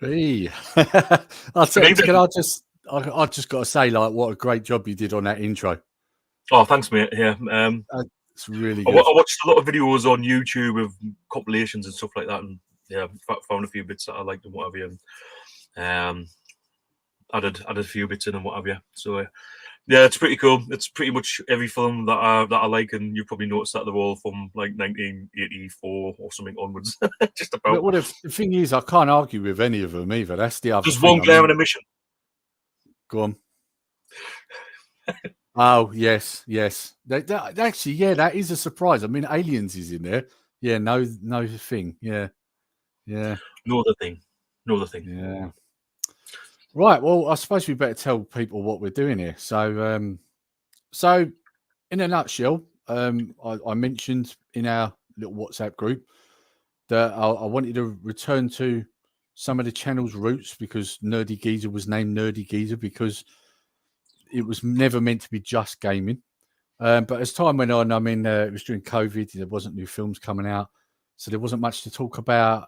Hey, Good evening. I just got to say, like, what a great job you did on that intro. Oh, thanks, mate. Yeah, It's really I good. watched a lot of videos on YouTube of compilations and stuff like that, and yeah, found a few bits that I liked and what have you, and added a few bits in and what have you. So yeah, it's pretty cool. It's pretty much every film that I like, and you probably noticed that they're all from like 1984 or something onwards. Just about. Well, the thing is, I can't argue with any of them either. That's the other Just thing. one I mean, glaring omission. go on. Oh, yes. Actually, yeah, that is a surprise. I mean, Aliens is in there. Yeah, no thing. Yeah. No other thing. Yeah. Right. Well, I suppose we better tell people what we're doing here. So, in a nutshell, I mentioned in our little WhatsApp group that I wanted to return to some of the channel's roots because Nerdy Geezer was named Nerdy Geezer because it was never meant to be just gaming. But as time went on, I mean, it was during COVID, there wasn't new films coming out, so there wasn't much to talk about.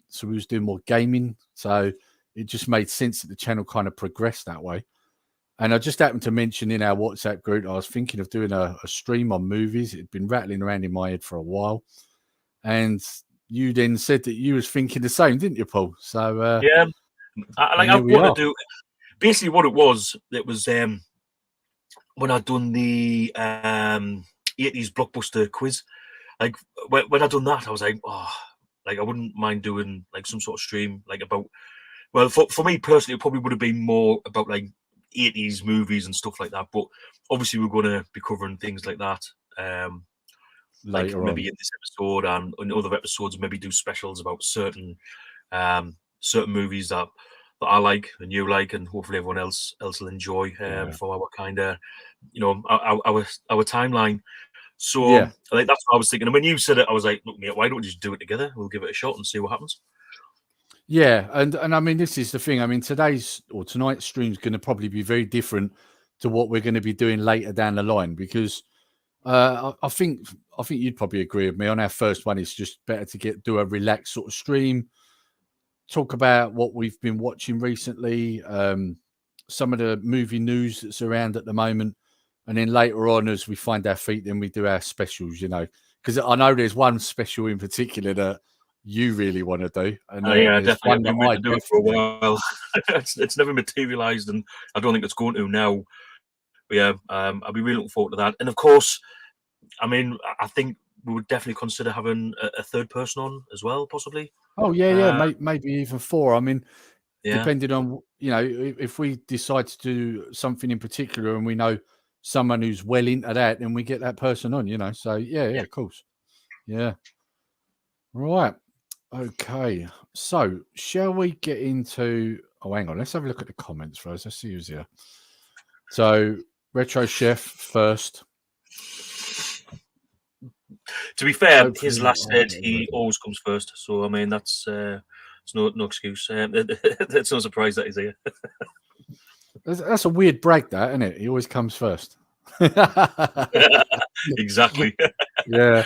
So we was doing more gaming, so it just made sense that the channel kind of progressed that way. And I just happened to mention in our WhatsApp group, I was thinking of doing a stream on movies. It had been rattling around in my head for a while. And you then said that you was thinking the same, didn't you, Paul? So Yeah, I here we want are. to do. Basically, what it was when I'd done the 80s blockbuster quiz. Like when I done that, I was like, oh, like I wouldn't mind doing like some sort of stream like about. Well, for me personally, it probably would have been more about like 80s movies and stuff like that. But obviously, we're going to be covering things like that. Like Later maybe on. in this episode and in other episodes, maybe do specials about certain movies that I like and you like, and hopefully everyone else will enjoy for our kind of our timeline. So like that's what I was thinking. And when you said it, I was like, look, mate, why don't we just do it together? We'll give it a shot and see what happens. Yeah, and I mean, this is the thing. I mean, tonight's stream is going to probably be very different to what we're going to be doing later down the line because I think you'd probably agree with me on our first one. It's just better to do a relaxed sort of stream, talk about what we've been watching recently, some of the movie news that's around at the moment, and then later on, as we find our feet, then we do our specials. You know, because I know there's one special in particular that you really want to do, and Yeah, there's definitely. one I've that been I waiting to do it for a definitely. while. it's never materialised, and I don't think it's going to now. But yeah, I'll be really looking forward to that. And of course, I mean, I think we would definitely consider having a third person on as well, possibly. Oh yeah, maybe even four. I mean, Yeah, depending on if we decide to do something in particular and we know someone who's well into that, then we get that person on. So yeah, of course, yeah. Right. Okay. So shall we get into? Oh, hang on. Let's have a look at the comments first. Let's see who's here. So Retro Chef first. To be fair, Hopefully, his last said he always comes first. So I mean, that's it's no excuse. It's no surprise that he's here. That's a weird brag, that, isn't it? He always comes first. Exactly. Yeah.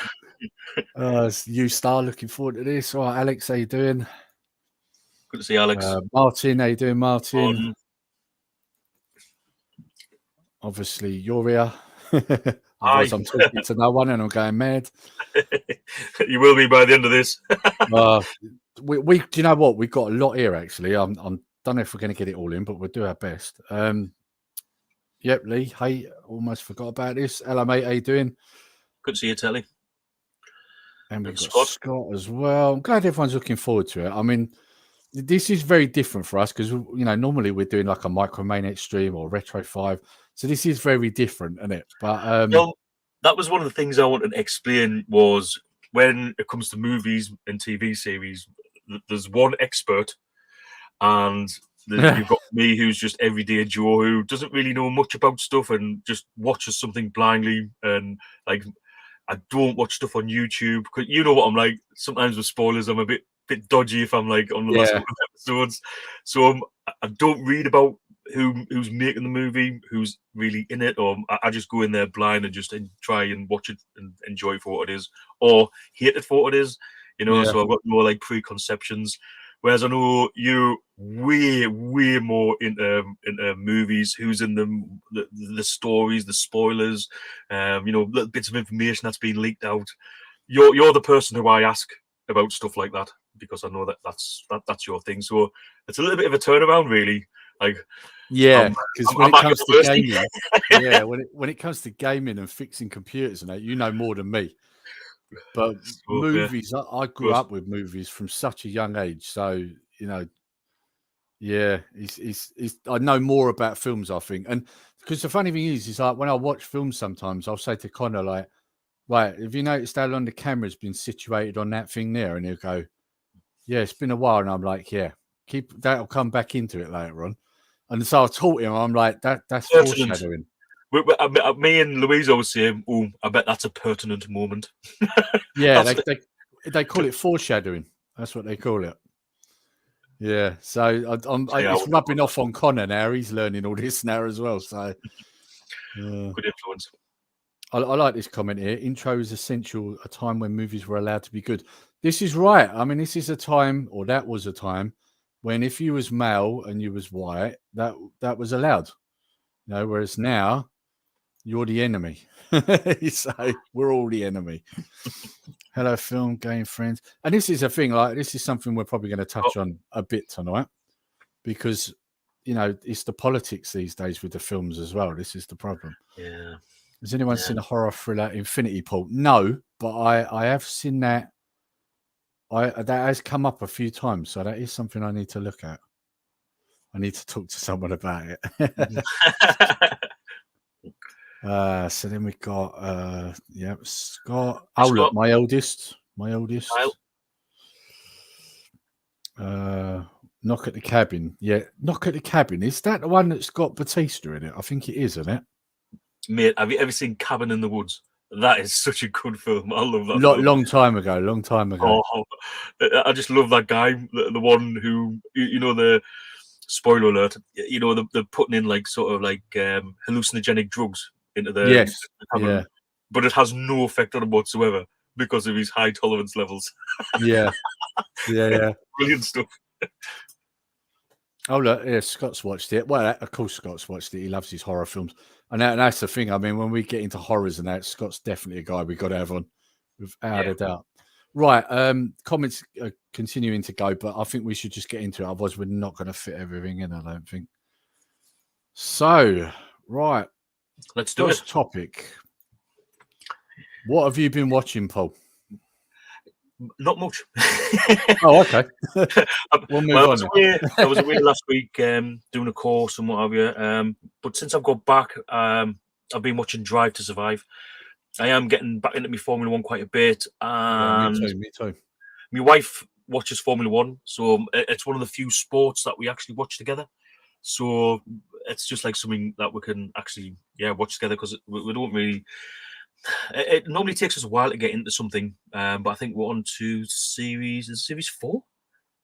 You Star, looking forward to this. All right, Alex, how you doing? Good to see Alex. Martin, how you doing, Martin? Obviously, you're here. Otherwise, I'm talking to no one and I'm going mad. You will be by the end of this. We do you know what? We've got a lot here, actually. I don't know if we're going to get it all in, but we'll do our best. Yep, Lee. Hey, almost forgot about this. Hello, mate. How you doing? Good to see you, Telly. And we've got Scott as well. I'm glad everyone's looking forward to it. I mean, this is very different for us because normally we're doing like a Micromaniac stream or Retro 5. So this is very different, isn't it? But well, that was one of the things I wanted to explain was when it comes to movies and TV series, there's one expert, and you've got me, who's just everyday Joe, who doesn't really know much about stuff and just watches something blindly. And like, I don't watch stuff on YouTube because you know what I'm like. Sometimes with spoilers, I'm a bit dodgy if I'm like on the last couple of episodes. So I don't read about who's making the movie, who's really in it, or I just go in there blind and just try and watch it and enjoy it for what it is, or hate it for what it is. So I've got more like preconceptions. Whereas I know you're way more into movies. Who's in them? The stories, the spoilers, little bits of information that's been leaked out. You're the person who I ask about stuff like that because I know that's your thing. So it's a little bit of a turnaround, really. Like, yeah, because when I'm it at comes to university. gaming, yeah, when it comes to gaming and fixing computers and that, you know more than me. But So, movies, I grew good. up with movies from such a young age, so yeah, I know more about films, I think, and because the funny thing is like when I watch films, sometimes I'll say to Connor like, right, have you noticed how long the camera's been situated on that thing there? And he'll go, yeah, it's been a while. And I'm like, yeah, that'll come back into it later on. And so I taught him, I'm like, that's Pertinent. foreshadowing. Me and Louise always say, "Oh, I bet that's a pertinent moment." Yeah, That's they call it foreshadowing. That's what they call it. Yeah, so it's rubbing off on Connor now. He's learning all this now as well. So good influence. I like this comment here. Intro is essential, a time when movies were allowed to be good. This is right. I mean, this is a time, or that was a time, when if you was male and you was white, that was allowed. Whereas now you're the enemy. So we're all the enemy. Hello, film, game friends. And this is a thing, like this is something we're probably going to touch on a bit tonight. Because it's the politics these days with the films as well. This is the problem. Yeah. Has anyone seen a horror thriller, Infinity Pool? No, but I have seen that. That has come up a few times, so that is something I need to look at. I need to talk to someone about it. So then we've got Scott. Oh look, my eldest. Knock at the Cabin. Yeah, Knock at the Cabin. Is that the one that's got Batista in it? I think it is, isn't it? Mate, have you ever seen Cabin in the Woods? That is such a good film. I love that film. film. Long time ago. Oh, I just love that guy. The one who, the spoiler alert, they're putting in like sort of like hallucinogenic drugs into the cabin, yeah. But it has no effect on him whatsoever because of his high tolerance levels. Yeah. Brilliant stuff. Oh look, yeah, Scott's watched it. Well, of course Scott's watched it. He loves his horror films, and that's the thing. I mean, when we get into horrors and that, Scott's definitely a guy we got to have on, without a doubt. Right, comments are continuing to go, but I think we should just get into it. Otherwise, we're not going to fit everything in. I don't think. So, right, let's do it. Topic. What have you been watching, Paul? Not much. Oh, okay. We'll move on. I was away last week doing a course and what have you. But since I've got back, I've been watching Drive to Survive. I am getting back into my Formula One quite a bit. And me too. My wife watches Formula One, so it's one of the few sports that we actually watch together. So it's just like something that we can actually watch together because we don't really. It normally takes us a while to get into something, but I think we're on to series 4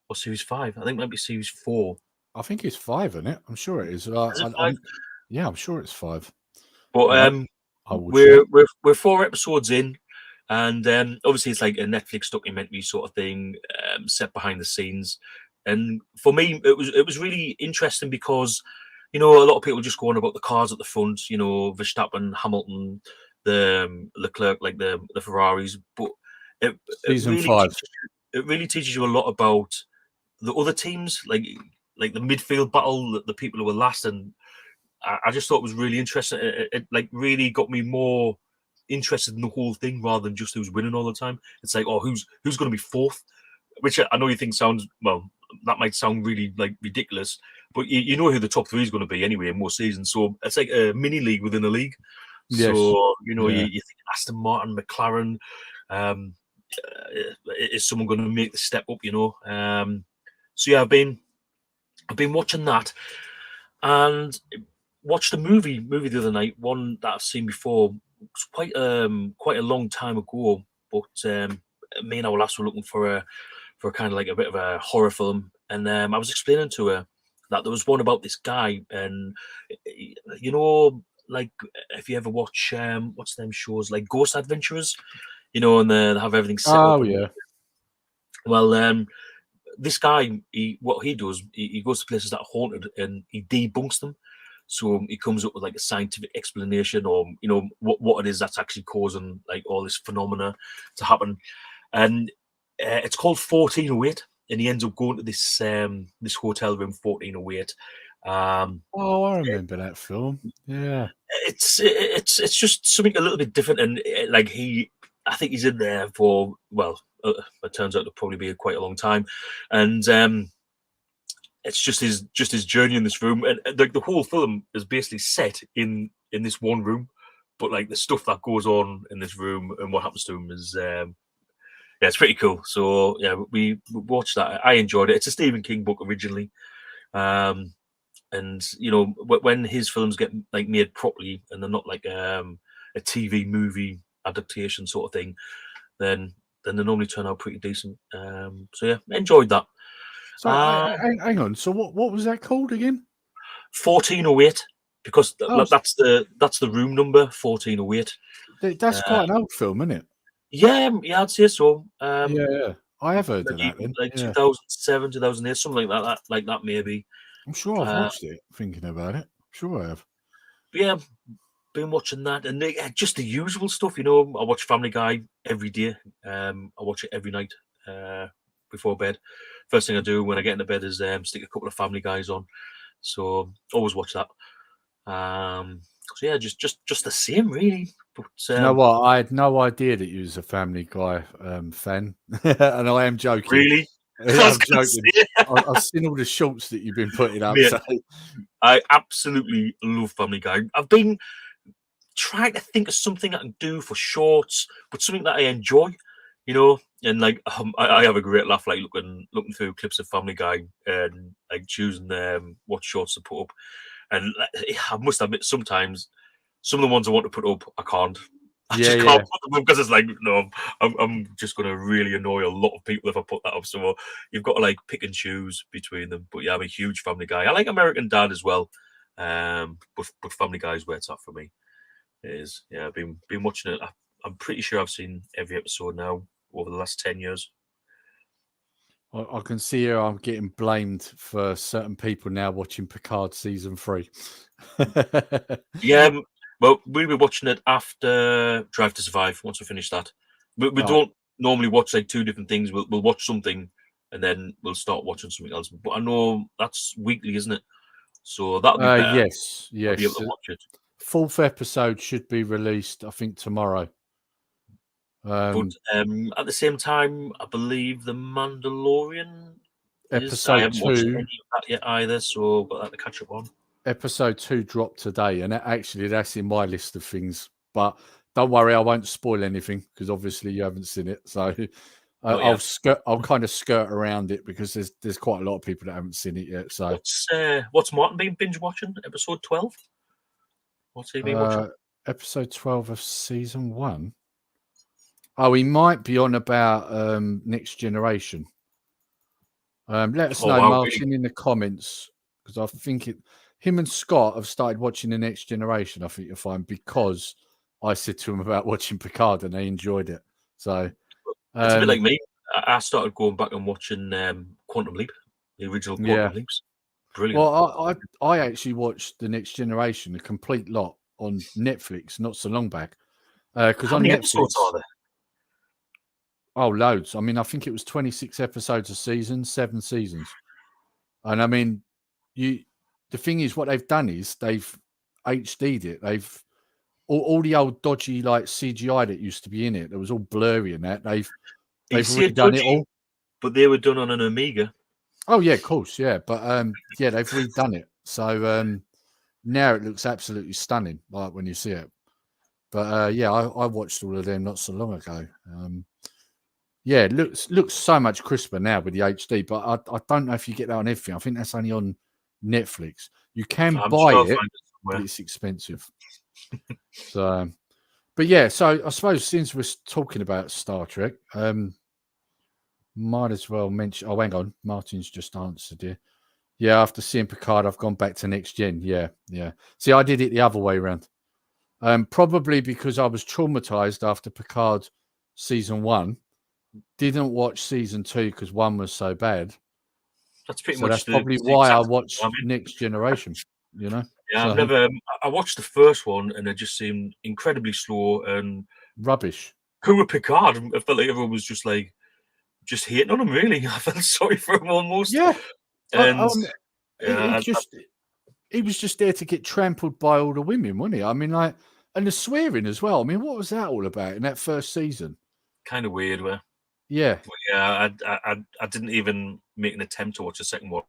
or series 5. I think it might be series 4. I think it's 5, isn't it? I'm sure it is. I'm sure it's 5. But we're 4 episodes in, and obviously it's like a Netflix documentary sort of thing, set behind the scenes. And for me, it was really interesting because a lot of people just go on about the cars at the front, Verstappen, Hamilton, the Leclerc, like the Ferraris, but it really teaches you a lot about the other teams, like the midfield battle, the people who were last, and I just thought it was really interesting. It like really got me more interested in the whole thing rather than just who's winning all the time. It's like, who's going to be fourth, which I know you think sounds that might sound really like ridiculous, but you know who the top 3 is going to be anyway in most seasons. So it's like a mini league within a league. Yes. So you think Aston Martin, McLaren, is someone going to make the step up? So yeah, I've been watching that and watched a movie the other night. One that I've seen before. It's quite a long time ago, but me and our lass were looking for a kind of like a bit of a horror film, and I was explaining to her that there was one about this guy, and like if you ever watch what's them shows like Ghost Adventurers, and they have everything set up. Yeah. Well, this guy, what he does, he goes to places that are haunted and he debunks them. So he comes up with like a scientific explanation, or what it is that's actually causing like all this phenomena to happen. And it's called 1408, and he ends up going to this this hotel room 1408. Oh, I remember that film. Yeah. It's just something a little bit different, and like I think he's in there for it turns out to probably be quite a long time, and it's just his journey in this room, and like the whole film is basically set in this one room, but like the stuff that goes on in this room and what happens to him is it's pretty cool. So yeah, we watched that. I enjoyed it. It's a Stephen King book originally. And when his films get like made properly and they're not like a TV movie adaptation sort of thing, then they normally turn out pretty decent. So yeah, enjoyed that. So hang on. So what was that called again? 1408, because Oh, that's the room number 1408. That's quite an old film, isn't it? Yeah, I'd say so. Yeah, I have heard of that. Then, like yeah. 2007, 2008, something like that maybe. I'm sure I've watched it. Thinking about it, sure I have. But yeah, been watching that, and just the usual stuff. I watch Family Guy every day. I watch it every night before bed. First thing I do when I get into bed is stick a couple of Family Guys on. So always watch that. So yeah, just the same really. But You know what? I had no idea that you was a Family Guy fan, and I am joking. Really? I'm joking. I've seen all the shorts that you've been putting up. Mate, So. I absolutely love Family Guy. I've been trying to think of something I can do for shorts, but something that I enjoy, and like I have a great laugh, like looking through clips of Family Guy and like choosing what shorts to put up. And I must admit, sometimes some of the ones I want to put up, I can't. I just can't put them up because it's like, no, I'm just going to really annoy a lot of people if I put that up. So you've got to like pick and choose between them. But yeah, I'm a huge Family Guy. I like American Dad as well, but Family Guy is where it's at for me. It is. Yeah, I've been watching it. I'm pretty sure I've seen every episode now over the last 10 years. I can see here I'm getting blamed for certain people now watching Picard season 3. Yeah, well, we'll be watching it after Drive to Survive once we finish that. We don't normally watch like two different things. We'll watch something and then we'll start watching something else. But I know that's weekly, isn't it? So that'll be better. Yes. I'll be able to watch it. 4th episode should be released, I think, tomorrow. But at the same time, I believe The Mandalorian episode I haven't 2 watched any of that yet either, so I've got that to catch up on. Episode 2 dropped today, and that's in my list of things. But don't worry, I won't spoil anything because obviously you haven't seen it. So I'll kind of skirt around it because there's quite a lot of people that haven't seen it yet. So what's Martin been binge watching? Episode 12. What's he been watching? Episode 12 of season 1. Oh, he might be on about Next Generation. Let us know, Martin, in the comments, because I think him and Scott have started watching The Next Generation, I think you'll find, because I said to him about watching Picard and they enjoyed it. So it's a bit like me. I started going back and watching Quantum Leap, the original Quantum Leaps. Brilliant. Well, I actually watched The Next Generation, a complete lot, on Netflix not so long back. Because How on many Netflix, episodes are there? Oh, loads. I mean, I think it was 26 episodes a season, 7 seasons. And I mean, the thing is, what they've done is they've HD'd it. They've all the old dodgy like CGI that used to be in it. That was all blurry and that they've redone it all. But they were done on an Amiga. Oh yeah, of course, yeah. But yeah, they've redone it. So now it looks absolutely stunning, like when you see it. But yeah, I watched all of them not so long ago. Yeah, it looks so much crisper now with the HD, but I don't know if you get that on everything. I think that's only on Netflix. You can buy it, but it's expensive. So, but yeah, so I suppose since we're talking about Star Trek, might as well mention. Oh, hang on, Martin's just answered here. Yeah, after seeing Picard, I've gone back to Next Gen. Yeah. See, I did it the other way around. Probably because I was traumatized after Picard season 1. Didn't watch season 2 because 1 was so bad. That's pretty So that's much probably the why I exact. watch I mean, Next Generation. You know, yeah, I've so never. I watched the first one, and it just seemed incredibly slow. And rubbish. who were Picard? I felt like everyone was just like just hating on him. Really, I felt sorry for him almost. Yeah, And he yeah, just he was just there to get trampled by all the women, wasn't he? I mean, like, and the swearing as well. I mean, what was that all about in that first season? kind of weird. Where Yeah, yeah, I didn't even make an attempt to watch the second one.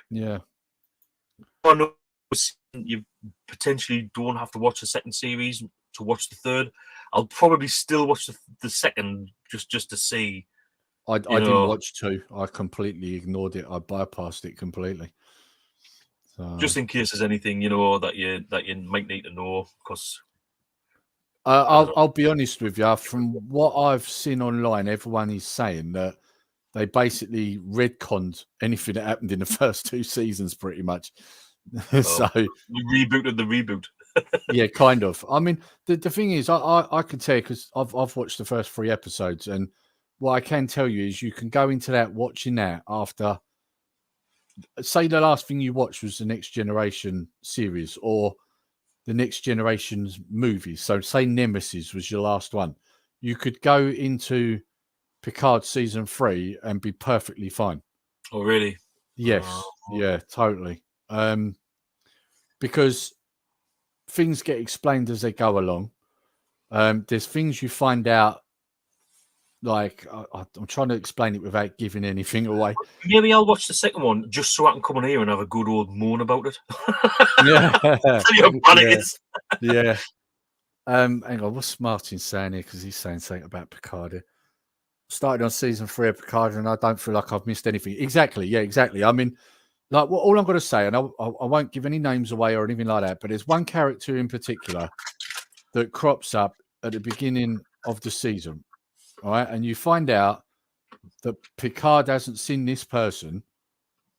yeah. I know you potentially don't have to watch the second series to watch the third. I'll probably still watch the second just to see. I You didn't know, watch two. I completely ignored it. I bypassed it completely. So just in case there's anything that you might need to know, because I'll be honest with you. From what I've seen online, everyone is saying that they basically retconned anything that happened in the first two seasons, pretty much. So we rebooted the reboot. yeah, kind of. I mean, the thing is, I can tell you because I've watched the first three episodes, and what I can tell you is you can go into that watching that after, say, the last thing you watched was the Next Generation series or the Next Generation's movies. So, say Nemesis was your last one, you could go into Picard season 3 and be perfectly fine. Oh, really? Yes, yeah, totally. Because things get explained as they go along. There's things you find out. Like I'm trying to explain it without giving anything away. Maybe I'll watch the second one just so I can come on here and have a good old moan about it. Yeah, Tell you how bad it yeah, is. yeah. Hang on, what's Martin saying here? Because he's saying something about Picard here. Started on season 3 of Picard, and I don't feel like I've missed anything. Exactly, yeah, exactly. I mean, like, all I'm going to say, and I won't give any names away or anything like that, but there's one character in particular that crops up at the beginning of the season, all right? And you find out that Picard hasn't seen this person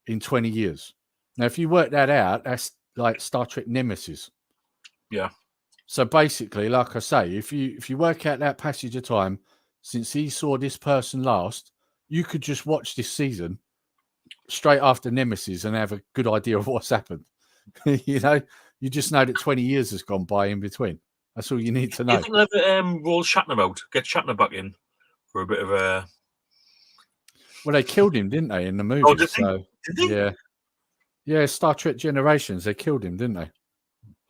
in 20 years. Now, if you work that out, that's like Star Trek Nemesis. Yeah. So basically, like I say, if you work out that passage of time since he saw this person last, you could just watch this season straight after Nemesis and have a good idea of what's happened. You know, you just know that 20 years has gone by in between. That's all you need to Do you know. think they'll ever roll Shatner out? Get Shatner back in for a bit of a. Well, they killed him, didn't they, in the movie? Oh, did they? So Did they? yeah, yeah. Star Trek Generations, they killed him, didn't they?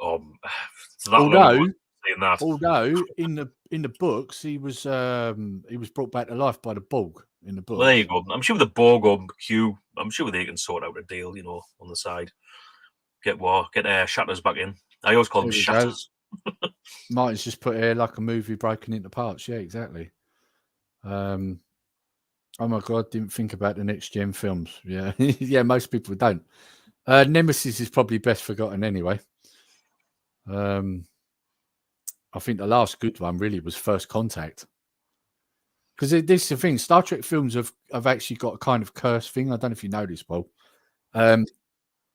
It's that long ago saying that. Although in the books he was brought back to life by the Borg in the books. Well, there you go. I'm sure with the Borg or Q, I'm sure they can sort out a deal, on the side. Get Shatner's back in. I always call them Shatters. Martin's just put here like a movie broken into parts. Yeah, exactly. Oh my god, didn't think about the next gen films. Yeah, yeah, most people don't. Nemesis is probably best forgotten anyway. I think the last good one really was First Contact. Because this is the thing, Star Trek films have actually got a kind of curse thing. I don't know if you know this, Paul.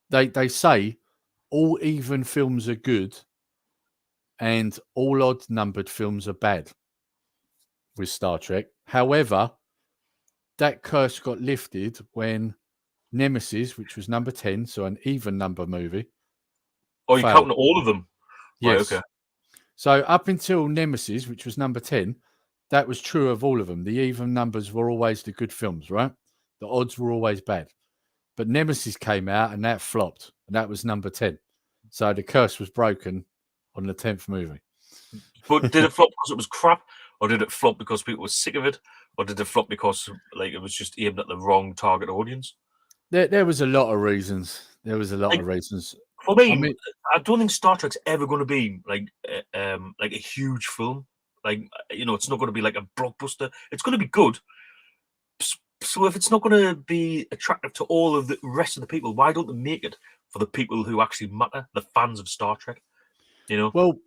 They say all even films are good and all odd numbered films are bad with Star Trek. However, that curse got lifted when Nemesis, which was number 10, so an even number movie. Oh, you're counting all of them? Yes. Right, okay. So up until Nemesis, which was number 10, that was true of all of them. The even numbers were always the good films, right? The odds were always bad. But Nemesis came out and that flopped, and that was number 10. So the curse was broken on the 10th movie. But did it flop because it was crap, or did it flop because people were sick of it, or did it flop because it was just aimed at the wrong target audience? There was a lot of reasons. There was a lot of reasons. For me, I don't think Star Trek's ever going to be like a huge film. It's not going to be like a blockbuster. It's going to be good. So if it's not going to be attractive to all of the rest of the people, why don't they make it for the people who actually matter, the fans of Star Trek? Well,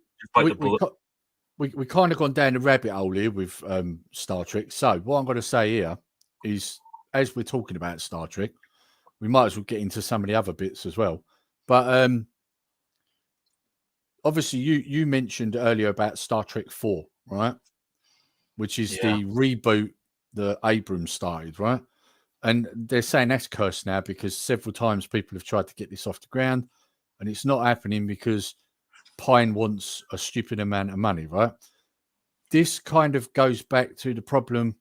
we kind of gone down the rabbit hole here with Star Trek. So what I'm going to say here is, as we're talking about Star Trek, we might as well get into some of the other bits as well. But obviously, you mentioned earlier about Star Trek 4, right? Which is the reboot that Abrams started, right? And they're saying that's cursed now because several times people have tried to get this off the ground, and it's not happening because Pine wants a stupid amount of money, right? This kind of goes back to the problem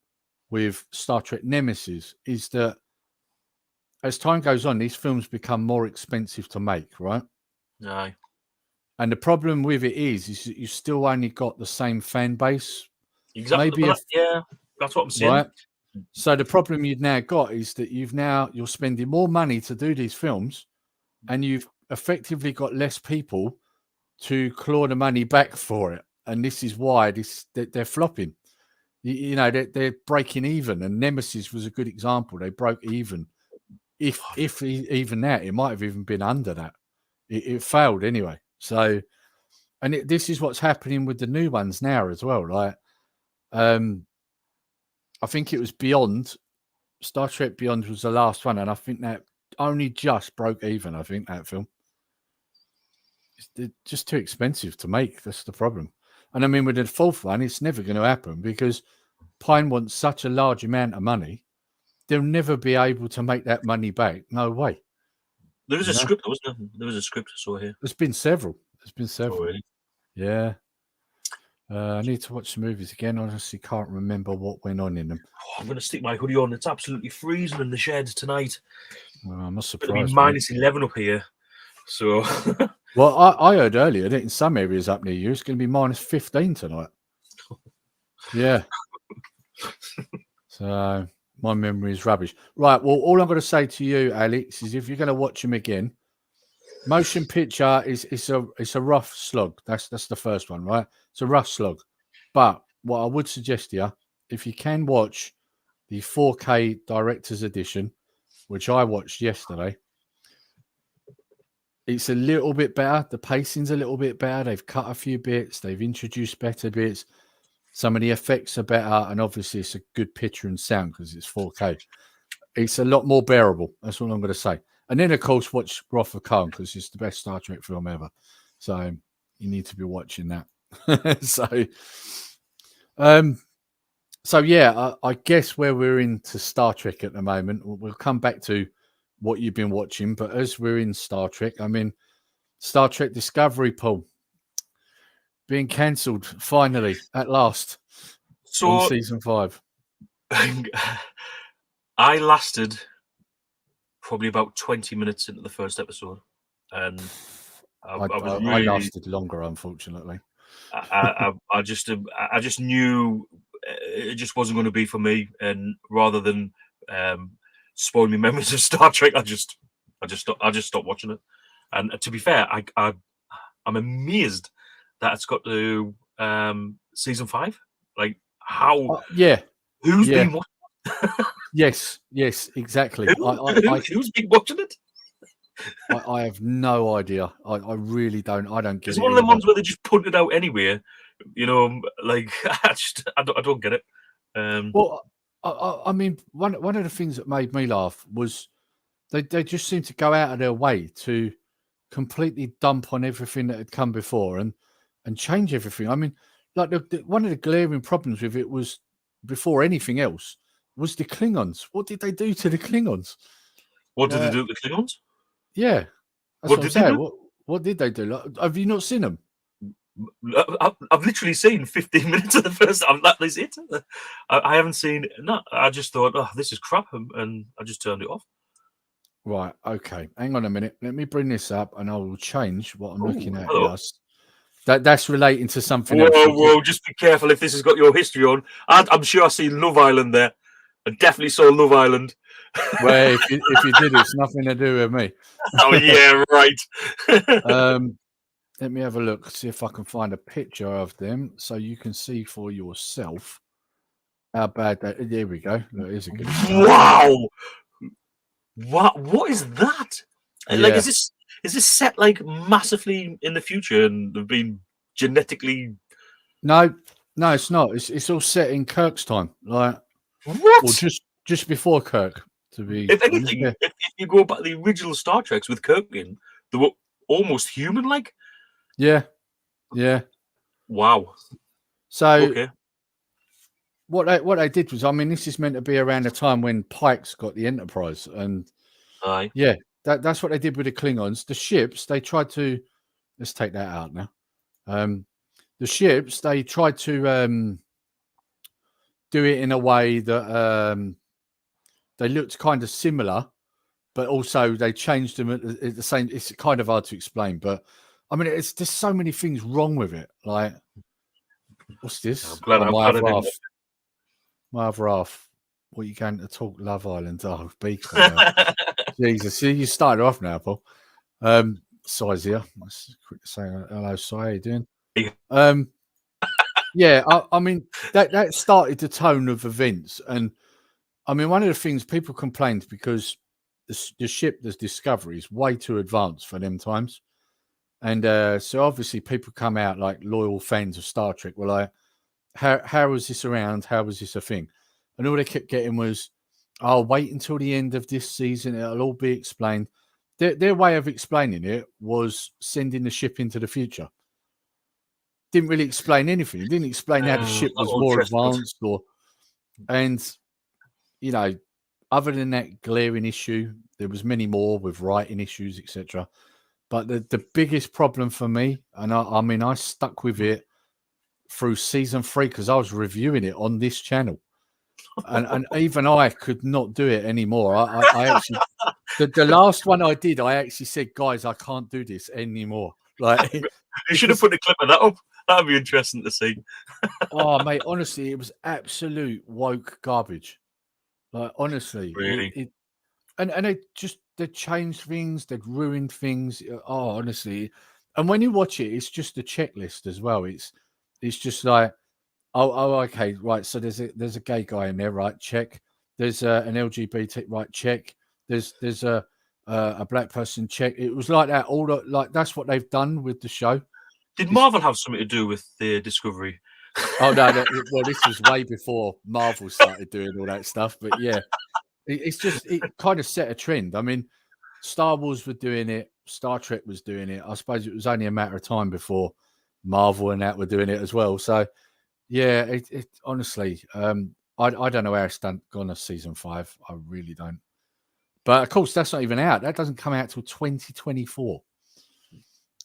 with Star Trek Nemesis, is that as time goes on, these films become more expensive to make, right? Aye. And the problem with it is that you still only got the same fan base, Exactly. maybe Yeah, that's what I'm saying. right. So the problem you've now got is that you're spending more money to do these films, and you've effectively got less people to claw the money back for it. And this is why they're flopping. You know, they're breaking even. And Nemesis was a good example. They broke even. If even that, it might have even been under that. It failed anyway. So, and this is what's happening with the new ones now as well. Like, I think it was Beyond. Star Trek Beyond was the last one, and I think that only just broke even. I think that film. It's just too expensive to make. That's the problem. And I mean, with the fourth one, it's never going to happen because Pine wants such a large amount of money. They'll never be able to make that money back. No way. There was a script, wasn't there? There was a script I saw here. There's been several. Oh, really? Yeah. I need to watch the movies again. I honestly can't remember what went on in them. Oh, I'm going to stick my hoodie on. It's absolutely freezing in the shed tonight. I'm not surprised. It'll be minus 11 up here. So, well, I heard earlier that in some areas up near you, it's going to be minus 15 tonight. Yeah. So my memory is rubbish. Right. Well, all I'm going to say to you, Alex, is if you're going to watch them again, motion picture it's a rough slog. That's the first one, right? It's a rough slog. But what I would suggest to you, if you can watch the 4K director's edition, which I watched yesterday, it's a little bit better. The pacing's a little bit better. They've cut a few bits. They've introduced better bits. Some of the effects are better. And obviously, it's a good picture and sound because it's 4K. It's a lot more bearable. That's what I'm going to say. And then, of course, watch Wrath of Khan because it's the best Star Trek film ever. So you need to be watching that. So yeah, I guess where we're into Star Trek at the moment, we'll come back to what you've been watching. But as we're in Star Trek, I mean, Star Trek Discovery, Paul, being cancelled finally at last on season 5. I lasted probably about 20 minutes into the first episode, and I lasted longer, unfortunately. I just knew it just wasn't going to be for me, and rather than spoil me memories of Star Trek, I just stopped watching it. And to be fair, I'm amazed that it's got to season 5. Like how? Who's been watching? Yes, exactly. Who's been watching it? I have no idea. I really don't. I don't get it. It's one of the ones where they just put it out anywhere. You know, like I don't get it. Well, I mean, one of the things that made me laugh was they just seemed to go out of their way to completely dump on everything that had come before and change everything. I mean, like one of the glaring problems with it was, before anything else, was the Klingons. What did they do to the Klingons? What did they do to the Klingons? Yeah, that's what I'm saying. What did they do? Like, have you not seen them? I've literally seen 15 minutes of the first. That is it. I haven't seen. No, I just thought, oh, this is crap, and I just turned it off. Right. Okay. Hang on a minute. Let me bring this up, and I will change what I'm looking at. Yes. That's relating to something else. Whoa! Just be careful if this has got your history on. I'm sure I've seen Love Island there. I definitely saw Love Island. Well, if you did, it's nothing to do with me. Oh yeah, right. Let me have a look, see if I can find a picture of them so you can see for yourself how bad that. There we go. That is a good start. Wow! What is that? Yeah. Like, is this set like massively in the future and they've been genetically? No, it's not. It's all set in Kirk's time, like what? Or just before Kirk. To be, if anything, if you go back to the original Star Treks with Kirk in, they were almost human-like. Yeah. Wow. So, what they did was, I mean, this is meant to be around the time when Pike's got the Enterprise, and Aye. yeah, that's what they did with the Klingons. The ships, they tried to, let's take that out now. The ships, they tried to do it in a way that they looked kind of similar, but also they changed them at the same. It's kind of hard to explain, but I mean, it's just so many things wrong with it. Like, what's this? I'm glad I didn't. My other half. What are you going to talk Love Island? Oh, be quiet. Jesus, see, you started off now, Paul. Si's here. Let's quick say hello, Si. How you doing? Yeah, I mean that started the tone of events, and I mean one of the things people complained because the ship, the Discovery, is way too advanced for them times, and so obviously people come out like loyal fans of Star Trek were like, how was this around? How was this a thing? And all they kept getting was, "I'll wait until the end of this season; it'll all be explained." Their way of explaining it was sending the ship into the future. Didn't really explain anything. It didn't explain how the ship was more advanced, and you know, other than that glaring issue, there was many more with writing issues, etc. But the biggest problem for me, and I mean, I stuck with it through season 3 because I was reviewing it on this channel, and even I could not do it anymore. I actually, the last one I did, I actually said, guys, I can't do this anymore. Like, you should have put a clip of that up. That'd be interesting to see. Oh, mate, honestly, it was absolute woke garbage. Like, honestly, Really? and they changed things, they'd ruined things. Oh, honestly, and when you watch it, it's just a checklist as well. It's just like, oh, okay, right. So there's a gay guy in there, right? Check. There's an LGBT, right? Check. There's a black person, check. It was like that. Like that's what they've done with the show. Did Marvel have something to do with the Discovery? Oh no, well, this was way before Marvel started doing all that stuff. But yeah, it kind of set a trend. I mean, Star Wars were doing it, Star Trek was doing it. I suppose it was only a matter of time before Marvel and that were doing it as well. So yeah, it honestly, I don't know how it's gone to season 5. I really don't. But of course, that's not even out. That doesn't come out till 2024.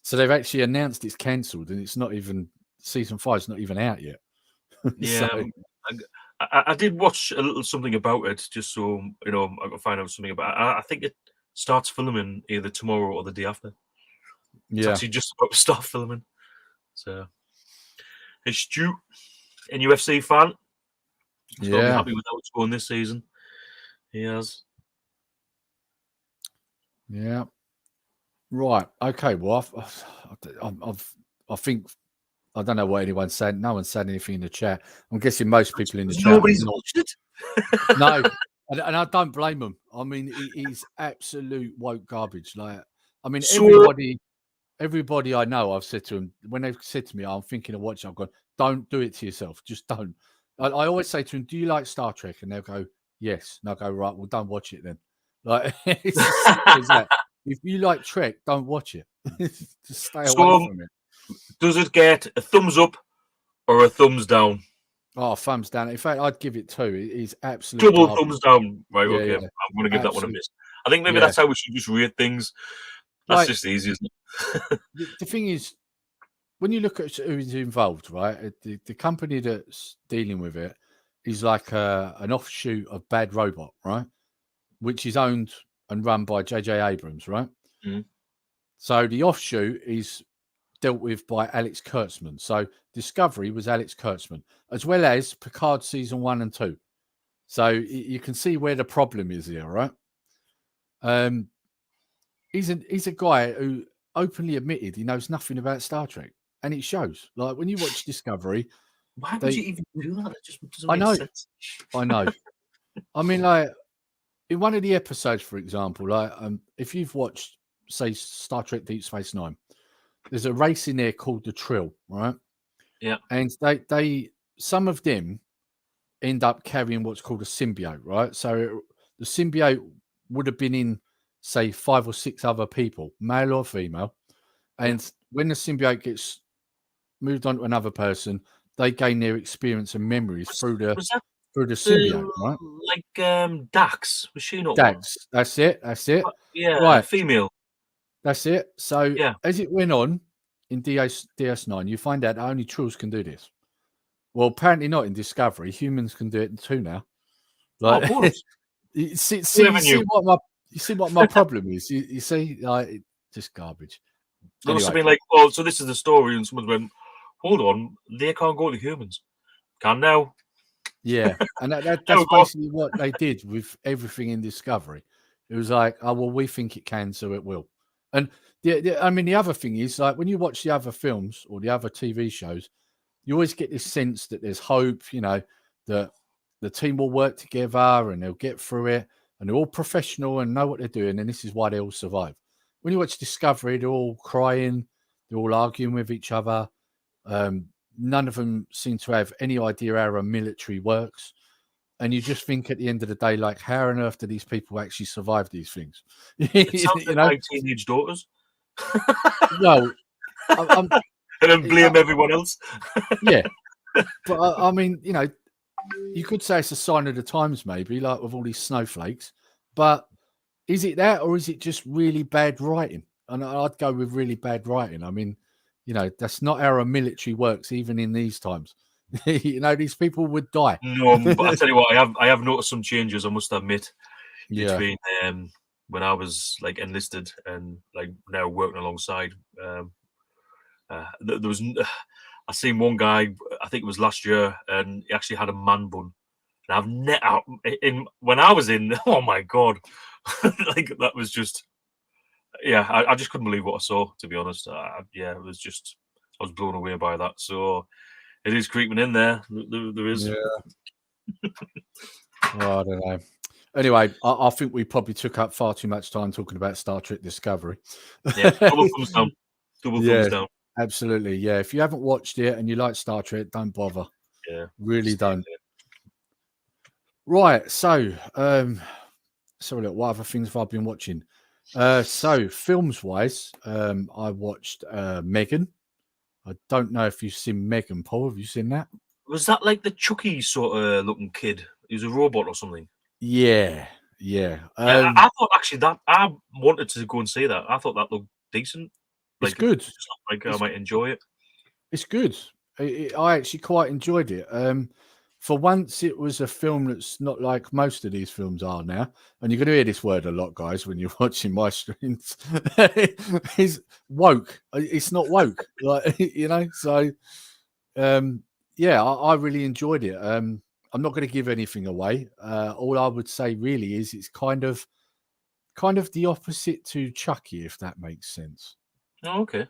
So they've actually announced it's cancelled, and it's not even season 5 is not even out yet. Yeah, So, I did watch a little something about it, just so you know, I could find out something about it. I think it starts filming either tomorrow or the day after. It's yeah. actually just about to start filming. So, hey, Stu, an UFC fan, he's got to be happy with how it's going this season. He has. Yeah. Right. Okay. Well, I think I don't know what anyone's saying. No one's said anything in the chat. I'm guessing most people in the chat. Nobody's watched it. No, and I don't blame them. I mean, he's absolute woke garbage. Like, I mean, everybody I know, I've said to them when they've said to me, "I'm thinking of watching." I've gone, "Don't do it to yourself. Just don't." I always say to them, "Do you like Star Trek?" And they'll go, "Yes." And I go, "Right, well, don't watch it then." Like, it's as simple as that. If you like Trek, don't watch it. Just stay away from it. Does it get a thumbs up or a thumbs down? Oh, thumbs down. In fact, I'd give it 2. It is absolutely double thumbs down. Right, yeah, okay. yeah. I'm going to give that one a miss. I think maybe that's how we should just rate things. That's like, just easy, isn't it? The thing is, when you look at who's involved, right? The company that's dealing with it is like an offshoot of Bad Robot, right? Which is owned and run by J.J. Abrams, right? Mm. So the offshoot is dealt with by Alex Kurtzman. So Discovery was Alex Kurtzman, as well as Picard season 1 and 2. So you can see where the problem is here, right? He's a guy who openly admitted he knows nothing about Star Trek, and it shows. Like when you watch Discovery, why would you even do that? It just doesn't I know, make sense. I know. I mean, like in one of the episodes, for example, like if you've watched, say, Star Trek Deep Space Nine, there's a race in there called the Trill, right? Yeah, and they some of them end up carrying what's called a symbiote, right? So the symbiote would have been in, say, 5 or 6 other people, male or female. And when the symbiote gets moved on to another person, they gain their experience and memories through the the symbiote, right? like Dax? Was she not one? Dax, that's it. That's it. Yeah, Right, female. that's it. So Yeah. as it went on in DS9, you find out that only trolls can do this. Well, apparently not in Discovery. Humans can do it too now. Oh, Like, bonus. you see Whoever knew. what my problem is. You see, like, just garbage. There must Anyway, have been like, oh, so this is the story, and someone went, hold on, they can't go to humans. Can now. yeah, and There that's we go. basically what they did with everything in Discovery. It was like, oh well, we think it can, so it will. And I mean, the other thing is, like, when you watch the other films or the other TV shows, you always get this sense that there's hope, you know, that the team will work together and they'll get through it, and they're all professional and know what they're doing, and this is why they all survive. When you watch Discovery, they're all crying, they're all arguing with each other. None of them seem to have any idea how a military works. And you just think at the end of the day, like, how on earth do these people actually survive these things? It sounds You like know? my teenage daughters. Well, and then blame everyone else. Yeah. But I mean, you know, you could say it's a sign of the times, maybe, like with all these snowflakes. But is it that, or is it just really bad writing? And I'd go with really bad writing. I mean, you know, that's not how a military works, even in these times. You know, these people would die. No, but I tell you what, I have noticed some changes, I must admit, Yeah. between when I was like enlisted and like now working alongside. There was, I seen one guy, I think it was last year, and he actually had a man bun. And when I was in, oh my god, like that was just, yeah, I just couldn't believe what I saw. To be honest, yeah, it was just, I was blown away by that. So it is creeping in there. There is. Yeah. Well, I don't know. Anyway, I think we probably took up far too much time talking about Star Trek Discovery. Yeah, double thumbs down. Double thumbs down. Absolutely. Yeah. If you haven't watched it and you like Star Trek, don't bother. Yeah. Really don't. Right. So, look, what other things have I been watching? So films wise, I watched Megan. I don't know if you've seen Megan, Paul. Have you seen that? Was that like the Chucky sort of looking kid? He was a robot or something. Yeah. I thought actually that I wanted to go and see that. I thought that looked decent. It's good. Like I might enjoy it. It's good. I actually quite enjoyed it. For once, it was a film that's not like most of these films are now. And you're going to hear this word a lot, guys, when you're watching my streams. It's woke. It's not woke, like, you know. So, yeah, I really enjoyed it. I'm not going to give anything away. All I would say really is it's kind of the opposite to Chucky, if that makes sense. Oh, okay.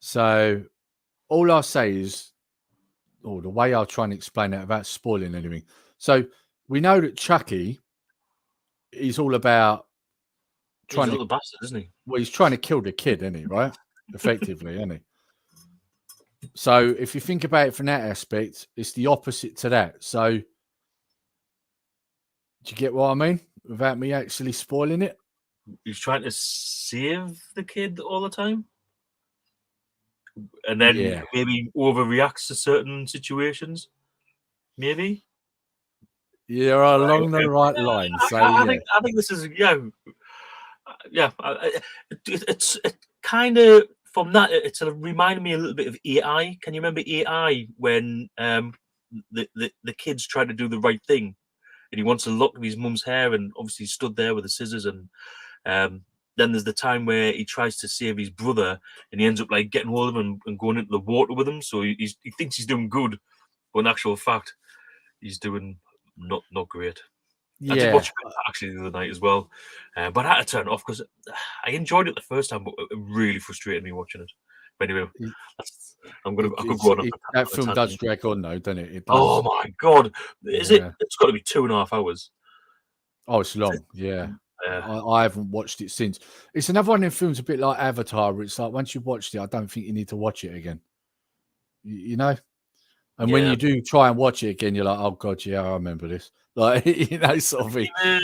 So all I'll say is, or the way I'll try and explain it without spoiling anything. So we know that Chucky is all about He's a little bastard, isn't he? Well, he's trying to kill the kid, isn't he? Right? Effectively, isn't he? So if you think about it from that aspect, it's the opposite to that. So do you get what I mean? Without me actually spoiling it? He's trying to save the kid all the time. And then maybe overreacts to certain situations. Maybe. You're along the right line. So I think this is It's kind of from that. It's reminded me a little bit of AI. Can you remember AI when the kid's trying to do the right thing, and he wants to lock his mum's hair, and obviously he stood there with the scissors, and then there's the time where he tries to save his brother, and he ends up like getting hold of him and going into the water with him. So he thinks he's doing good, but in actual fact, he's doing not great. I did watch it actually the other night as well, but I had to turn it off because I enjoyed it the first time, but it really frustrated me watching it. But anyway, I could go on. That film does drag on, though, doesn't it? It does. Oh my god, is it? It's got to be 2.5 hours. Oh, it's long. Yeah. I haven't watched it since. It's another one of them films, a bit like Avatar, where it's like once you've watched it, I don't think you need to watch it again. You know? And when you do try and watch it again, you're like, oh god, yeah, I remember this. Like, you know, sort of thing. Have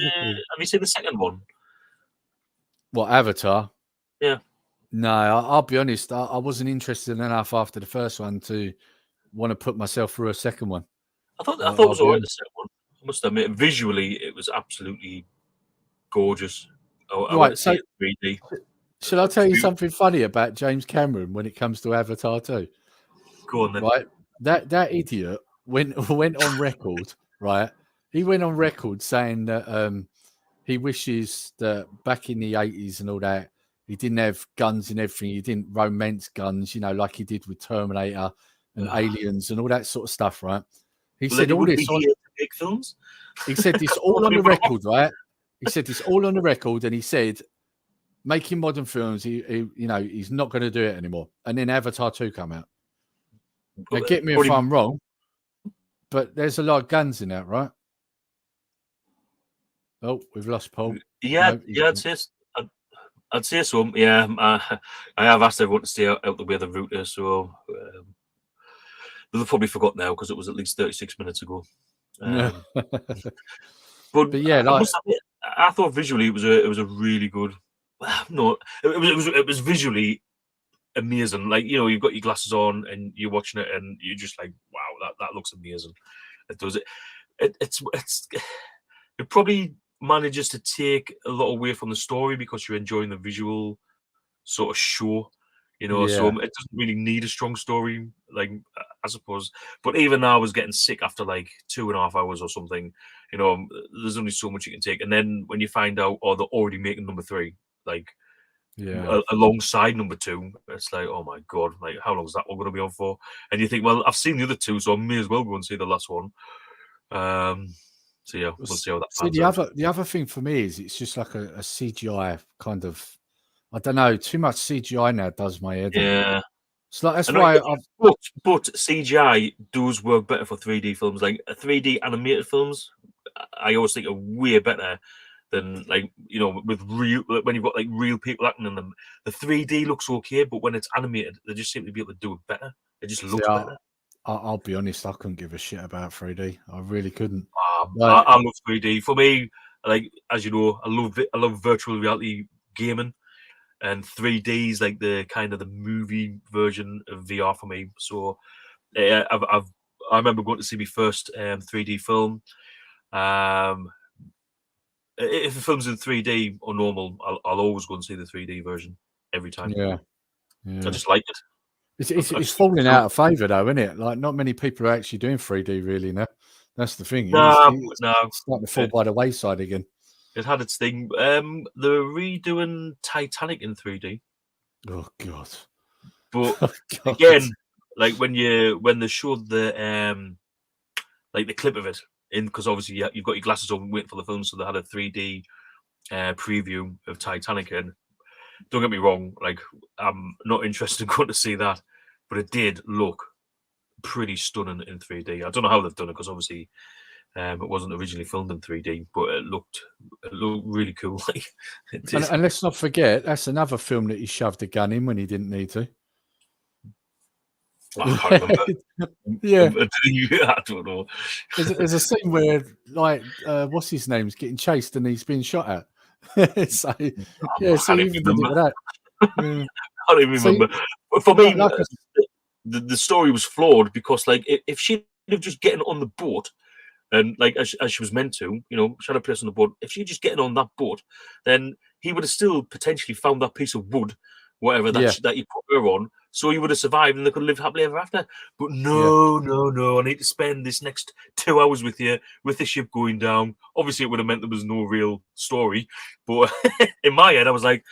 you seen the second one? What, Avatar? Yeah. No, I'll be honest. I wasn't interested enough after the first one to want to put myself through a second one. I thought it was alright. The second one, I must admit, visually it was absolutely gorgeous. I went to see it in 3D. Shall I tell you something funny about James Cameron when it comes to Avatar 2? Go on then. Right, that idiot went on record. Right, he went on record saying that he wishes that back in the 80s and all that, he didn't have guns and everything. He didn't romance guns, like he did with Terminator and Aliens and all that sort of stuff, right? He said all this on big films. He said this all on the record, right? He said this all on the record, and he said making modern films, he's not going to do it anymore. And then Avatar 2 come out. Now, get me if I'm wrong, but there's a lot of guns in that, right? Oh, we've lost Paul. Yeah, I'd say so. Yeah, I have asked everyone to stay out the way of the router, so they'll probably forgot now because it was at least 36 minutes ago. But yeah, I thought visually it was a really good. No, it was visually amazing. Like, you've got your glasses on and you're watching it and you're just like, wow, that looks amazing. It does it. It probably manages to take a lot away from the story because you're enjoying the visual sort of show. So it doesn't really need a strong story, like, I suppose. But even I was getting sick after like 2.5 hours or something. There's only so much you can take. And then when you find out, they're already making number 3, like, alongside number 2, it's like, oh my god, like, how long is that one going to be on for? And you think, well, I've seen the other 2, so I may as well go and see the last one. So yeah, we'll see how that pans out. The other thing for me is it's just like a CGI kind of. I don't know. Too much CGI now does my head. Yeah, so that's why. But CGI does work better for 3D films. Like 3D animated films, I always think are way better than, like, with real, when you've got like real people acting in them. The 3D looks okay, but when it's animated, they just seem to be able to do it better. It just looks better. I'll be honest, I couldn't give a shit about 3D. I really couldn't. I love 3D. For me, like, as you know, I love virtual reality gaming, and 3D is like the kind of the movie version of VR for me. So I remember going to see my first 3D film. If the film's in 3D or normal, I'll always go and see the 3D version every time. Yeah. I just like it. It's falling out of favour though, isn't it? Like, not many people are actually doing 3D really now. That's the thing. It's starting to fall by the wayside again. It had its thing. They're redoing Titanic in 3D. Oh god! But again, like when they showed the like the clip of it in, because obviously you've got your glasses on waiting for the film, so they had a 3D preview of Titanic. And don't get me wrong, like, I'm not interested in going to see that, but it did look pretty stunning in 3D. I don't know how they've done it because obviously it wasn't originally filmed in 3D, but it looked really cool. And let's not forget, that's another film that he shoved a gun in when he didn't need to. I can't remember. Yeah, I don't know. There's a scene where, like, what's his name's getting chased and he's being shot at. So yeah, so even did that. Yeah. I don't even remember. But for me, the story was flawed because, like, if she'd have just getting on the boat, and like as she was meant to, she had a place on the boat. If she'd just getting on that boat, then he would have still potentially found that piece of wood, whatever that you put her on, so he would have survived and they could have lived happily ever after. But no, I need to spend this next 2 hours with you, with the ship going down. Obviously, it would have meant there was no real story, but in my head, I was like,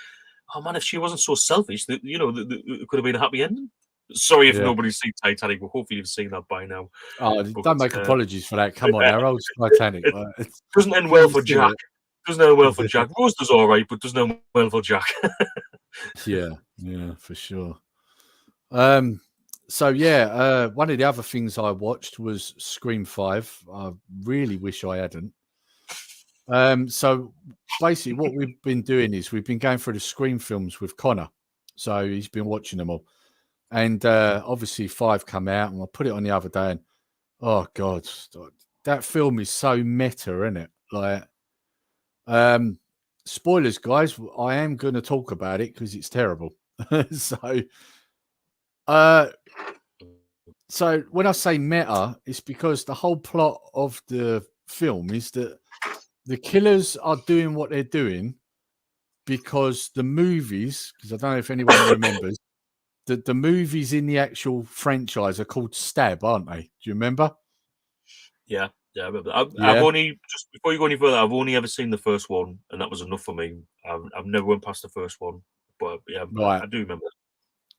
oh man, if she wasn't so selfish, that it could have been a happy ending. Sorry if nobody's seen Titanic, but hopefully you've seen that by now. Oh, don't make apologies for that. Come on, our old Titanic. It doesn't end well for Jack. Doesn't end well for Jack. Rose does all right, but doesn't end well for Jack. Yeah, for sure. So yeah, one of the other things I watched was Scream 5. I really wish I hadn't. So basically what we've been doing is we've been going through the Scream films with Connor. So he's been watching them all. And obviously 5 come out, and I put it on the other day, and oh god, that film is so meta, isn't it? Like, spoilers, guys. I am going to talk about it because it's terrible. So So when I say meta, it's because the whole plot of the film is that the killers are doing what they're doing because the movies, because I don't know if anyone remembers, that the movies in the actual franchise are called Stab, aren't they? Do you remember? Yeah, I remember. I've Yeah. only, just before you go any further, I've only ever seen the first one, and that was enough for me. I've never went past the first one, but yeah, Right. I do remember.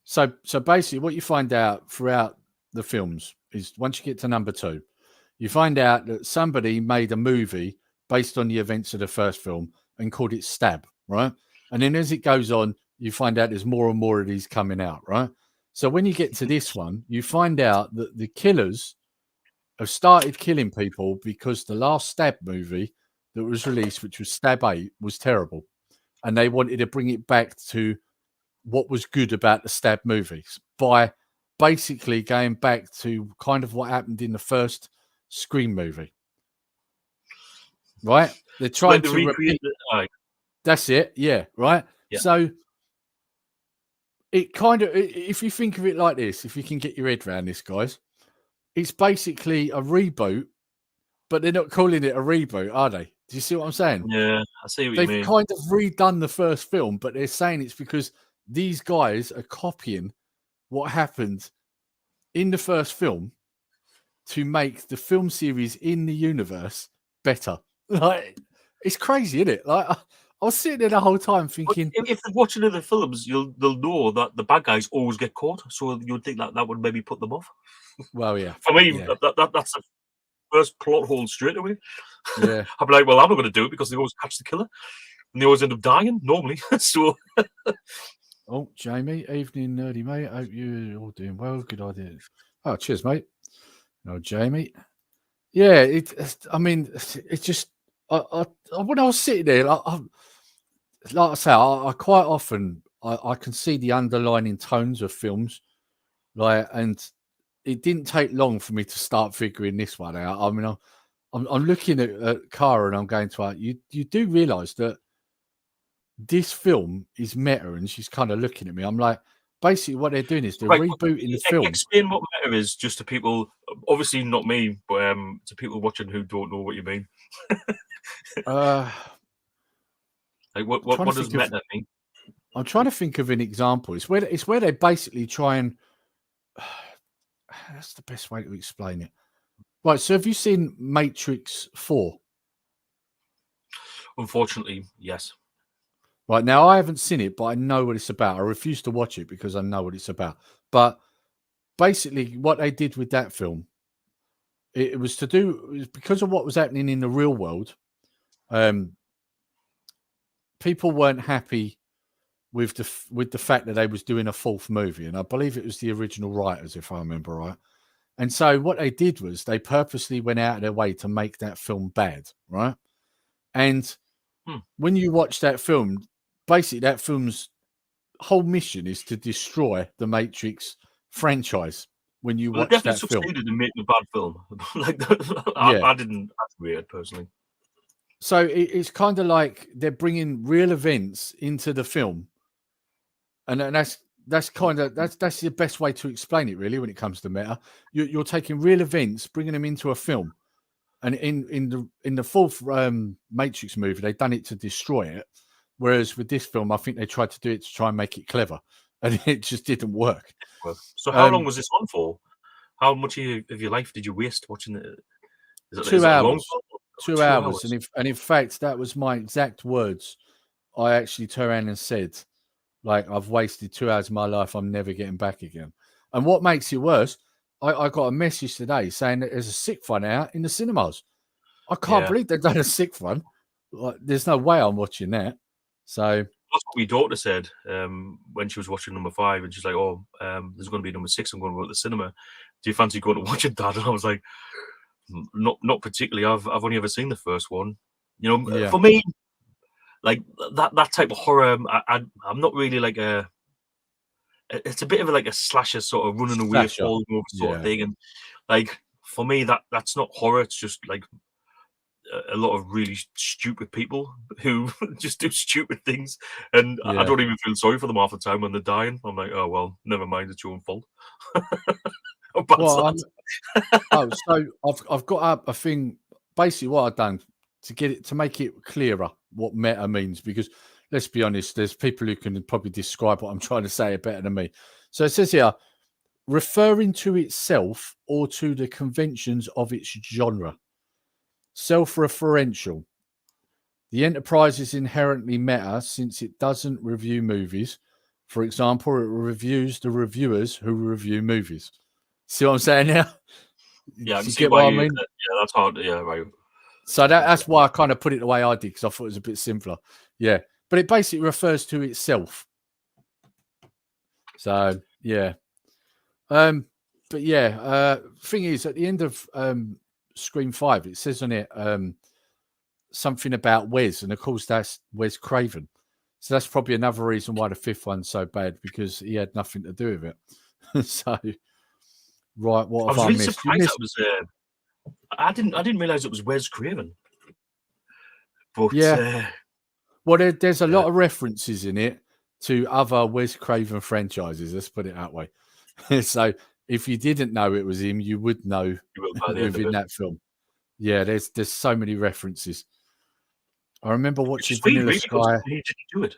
So basically, what you find out throughout the films is once you get to number 2, you find out that somebody made a movie based on the events of the first film and called it Stab, right? And then as it goes on, you find out there's more and more of these coming out, right? So when you get to this one, you find out that the killers have started killing people because the last Stab movie that was released, which was Stab 8, was terrible. And they wanted to bring it back to what was good about the Stab movies by basically going back to kind of what happened in the first Scream movie. Right? They're trying Like the to recreate. repeat. That's it. Yeah. Right. Yeah. So it kind of, if you think of it like this, if you can get your head around this, guys, it's basically a reboot, but they're not calling it a reboot, are they? Do you see what I'm saying? Yeah, I see what you They've mean. kind of redone the first film, but they're saying it's because these guys are copying what happened in the first film to make the film series in the universe better. Like, it's crazy, isn't it? Like, I was sitting there the whole time But thinking, if they're watching other films, they'll know that the bad guys always get caught, so you'd think that would maybe put them off. well, yeah, For me, yeah, that's the first plot hole straight away. yeah. I'd be like, well, I'm not going to do it because they always catch the killer, and they always end up dying normally. So Oh, Jamie, evening, nerdy mate. Hope you're all doing well. Good idea. Oh, cheers, mate. No, Jamie. Yeah, I mean, it's just, when I was sitting there, like I say, I quite often I can see the underlining tones of films, like, and it didn't take long for me to start figuring this one out. I mean, I'm looking at Cara and I'm going to her, you do realise that this film is meta, and she's kind of looking at me. I'm like, basically, what they're doing is they're right, rebooting the film. explain what meta is just to people. Obviously, not me, but to people watching who don't know what you mean. Uh, Like, I'm trying to what does think of. meta mean? I'm trying to think of an example. It's where they basically try and. That's the best way to explain it. Right. So, have you seen Matrix 4? Unfortunately, yes. Right, now, I haven't seen it, but I know what it's about. I refuse to watch it because I know what it's about. But basically, what they did with that film, it was to do, it was because of what was happening in the real world. People weren't happy with the fact that they was doing a fourth movie, and I believe it was the original writers, if I remember right. And so what they did was they purposely went out of their way to make that film bad, right? And when you watch that film, basically that film's whole mission is to destroy the Matrix franchise. When you Well, they watch definitely that film, succeeded in making a bad film. Like, yeah. I didn't. That's weird, personally. So it's kind of like they're bringing real events into the film, and that's kind of that's the best way to explain it, really. When it comes to meta, you're taking real events, bringing them into a film, and in the fourth Matrix movie, they've done it to destroy it. Whereas with this film, I think they tried to do it to try and make it clever, and it just didn't work. So, how long was this on for? How much of your life did you waste watching it? Is 2 it a long hours? film? 2 2 hours, hours. and in fact, that was my exact words. I actually turned around and said, like, I've wasted 2 hours of my life. I'm never getting back again. And what makes it worse, I got a message today saying that there's a sixth one out in the cinemas. I can't Yeah, believe they've done a sixth one. Like, there's no way I'm watching that. So, that's what my daughter said when she was watching number 5, and she's like, "Oh, there's going to be number 6. I'm going to go to the cinema. Do you fancy going to watch it, Dad?" And I was like, "Not particularly. I've only ever seen the first one. You know, yeah, for me, like that type of horror, I'm not really like a. It's a bit of like a slasher sort of running away, slasher. falling over sort of Yeah, thing, and like for me, that's not horror. It's just like a lot of really stupid people who just do stupid things, and I yeah. don't even feel sorry for them half the time when they're dying. I'm like, oh well, never mind, it's your own fault. How bad's Well, that? so I've got up a thing. Basically, what I've done to make it clearer what meta means, because let's be honest, there's people who can probably describe what I'm trying to say better than me. So it says here, referring to itself or to the conventions of its genre, self-referential. The enterprise is inherently meta since it doesn't review movies. For example, it reviews the reviewers who review movies. See what I'm saying now? Yeah, I Do can you see get why what I you. mean? Yeah, that's hard. Yeah, right. So that's why I kind of put it the way I did, because I thought it was a bit simpler. Yeah. But it basically refers to itself. So yeah. But yeah, thing is, at the end of Scream 5, it says on it something about Wes, and of course that's Wes Craven. So that's probably another reason why the fifth one's so bad, because he had nothing to do with it. So right, what I have was I really missed? You surprised that missed, was. I didn't realize it was Wes Craven. But yeah. Well, there's a yeah, lot of references in it to other Wes Craven franchises. Let's put it that way. So if you didn't know it was him, you would know you will by the end of within it. that film. Yeah, there's so many references. I remember Which watching is weird, Vanilla really, Sky. considering he didn't do it.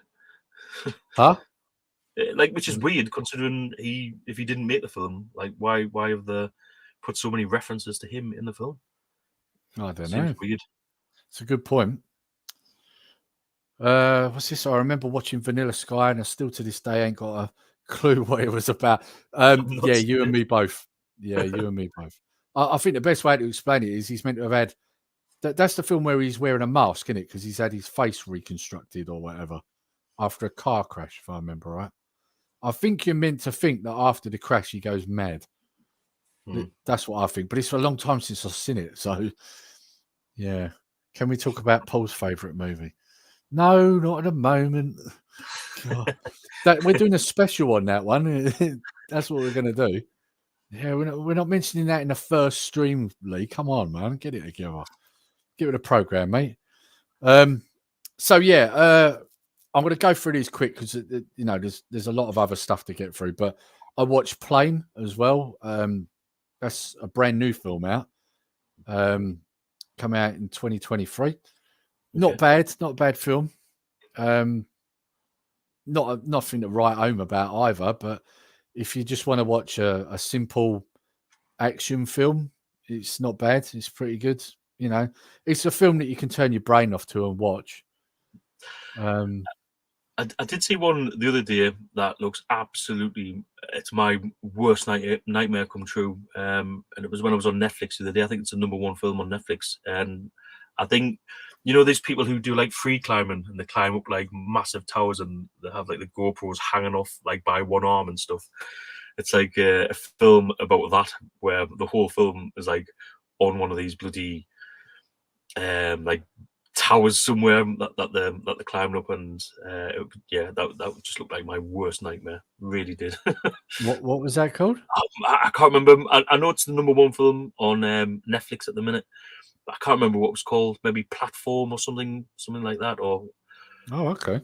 Huh? Like, which is weird considering if he didn't make the film, like why have they put so many references to him in the film? I don't Seems know. weird. It's a good point. What's this? I remember watching Vanilla Sky, and I still to this day ain't got a clue what it was about. I've not Yeah, seen you and it. me both. Yeah, you and me both. I think the best way to explain it is he's meant to have had that's the film where he's wearing a mask, isn't it? Because he's had his face reconstructed or whatever after a car crash, if I remember right. I think you're meant to think that after the crash he goes mad. That's what I think. But it's a long time since I've seen it, so yeah. Can we talk about Paul's favourite movie? No, not at the moment. God. We're doing a special on that one. That's what we're going to do. Yeah, we're not mentioning that in the first stream, Lee. Come on, man, get it together. Get with the program, mate. So yeah, I'm going to go through these quick because there's a lot of other stuff to get through. But I watched Plane as well. That's a brand new film out. Come out in 2023. Not bad, not a bad film. Nothing to write home about either. But if you just want to watch a simple action film, it's not bad. It's pretty good. You know, it's a film that you can turn your brain off to and watch. I did see one the other day that looks absolutely. It's my worst nightmare come true. And it was when I was on Netflix the other day. I think it's the #1 film on Netflix. And I think there's people who do like free climbing and they climb up like massive towers and they have like the GoPros hanging off like by one arm and stuff. It's like a film about that where the whole film is like on one of these bloody like towers somewhere that they're climbing up, and that would just look like my worst nightmare. Really did. What was that called? I can't remember. I know it's the #1 film on Netflix at the minute, but I can't remember what it was called. Maybe Platform or something like that. Or Oh, okay.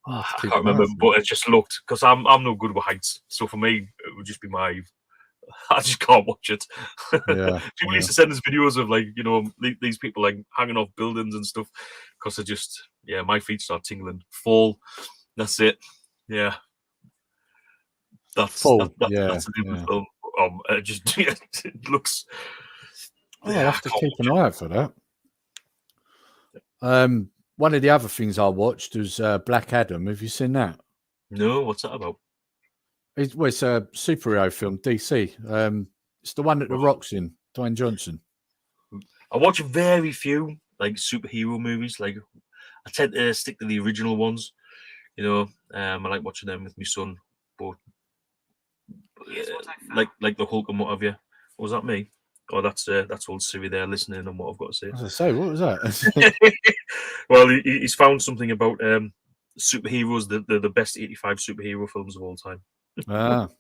I'll have to I keep can't an eye remember. out for it. But it just looked, because I'm no good with heights, so for me it would just be my. I just can't watch it. Yeah, People used to send us videos of like these people like hanging off buildings and stuff, because I just my feet start tingling. Fall. That's it. Yeah, Full. that's the name of the film. It just it looks. Oh, I'll have to keep an eye out for that. One of the other things I watched was Black Adam. Have you seen that? No, what's that about? It's a superhero film, DC. It's the one that The Rock's in, Dwayne Johnson. I watch very few like superhero movies. Like I tend to stick to the original ones. I like watching them with my son. But like the Hulk and what have you. Was that me? Oh, that's old Siri there listening on what I've got to say. As I say, what was that? Well, he's found something about superheroes, the best 85 superhero films of all time. Well,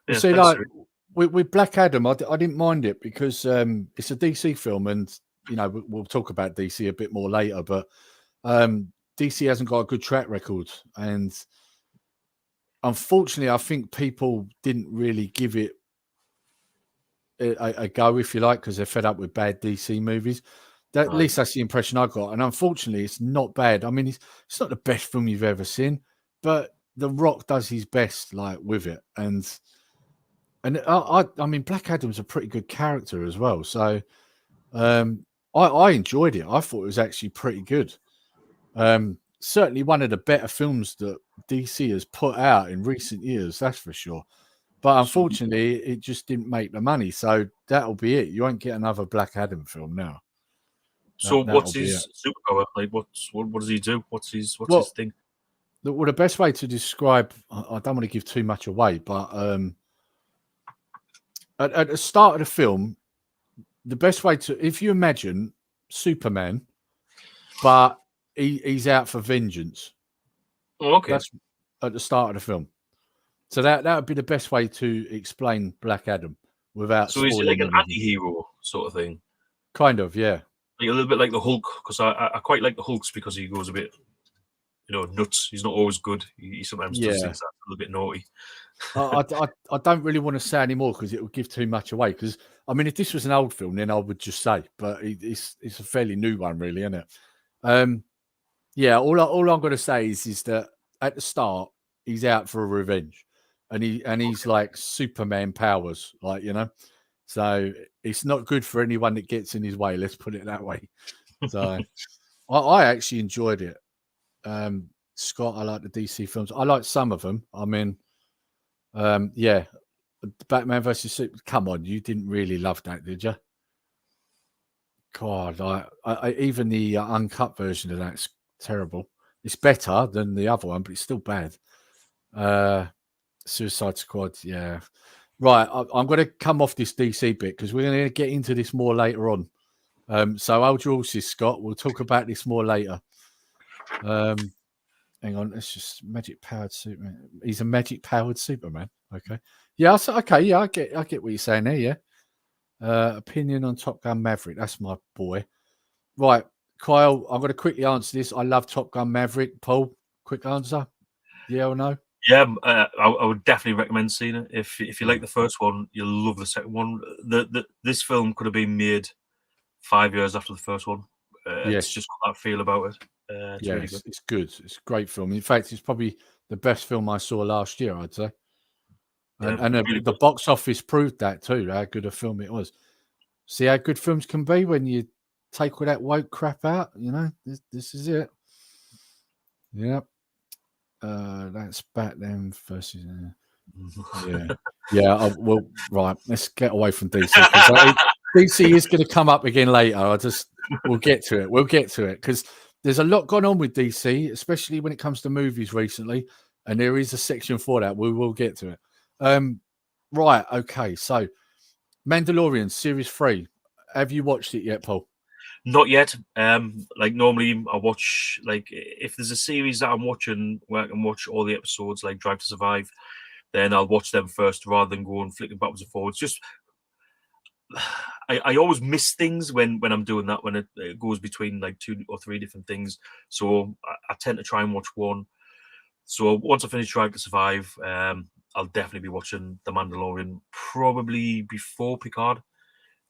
Yeah, see, thanks, like Siri. with Black Adam, I didn't mind it because it's a DC film, and we'll talk about DC a bit more later. But DC hasn't got a good track record, and unfortunately, I think people didn't really give it a go, if you like, because they're fed up with bad DC movies. At least that's the impression I got. And unfortunately, it's not bad. I mean, it's not the best film you've ever seen, but The Rock does his best, like, with it. And I mean, Black Adam's a pretty good character as well. So I enjoyed it. I thought it was actually pretty good. Certainly one of the better films that DC has put out in recent years, that's for sure. But unfortunately, it just didn't make the money. So that'll be it. You won't get another Black Adam film now. So what's his superpower? Like, what does he do? What's his thing? Well, the best way to describe, I don't want to give too much away, but at the start of the film, the best way to, if you imagine Superman, but he's out for vengeance. Oh, okay. That's at the start of the film. So that would be the best way to explain Black Adam without. So is it like an anti-hero sort of thing? Kind of, yeah. Like a little bit like the Hulk, because I quite like the Hulks because he goes a bit, nuts. He's not always good. He sometimes does things that are a little bit naughty. I don't really want to say anymore because it would give too much away. Because I mean, if this was an old film, then I would just say, but it's a fairly new one, really, isn't it? Yeah. All I'm going to say is that at the start he's out for a revenge, and he's like Superman powers, like, So it's not good for anyone that gets in his way. Let's put it that way. So I actually enjoyed it. Scott, I like the DC films. I like some of them. I mean, yeah, Batman versus Superman. Come on, you didn't really love that, did you? God, I even the uncut version of that's terrible. It's better than the other one, but it's still bad. Suicide Squad, yeah. Right, I'm going to come off this DC bit because we're going to get into this more later on. So hold your horses, Scott. We'll talk about this more later. Hang on, it's just magic powered Superman. He's a magic powered Superman. Okay, yeah. Okay, yeah. I get what you're saying there. Yeah. Opinion on Top Gun Maverick. That's my boy. Right, Kyle. I'm going to quickly answer this. I love Top Gun Maverick. Paul, quick answer. Yeah or no? Yeah, I would definitely recommend seeing it. If you like the first one, you'll love the second one. This film could have been made 5 years after the first one. It's just got that feel about it. It's really good. It's good. It's a great film. In fact, it's probably the best film I saw last year, I'd say. And really the box office proved that too, how good a film it was. See how good films can be when you take all that woke crap out, This is it. Yep. That's Batman versus. Yeah. Well, right. Let's get away from DC. DC is going to come up again later. We'll get to it. We'll get to it because there's a lot gone on with DC, especially when it comes to movies recently, and there is a section for that. We will get to it. Right. Okay. So, Mandalorian Series 3. Have you watched it yet, Paul? Not yet. Like normally I watch, like if there's a series that I'm watching where I can watch all the episodes, like Drive to Survive, then I'll watch them first rather than go and flicking backwards and forwards. Just I always miss things when I'm doing that, when it goes between like 2 or 3 different things. So I tend to try and watch one. So once I finish Drive to Survive, I'll definitely be watching The Mandalorian, probably before Picard.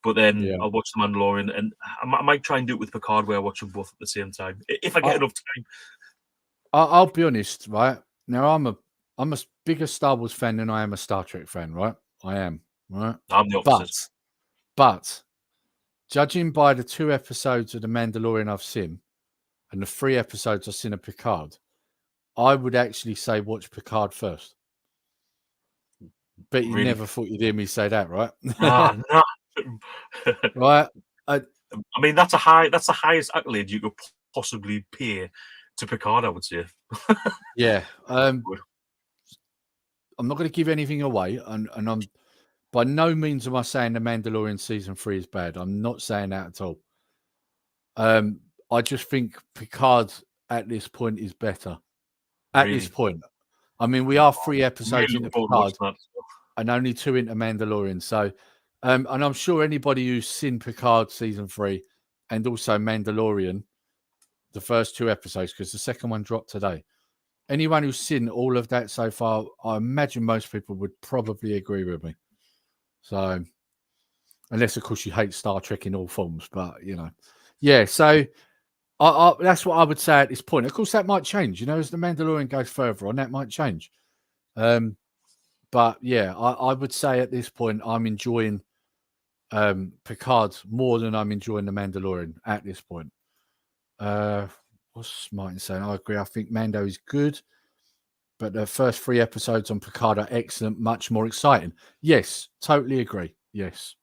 But then I'll watch The Mandalorian, and I might try and do it with Picard, where I watch them both at the same time, if I get enough time. I'll be honest, right? Now, I'm a bigger Star Wars fan than I am a Star Trek fan, right? I am, right? I'm the opposite. But judging by the 2 episodes of The Mandalorian I've seen, and the 3 episodes I've seen of Picard, I would actually say watch Picard first. But you never thought you'd hear me say that, right? No. Right. I mean, that's the highest accolade you could possibly pay to Picard, I would say. Yeah. I'm not going to give anything away, and I'm by no means am I saying The Mandalorian season 3 is bad. I'm not saying that at all. I just think Picard at this point is better. At this point, I mean, we are 3 episodes into Picard and only 2 into Mandalorian. So, and I'm sure anybody who's seen Picard season 3 and also Mandalorian, the first 2 episodes, because the second one dropped today. Anyone who's seen all of that so far, I imagine most people would probably agree with me. So, unless of course you hate Star Trek in all forms. But yeah. So that's what I would say at this point. Of course, that might change. As the Mandalorian goes further on, that might change. But yeah, I would say at this point, I'm enjoying Picard more than I'm enjoying the Mandalorian at this point. What's Martin saying? I agree. I think Mando is good, but the first 3 episodes on Picard are excellent, much more exciting. Yes, totally agree. Yes.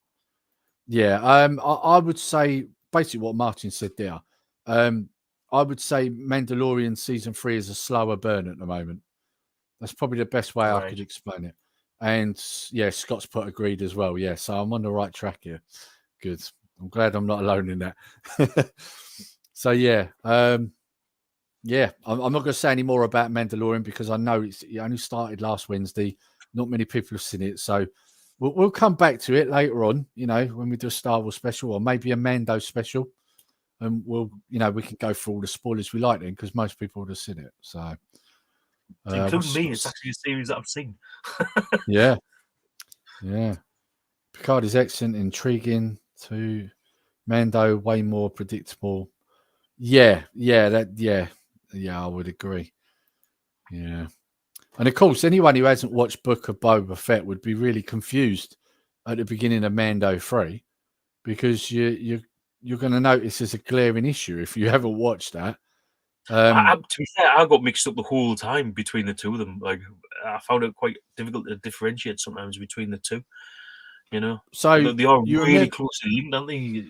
Yeah. I would say basically what Martin said there. I would say Mandalorian season 3 is a slower burn at the moment. That's probably the best way I could explain it. And yeah, Scott's put agreed as well. Yeah, so I'm on the right track here. Good. I'm glad I'm not alone in that. So yeah, yeah. I'm not going to say any more about Mandalorian because I know it only started last Wednesday. Not many people have seen it, so we'll come back to it later on. When we do a Star Wars special or maybe a Mando special, and we can go through all the spoilers we like then because most people would have seen it. So. Including me, it's actually a series that I've seen. Yeah. Picard is excellent, intriguing. To Mando, way more predictable. Yeah, I would agree. Yeah, and of course, anyone who hasn't watched Book of Boba Fett would be really confused at the beginning of Mando 3 because you're going to notice there's a glaring issue if you haven't watched that. To be fair, I got mixed up the whole time between the two of them. Like, I found it quite difficult to differentiate sometimes between the two. So they are really closely linked, aren't they?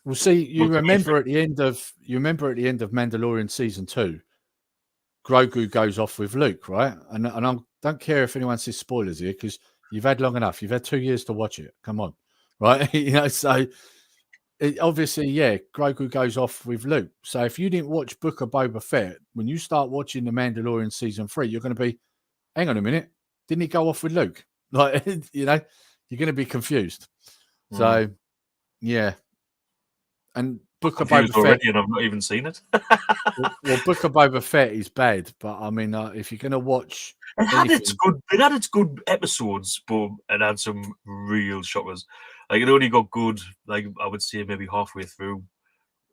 Well, see, you remember at the end of Mandalorian season 2, Grogu goes off with Luke, right? And I don't care if anyone says spoilers here because you've had long enough. You've had 2 years to watch it. Come on, right? So obviously, yeah, Grogu goes off with Luke. So if you didn't watch Book of Boba Fett, when you start watching the Mandalorian season 3, you're going to be, hang on a minute, didn't he go off with Luke? Like, you're going to be confused. So, yeah. And Book of Boba Fett, and I've not even seen it. well, Book of Boba Fett is bad, but I mean, if you're going to watch, it had its good episodes, but it had some real shockers. Like, it only got good, like I would say, maybe halfway through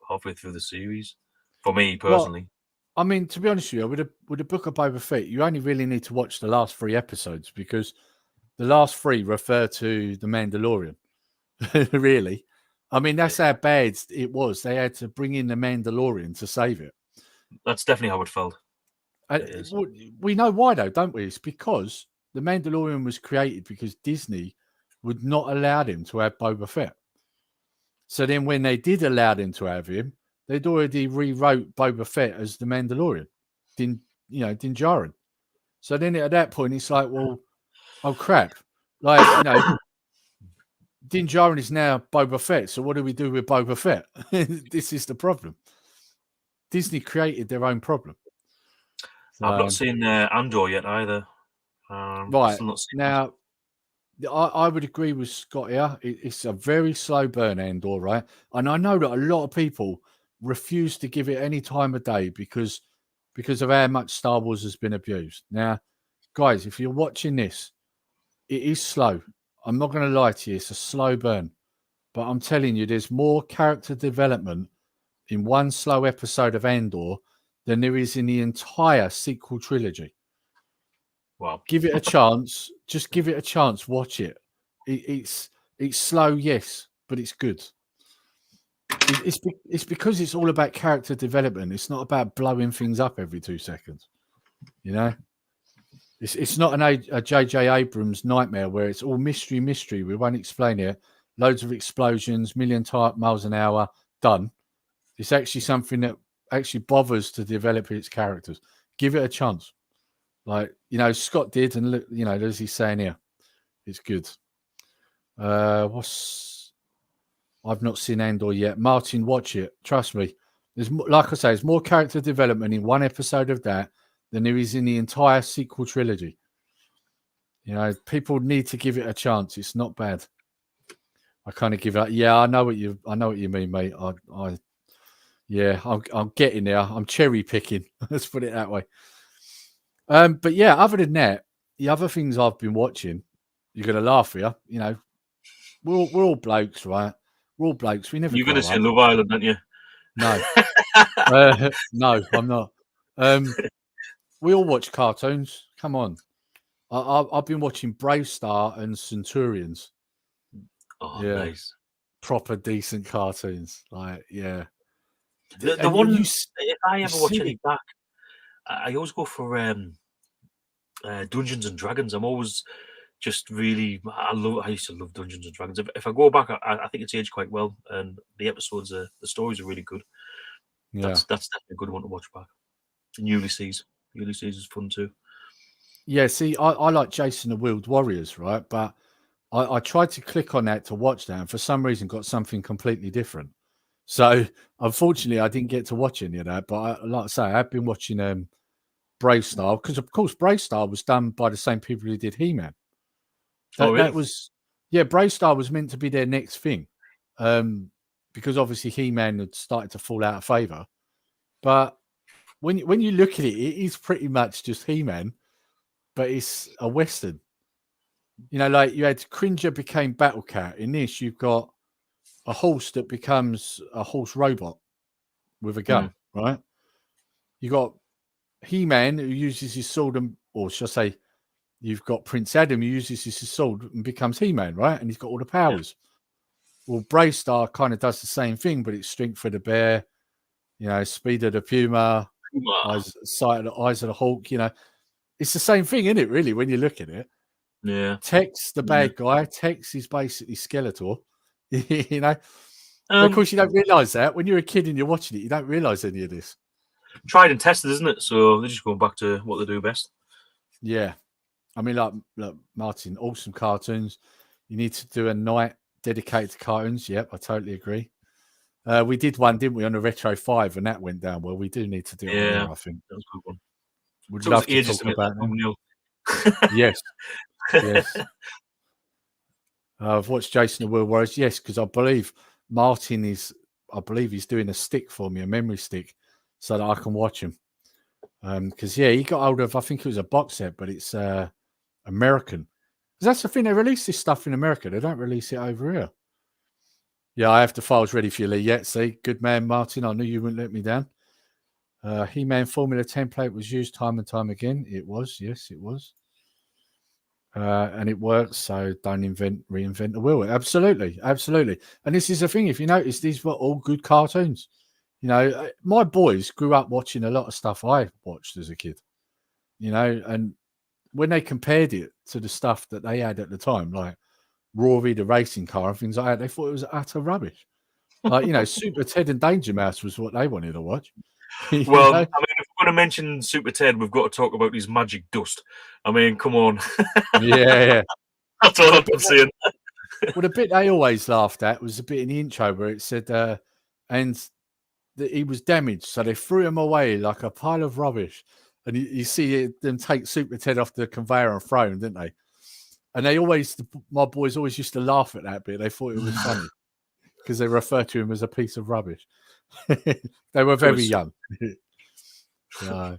the series. For me personally, I mean, to be honest with you, with the Book of Boba Fett, you only really need to watch the last 3 episodes because the last 3 refer to the Mandalorian. Really. I mean, that's how bad it was. They had to bring in the Mandalorian to save it. That's definitely how it felt. We know why, though, don't we? It's because the Mandalorian was created because Disney would not allow them to have Boba Fett. So then when they did allow them to have him, they'd already rewrote Boba Fett as the Mandalorian, Din Djarin. So then at that point, it's like, well, oh, crap. Like, Din Djarin is now Boba Fett. So what do we do with Boba Fett? This is the problem. Disney created their own problem. I've not seen Andor yet either. Right. Now, I would agree with Scott here. It's a very slow burn, Andor, right? And I know that a lot of people refuse to give it any time of day because of how much Star Wars has been abused. Now, guys, if you're watching this, it is slow. I'm not going to lie to you. It's a slow burn. But I'm telling you, there's more character development in one slow episode of Andor than there is in the entire sequel trilogy. Wow. Give it a chance. Just give it a chance. Watch it. It's slow, yes, but it's good. It's because it's all about character development. It's not about blowing things up every 2 seconds. It's not a J.J. Abrams nightmare where it's all mystery. We won't explain it. Loads of explosions, million miles an hour, done. It's actually something that actually bothers to develop its characters. Give it a chance. Like, Scott did, and look, as he's saying here, it's good. I've not seen Andor yet. Martin, watch it. Trust me. There's, like I say, there's more character development in one episode of that than there is in the entire sequel trilogy. People need to give it a chance. It's not bad. I kind of give it. Yeah, I know what you mean, mate. I'm getting there. I'm cherry picking. Let's put it that way. But yeah, other than that, the other things I've been watching, you're gonna laugh here. we're all blokes, right? We're all blokes. We never You're going grow to say up. Love Island, aren't you? No, no, I'm not. We all watch cartoons. Come on. I've been watching Brave Star and Centurions. Oh, Yeah, nice. proper decent cartoons. Like, yeah. The And one, you if I ever watch see any it. back, I always go for Dungeons and Dragons. I'm always just really, I used to love Dungeons and Dragons. If I go back, I think it's aged quite well, and the episodes, the stories are really good. Yeah. That's definitely a good one to watch back. And Ulysses is fun too. Yeah, see, I like Jason the Wheeled Warriors, right? But I tried to click on that to watch that, and for some reason got something completely different. So unfortunately, I didn't get to watch any of that. But like I say, I've been watching Brave Star, because of course Brave Star was done by the same people who did He-Man. Really? That was, yeah, Brave Star was meant to be their next thing, because obviously He-Man had started to fall out of favor. But when you look at it, it is pretty much just He-Man, but it's a Western. You know, like you had Cringer became Battle Cat. In this, you've got a horse that becomes a horse robot with a gun, right? You got He-Man who uses his sword, or should I say, you've got Prince Adam who uses his sword and becomes He-Man, right? And he's got all the powers. Yeah. Well, Brave Star kind of does the same thing, but it's strength for the bear, you know, speed of the puma, sight of the eyes of the hawk. You know, it's the same thing, isn't it? Really, when you look at it. Yeah. Tex, the bad guy. Tex is basically Skeletor. You know. But of course, you don't realise that when you're a kid and you're watching it. You don't realise any of this. Tried and tested, isn't it? So they're just going back to what they do best. Yeah, I mean, like, look, Martin, awesome cartoons. You need to do a night dedicated to cartoons. Yep, I totally agree. We did one, didn't we, on a Retro 5, and that went down well. We do need to do it on there, I think. That was a good one. We'd love to talk about that. Yes, yes. I've watched Jason the Wheel Warriors. Yes, because I believe Martin he's doing a stick for me, a memory stick, so that I can watch him. Because yeah, he got hold of, I think it was a box set, but it's American. Because that's the thing, they release this stuff in America. They don't release it over here. Yeah, I have the files ready for you, Lee. Yeah, see, good man, Martin. I knew you wouldn't let me down. He-Man formula template was used time and time again. It was, yes, it was. And it works, so don't reinvent the wheel. Absolutely, absolutely. And this is the thing, if you notice, these were all good cartoons. You know, my boys grew up watching a lot of stuff I watched as a kid, you know, and when they compared it to the stuff that they had at the time, like Rory the racing car and things like that, they thought it was utter rubbish. Like, you know, Super Ted and Danger Mouse was what they wanted to watch. Well, know? I mean, if we're going to mention Super Ted, we've got to talk about his magic dust. I mean, come on. Yeah. That's all I'm saying. Well, the bit they always laughed at was the bit in the intro where it said, and that he was damaged, so they threw him away like a pile of rubbish. And you see them take Super Ted off the conveyor and throw him, didn't they? And my boys always used to laugh at that bit. They thought it was funny because they referred to him as a piece of rubbish. They were very young. So,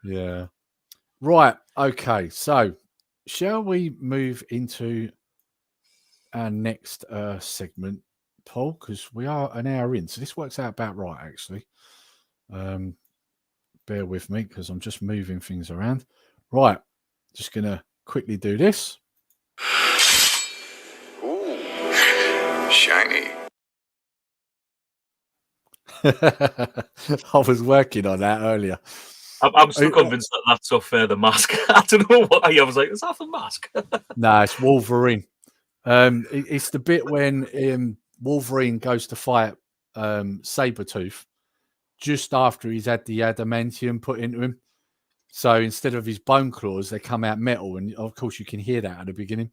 yeah. Right. Okay. So, shall we move into our next segment, Paul? Because we are an hour in, so this works out about right, actually. Bear with me because I'm just moving things around. Right. Just going to quickly do this. Ooh, shiny. I was working on that earlier. I'm still convinced that that's off the mask. I don't know why. I was like, is that the mask? No, it's Wolverine. It's the bit when Wolverine goes to fight Sabretooth just after he's had the adamantium put into him. So instead of his bone claws, they come out metal. And of course, you can hear that at the beginning.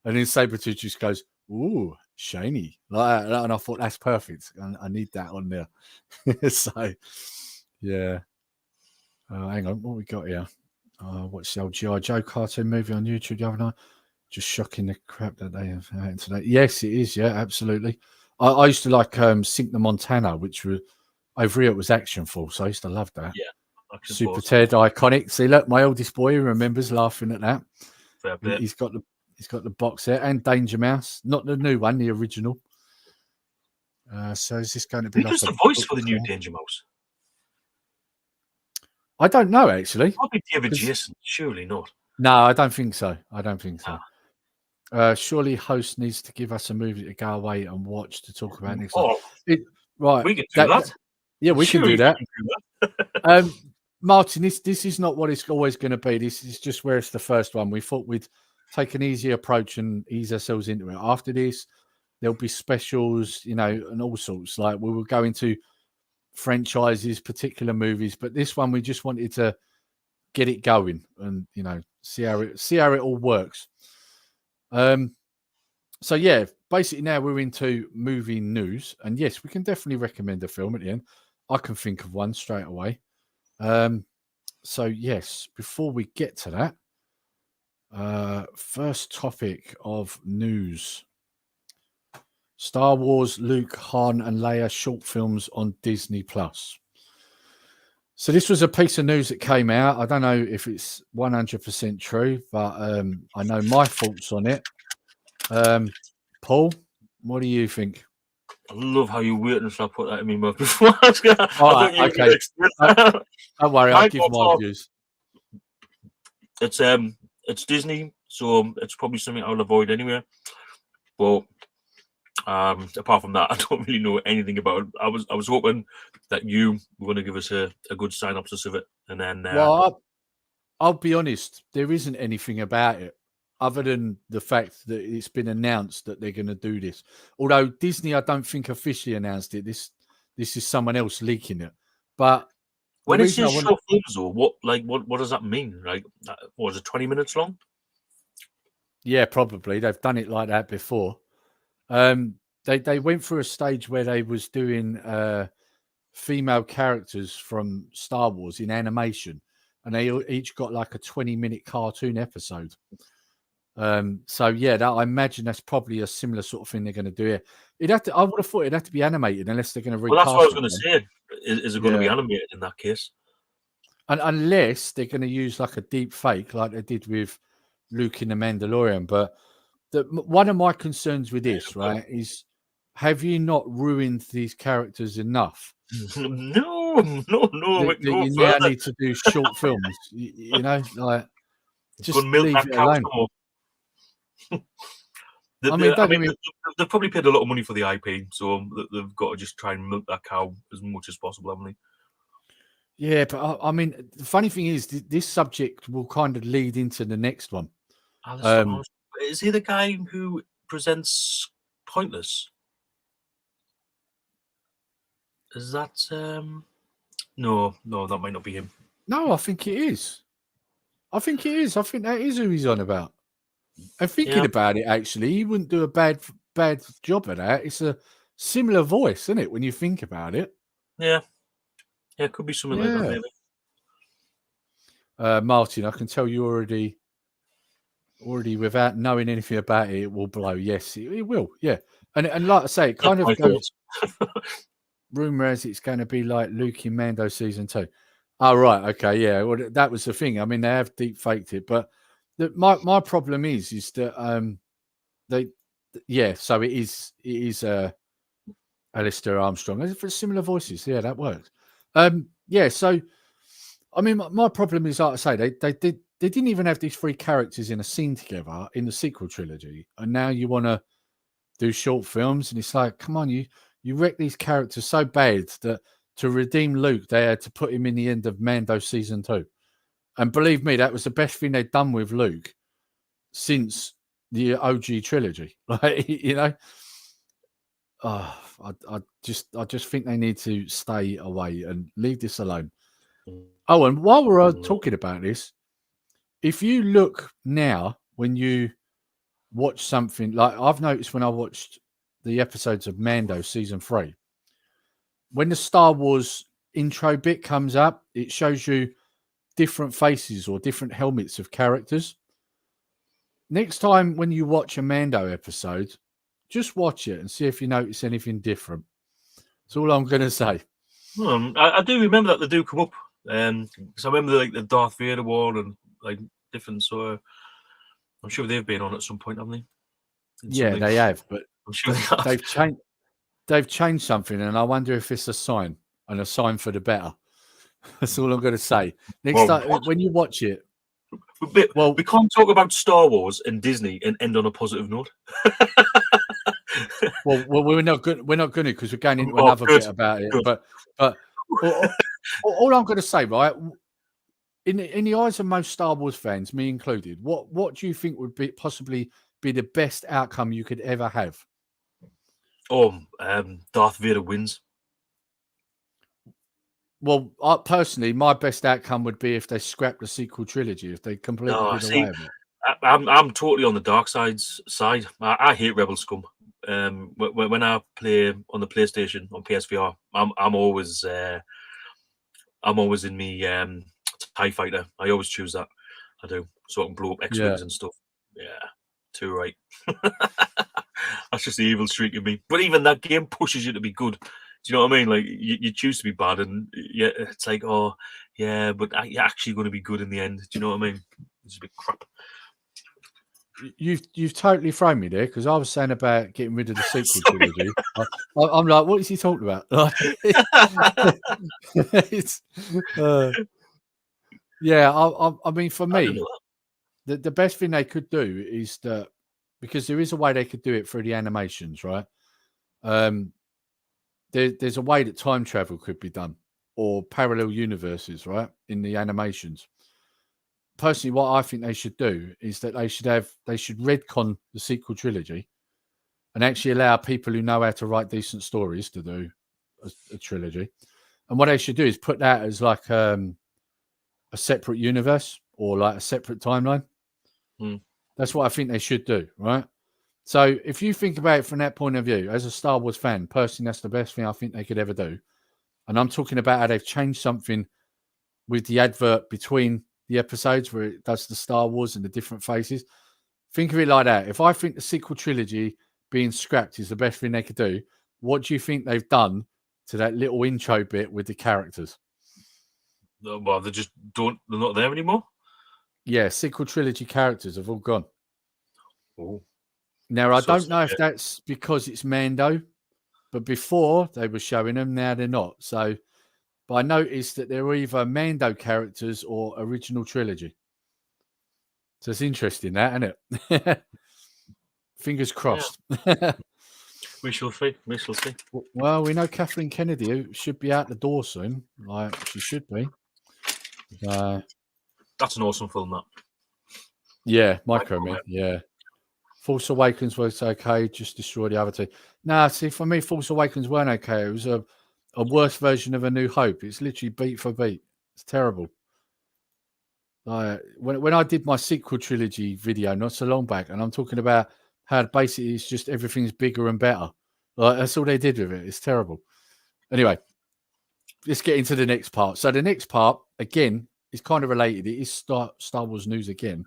And then Sabretooth just goes, ooh, shiny. Like that. And I thought, that's perfect. I need that on there. So, yeah. Hang on, what we got here? What's the old G.I. Joe cartoon movie on YouTube the other night? Just shocking the crap that they have out today. Yes, it is. Yeah, absolutely. I used to like Sink the Montana, which were over here. It was Action Force. I used to love that. Yeah, Super Ted, iconic. See, look, my oldest boy remembers laughing at that. He's got He's got the box set and Danger Mouse, not the new one, the original. So is this going to be Who like does a the voice for book the new club? Danger Mouse? I don't know actually. Probably David 'Cause- Jason. Surely not. No, I don't think so. I don't think so. Surely host needs to give us a movie to go away and watch to talk about next time. Oh, Right. we can do that. Yeah, we can Surely do that. we can do that. Martin, this is not what it's always going to be. This is just where it's the first one. We thought we'd take an easy approach and ease ourselves into it. After this, there'll be specials, you know, and all sorts. Like we will go into franchises, particular movies, but this one we just wanted to get it going and, you know, see how it all works. So yeah, basically now we're into movie news, and yes, we can definitely recommend a film at the end. I can think of one straight away. So yes, before we get to that, first topic of news: Star Wars, Luke, Han, and Leia short films on Disney Plus. So this was a piece of news that came out. I don't know if it's 100% true, but I know my thoughts on it. Paul, what do you think? I love how you wait until I put that in my mouth before I was gonna. All I right, thought you were okay. gonna explain that. Don't worry, I'll give my views. It's Disney, so it's probably something I'll avoid anyway. But apart from that, I don't really know anything about it. I was hoping that you were going to give us a good synopsis of it, and then Well, I'll be honest, there isn't anything about it other than the fact that it's been announced that they're going to do this. Although Disney, I don't think officially announced it. This is someone else leaking it. But when it says short films, or what does that mean? Like, what is it, 20 minutes long? Yeah, probably. They've done it like that before. They went through a stage where they was doing female characters from Star Wars in animation, and they each got like a 20-minute cartoon episode. So yeah, I imagine that's probably a similar sort of thing they're going to do here. I would have thought it'd have to be animated unless they're going to recast. Well, that's what I was going to say. Is it going to be animated in that case? And unless they're going to use like a deep fake, like they did with Luke in The Mandalorian. But one of my concerns with this, right, is have you not ruined these characters enough? No. That you now need to do short films, you know, like just leave it alone. They've probably paid a lot of money for the IP, so they've got to just try and milk that cow as much as possible, haven't they? Yeah, but I mean, the funny thing is, this subject will kind of lead into the next one. Is he the guy who presents Pointless? Is that No, that might not be him. No, I think it is. I think that is who he's on about. And thinking about it, actually, he wouldn't do a bad job at that. It's a similar voice, isn't it, when you think about it? Yeah, it could be something like that, maybe. Martin, I can tell you already without knowing anything about it, it will blow. Yes, it will. Yeah, and like I say, it kind of goes. Rumor has it's going to be like Luke in Mando season 2. Oh right, okay, yeah. Well, that was the thing. I mean, they have deep faked it, but my problem is that so it is Alistair Armstrong for similar voices. Yeah, that works. So I mean, my problem is, like I say, they didn't even have these three characters in a scene together in the sequel trilogy, and now you want to do short films, and it's like, come on, you wreck these characters so bad that to redeem Luke, they had to put him in the end of Mando season 2. And believe me, that was the best thing they'd done with Luke since the OG trilogy. Like, you know, I just think they need to stay away and leave this alone. Oh, and while we're talking about this, if you look now, when you watch something, like I've noticed when I watched the episodes of Mando season 3, when the Star Wars intro bit comes up, it shows you different faces or different helmets of characters. Next time when you watch a Mando episode, just watch it and see if you notice anything different. That's all I'm going to say. I do remember that they do come up. Because I remember like the Darth Vader one and like different sort of I'm sure they've been on at some point, haven't they? Yeah, they have, but I'm sure they have. they've changed. They've changed something, and I wonder if it's a sign, and a sign for the better. That's all I'm going to say. Next Well, time, when you watch it, we can't talk about Star Wars and Disney and end on a positive note. well, we're not good. We're not going to, because we're going into Oh, another good, bit about it. good. But all I'm going to say, right, in the eyes of most Star Wars fans, me included, what do you think would be possibly be the best outcome you could ever have? Darth Vader wins. Well, personally, my best outcome would be if they scrapped the sequel trilogy, if they completely did away with it. I'm totally on the dark side. I hate Rebel Scum. When I play on the PlayStation on PSVR, I'm always in me TIE Fighter. I always choose that. I do, so I can blow up X-wings and stuff. Yeah, too right. That's just the evil streak in me. But even that game pushes you to be good. Do you know what I mean? Like you choose to be bad, and yeah, it's like, oh yeah, but you're actually going to be good in the end. Do you know what I mean? It's a bit crap. You've totally thrown me there, because I was saying about getting rid of the sequel trilogy. I'm like, what is he talking about? Yeah, I mean, for me, the best thing they could do is that, because there is a way they could do it through the animations, right? There's a way that time travel could be done, or parallel universes, right, in the animations. Personally, what I think they should do is that they should retcon the sequel trilogy and actually allow people who know how to write decent stories to do a trilogy. And what they should do is put that as like a separate universe, or like a separate timeline. That's what I think they should do, right? So if you think about it from that point of view, as a Star Wars fan, personally, that's the best thing I think they could ever do. And I'm talking about how they've changed something with the advert between the episodes where it does the Star Wars and the different faces. Think of it like that. If I think the sequel trilogy being scrapped is the best thing they could do, what do you think they've done to that little intro bit with the characters? Well, they're not there anymore. Yeah, sequel trilogy characters have all gone. Oh. Now, I don't know if that's because it's Mando, but before they were showing them, now they're not. So, but I noticed that they're either Mando characters or original trilogy. So it's interesting, that, isn't it? Fingers crossed. Yeah. We shall see. Well, we know Kathleen Kennedy should be out the door soon. Like, she should be. That's an awesome film, that. Yeah, Micro Me. Yeah. Force Awakens was okay, just destroy the other two. Nah, see, for me, Force Awakens weren't okay. It was a worse version of A New Hope. It's literally beat for beat. It's terrible. When I did my sequel trilogy video not so long back, and I'm talking about how basically it's just everything's bigger and better. Like, that's all they did with it. It's terrible. Anyway, let's get into the next part. So the next part, again, is kind of related. It is Star Wars news again.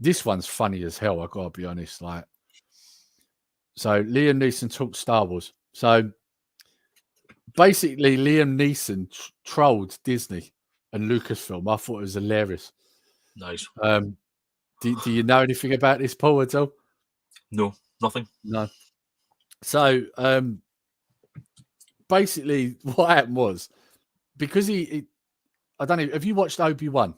This one's funny as hell, I gotta be honest. Like, so Liam Neeson talks Star Wars. So basically, Liam Neeson trolled Disney and Lucasfilm. I thought it was hilarious. Nice. Do you know anything about this, Paul, at all? No, nothing. No. So basically, what happened was, because he I don't know. Have you watched Obi-Wan?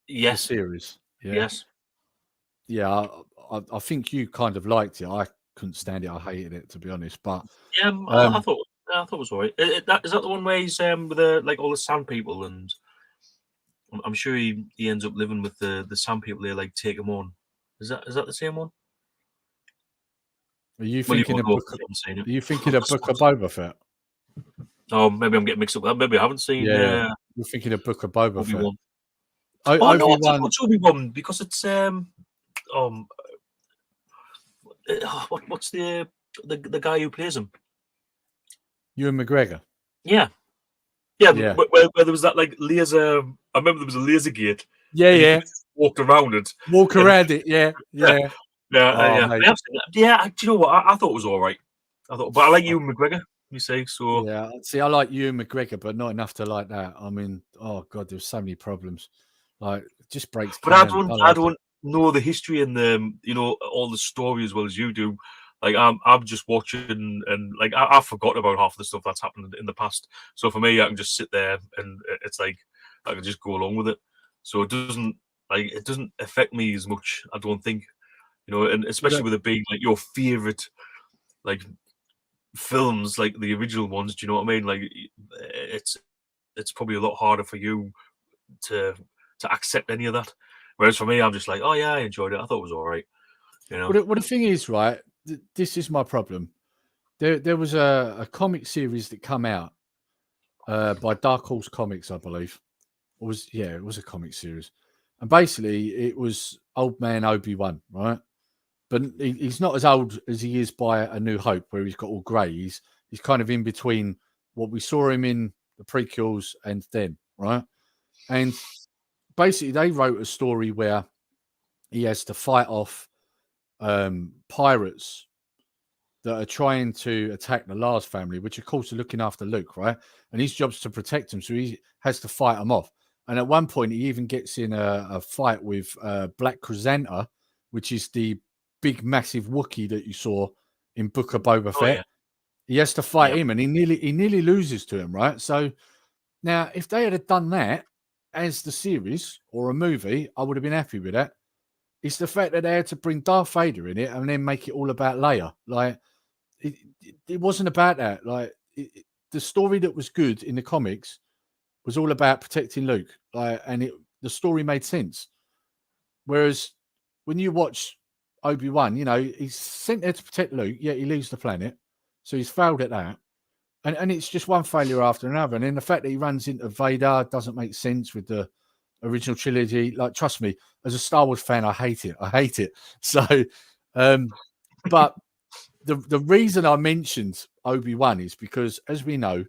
Yes. The series. Yeah. Yes. Yeah, I think you kind of liked it. I couldn't stand it. I hated it, to be honest. But yeah, I thought it was alright. Is that the one where he's with the all the sand people, and I'm sure he ends up living with the sand people. They like take him on. Is that the same one? Are you thinking of Book of Boba Fett? Oh, maybe I'm getting mixed up. Maybe I haven't seen. Yeah, you're thinking of Book of Boba Obi-Wan. Fett. No, it's Obi-Wan, because it's what's the guy who plays him? Ewan McGregor. Yeah. Where there was that like laser. I remember there was a laser gate. Yeah. Walked around it. Yeah. Yeah. Do you know what? I thought it was all right. But I like Ewan McGregor. You say so? Yeah. See, I like Ewan McGregor, but not enough to like that. I mean, oh god, there's so many problems. Like, it just breaks But I canon. don't know the history and the all the story as well as you do. Like I'm just watching and like I've forgotten about half of the stuff that's happened in the past. So for me, I can just sit there and it's like I can just go along with it. So it doesn't affect me as much. I don't think, and especially with it being like your favorite like films, like the original ones. Do you know what I mean? Like it's probably a lot harder for you to accept any of that. Whereas for me, I'm just like, oh yeah, I enjoyed it. I thought it was all right. Well, the thing is, right? This is my problem. There was a comic series that come out by Dark Horse Comics, I believe. It was a comic series, and basically it was Old Man Obi-Wan, right? But he's not as old as he is by A New Hope, where he's got all grey. He's kind of in between what we saw him in the prequels and then, right? And basically, they wrote a story where he has to fight off pirates that are trying to attack the Lars family, which of course are looking after Luke, right? And his job's to protect him, so he has to fight them off. And at one point, he even gets in a fight with Black Krasanta, which is the big, massive Wookiee that you saw in Book of Boba Fett. Yeah. He has to fight him, and he nearly loses to him, right? So now, if they had done that as the series or a movie, I would have been happy with that. It's the fact that they had to bring Darth Vader in it and then make it all about Leia. Like, it wasn't about that. Like, the story that was good in the comics was all about protecting Luke. Like, and the story made sense. Whereas when you watch Obi-Wan, he's sent there to protect Luke, yet he leaves the planet. So he's failed at that. And it's just one failure after another. And then the fact that he runs into Vader doesn't make sense with the original trilogy. Like, trust me, as a Star Wars fan, I hate it. So, but the reason I mentioned Obi-Wan is because, as we know,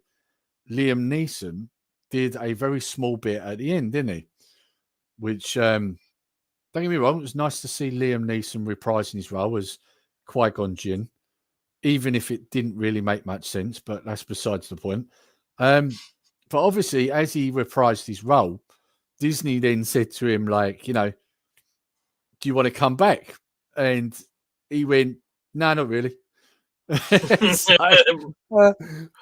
Liam Neeson did a very small bit at the end, didn't he? Which, don't get me wrong, it was nice to see Liam Neeson reprising his role as Qui-Gon Jinn, even if it didn't really make much sense, but that's besides the point. But obviously, as he reprised his role, Disney then said to him, like, do you want to come back? And he went, no, not really. So,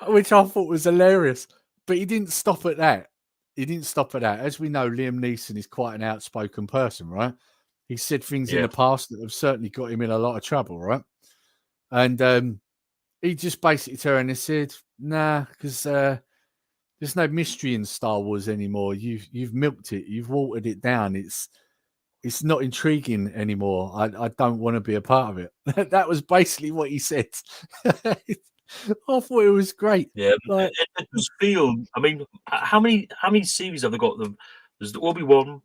which I thought was hilarious. But he didn't stop at that. As we know, Liam Neeson is quite an outspoken person, right? He said things in the past that have certainly got him in a lot of trouble, right? And he just basically turned and said, nah, because there's no mystery in Star Wars anymore. You've milked it. You've watered it down. It's not intriguing anymore. I don't want to be a part of it. That was basically what he said. I thought it was great. Yeah, it does feel. I mean, how many series have they got? There's the Obi-Wan,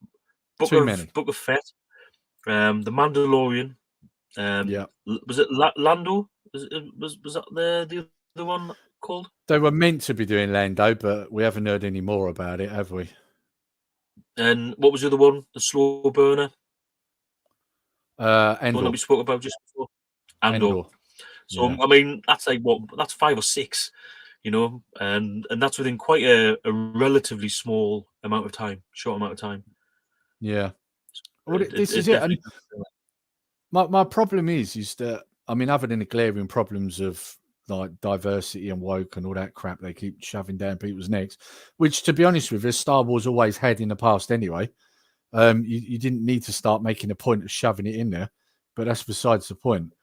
Book of Fett, the Mandalorian. Was it Lando? Was that the other one called? They were meant to be doing Lando, but we haven't heard any more about it, have we? And what was the other one? The slow burner. Andor. The one that we spoke about just before. Andor. So Yeah. I mean, that's like that's 5 or 6, and that's within quite a relatively short amount of time. Yeah. Well, this is it. And my problem is that, I mean, other than the glaring problems of like diversity and woke and all that crap they keep shoving down people's necks, which, to be honest with you, Star Wars always had in the past anyway. You didn't need to start making a point of shoving it in there, but that's besides the point.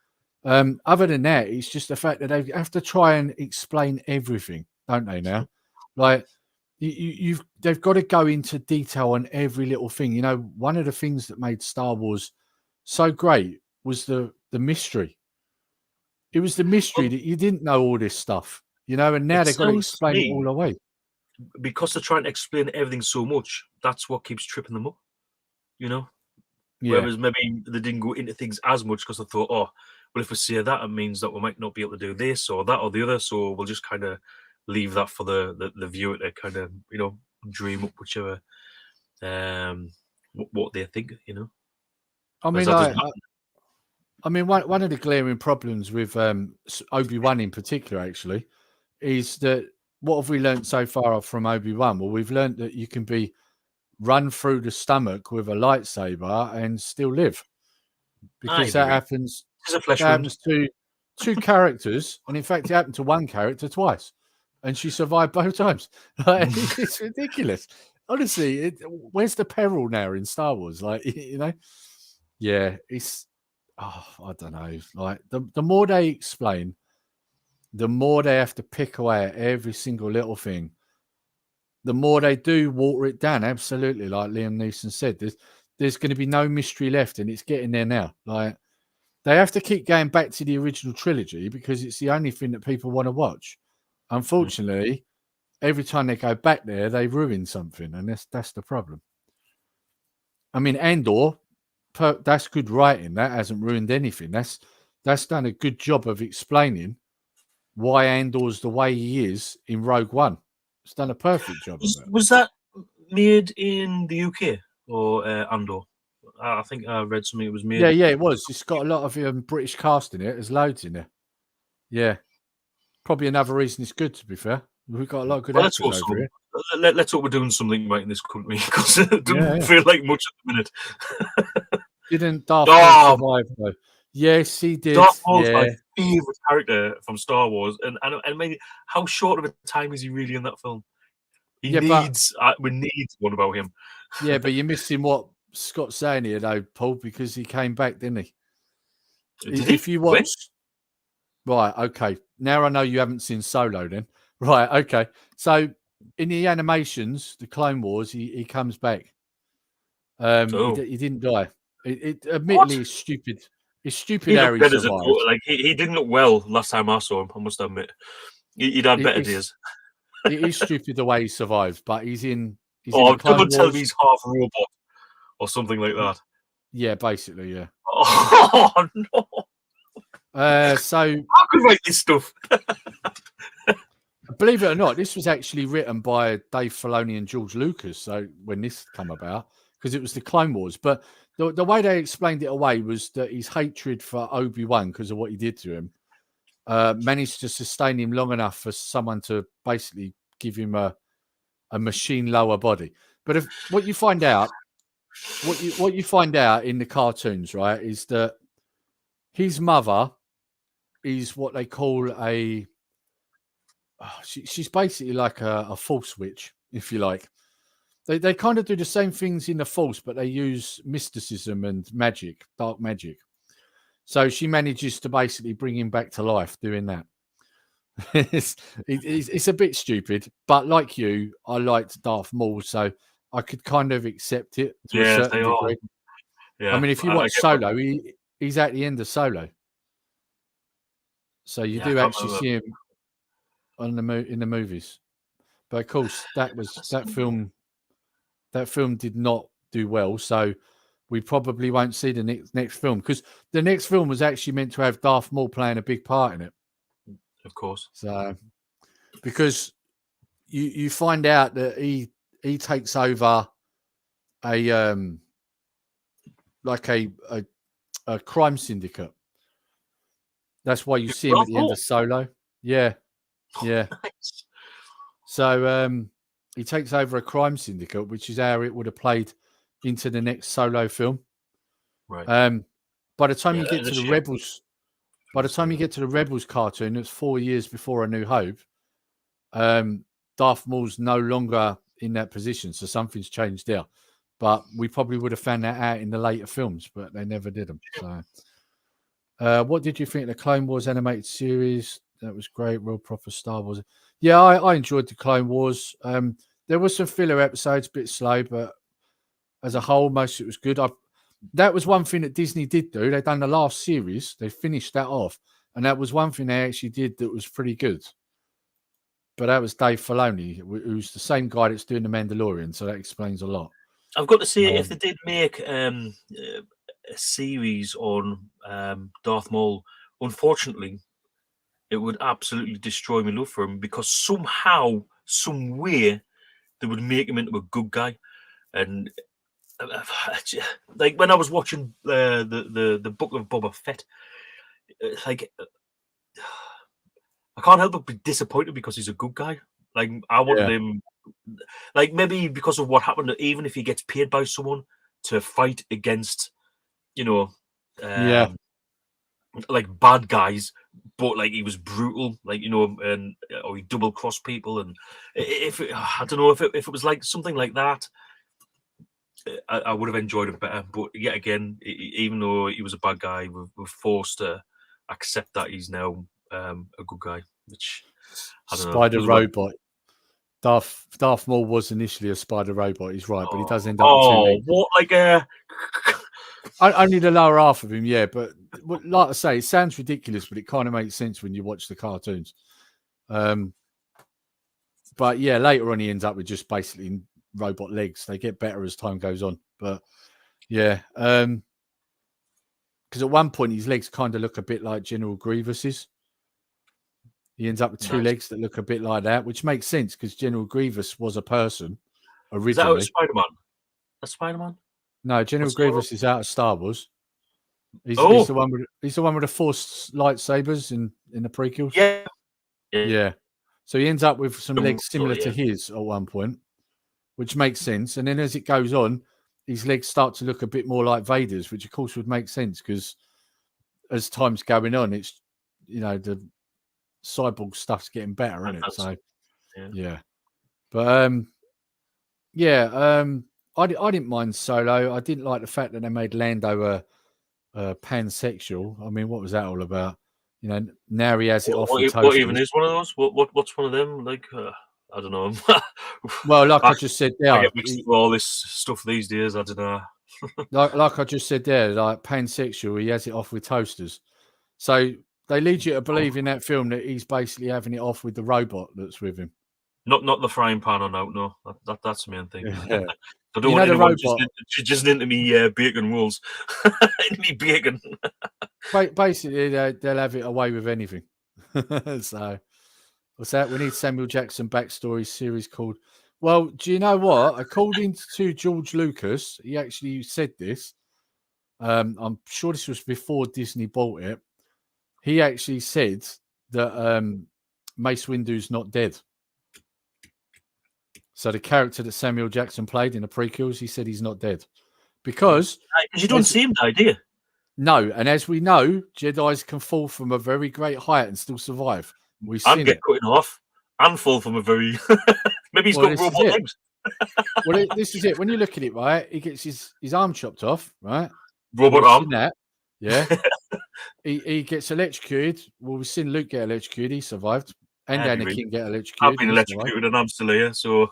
Other than that, it's just the fact that they have to try and explain everything, don't they? Now, like they've got to go into detail on every little thing. One of the things that made Star Wars so great was the mystery. It was the mystery that you didn't know all this stuff, and now they've got to explain it all away. Because they're trying to explain everything so much, that's what keeps tripping them up, Yeah. Whereas maybe they didn't go into things as much because they thought, oh, well, if we say that, it means that we might not be able to do this or that or the other. So we'll just kind of leave that for the viewer to kind of, dream up whichever, what they think, I mean, one of the glaring problems with Obi-Wan in particular, actually, is that what have we learned so far from Obi-Wan? Well, we've learned that you can be run through the stomach with a lightsaber and still live, because that happens. It's a flesh That wound. happens to two characters, and in fact, it happened to one character twice, and she survived both times. Like, it's ridiculous. Honestly, where's the peril now in Star Wars? Like, you know, yeah, it's. Oh, I don't know. Like the more they explain, the more they have to pick away at every single little thing. The more they do water it down. Absolutely, like Liam Neeson said, there's going to be no mystery left, and it's getting there now. Like, they have to keep going back to the original trilogy because it's the only thing that people want to watch. Unfortunately, every time they go back there, they ruin something, and that's the problem. I mean, Andor, that's good writing. That hasn't ruined anything. That's done a good job of explaining why Andor's the way he is in Rogue One. It's done a perfect job of it. Was that made in the UK or Andor? I think I read something. It was made. Yeah, it was. It's got a lot of British cast in it. There's loads in there. Yeah, probably another reason it's good. To be fair, we've got a lot of good actors over here. Let's hope we're doing something right in this country, because it doesn't feel like much at the minute. Didn't Darth Maul survive though? Yes, he did. Darth Maul's my favorite character from Star Wars, and maybe how short of a time is he really in that film? We need one about him. Yeah, but you're missing what Scott's saying here, though, Paul, because he came back, didn't he? If you watch, right? Okay, now I know you haven't seen Solo. Then, right? Okay, so in the animations, the Clone Wars, he comes back. He didn't die. It admittedly is stupid. It's stupid how he survived. Like he didn't look well last time I saw him. I must admit, he'd had better days. It is stupid the way he survived, but he's in. Someone tell me he's half robot or something like that. Yeah, basically, yeah. Oh no! So I could write this stuff. Believe it or not, this was actually written by Dave Filoni and George Lucas. So when this came about, because it was the Clone Wars, but the way they explained it away was that his hatred for Obi-Wan, because of what he did to him, managed to sustain him long enough for someone to basically give him a machine lower body. But what you find out in the cartoons, right, is that his mother is what they call she's basically like a Force witch, if you like. They kind of do the same things in the Force, but they use mysticism and magic, dark magic. So she manages to basically bring him back to life doing that. It's a bit stupid, but like you, I liked Darth Maul, so I could kind of accept it to a certain degree. Yeah, I mean, if you watch Solo, he's at the end of Solo, so you do actually see him in the movies. But of course, that film did not do well, so we probably won't see the next film, because the next film was actually meant to have Darth Maul playing a big part in it. Of course. So, because you find out that he takes over a crime syndicate. That's why you see him at the end of Solo. Yeah. Nice. So he takes over a crime syndicate, which is how it would have played into the next Solo film. Right. By the time you get to the Rebels. By the time you get to the Rebels cartoon, it's 4 years before A New Hope. Darth Maul's no longer in that position, so something's changed there. But we probably would have found that out in the later films, but they never did them. So, what did you think of the Clone Wars animated series? That was great, real proper Star Wars. Yeah, I enjoyed the Clone Wars. There were some filler episodes, a bit slow, but as a whole, most of it was good. That was one thing that Disney did do. They've done the last series. They finished that off. And that was one thing they actually did that was pretty good. But that was Dave Filoni, who's the same guy that's doing The Mandalorian. So that explains a lot. I've got to say, if they did make a series on Darth Maul, unfortunately, it would absolutely destroy my love for him, because somehow, some way, they would make him into a good guy. And like when I was watching the Book of Boba Fett, like I can't help but be disappointed because he's a good guy. Like I wanted him like maybe because of what happened, even if he gets paid by someone to fight against, Yeah. like bad guys, but like he was brutal, like and or he double crossed people, and I don't know if it was like something like that, I would have enjoyed it better. But yet again, even though he was a bad guy, we're forced to accept that he's now a good guy, which I don't know. Spider robot. Darth Maul was initially a spider robot. He's right, but he does end up with 2 legs. What like only the lower half of him, yeah. But like I say, it sounds ridiculous, but it kind of makes sense when you watch the cartoons. But yeah, later on he ends up with just basically robot legs. They get better as time goes on. But yeah, because at one point his legs kind of look a bit like General Grievous's. He ends up with 2 legs that look a bit like that, which makes sense because General Grievous was a person originally. Is that Spider-Man? That's Spider-Man? No, General Grievous is out of Star Wars. He's the one with the Force lightsabers in the prequels. Yeah. So he ends up with some legs similar to his at one point, which makes sense. And then as it goes on, his legs start to look a bit more like Vader's, which of course would make sense because as time's going on, it's the cyborg stuff's getting better, isn't it? So yeah. But I didn't mind Solo. I didn't like the fact that they made Lando a pansexual. I mean, what was that all about? Now he has it off with What even is one of those? What's one of them? Like I don't know. Well, like I just said there, I get mixed with all this stuff these days. I don't know. like I just said there, like pansexual, he has it off with toasters. So they lead you to believe in that film that he's basically having it off with the robot that's with him. Not the frying pan or no. That's the main thing. Yeah. I don't want anyone just into me bacon rolls. Into me bacon. Basically, they'll have it away with anything. So, what's that? We need Samuel Jackson backstory series called. Well, do you know what? According to George Lucas, he actually said this. I'm sure this was before Disney bought it. He actually said that Mace Windu's not dead. So the character that Samuel Jackson played in the prequels, he said he's not dead. Because you don't see him die, do you? No, and as we know, Jedis can fall from a very great height and still survive. And get cut in half and fall from a very... Maybe he's got robot legs. Well, this is it. When you look at it, right, he gets his arm chopped off, right? Robot arm. That. Yeah. he gets electrocuted. Well, we've seen Luke get electrocuted. He survived. And Anakin get electrocuted. I've been electrocuted and I'm still here, so...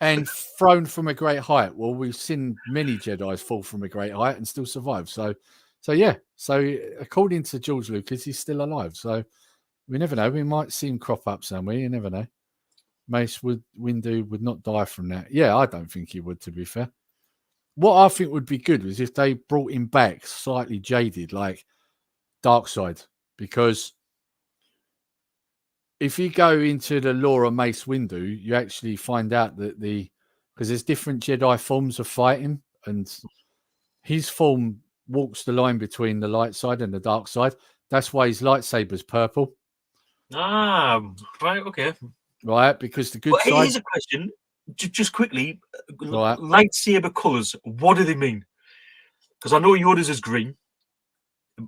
And thrown from a great height. Well, we've seen many Jedis fall from a great height and still survive. So yeah. So according to George Lucas, he's still alive. So we never know. We might see him crop up somewhere. You never know. Mace Windu would not die from that. Yeah, I don't think he would, to be fair. What I think would be good was if they brought him back slightly jaded, like Darkseid, because if you go into the lore of Mace Windu, you actually find out that because there's different Jedi forms of fighting, and his form walks the line between the light side and the dark side. That's why his lightsaber's purple. Ah, right, okay. Right, because the good side... Here's a question, just quickly. Right. Lightsaber colours, what do they mean? Because I know Yoda's is green.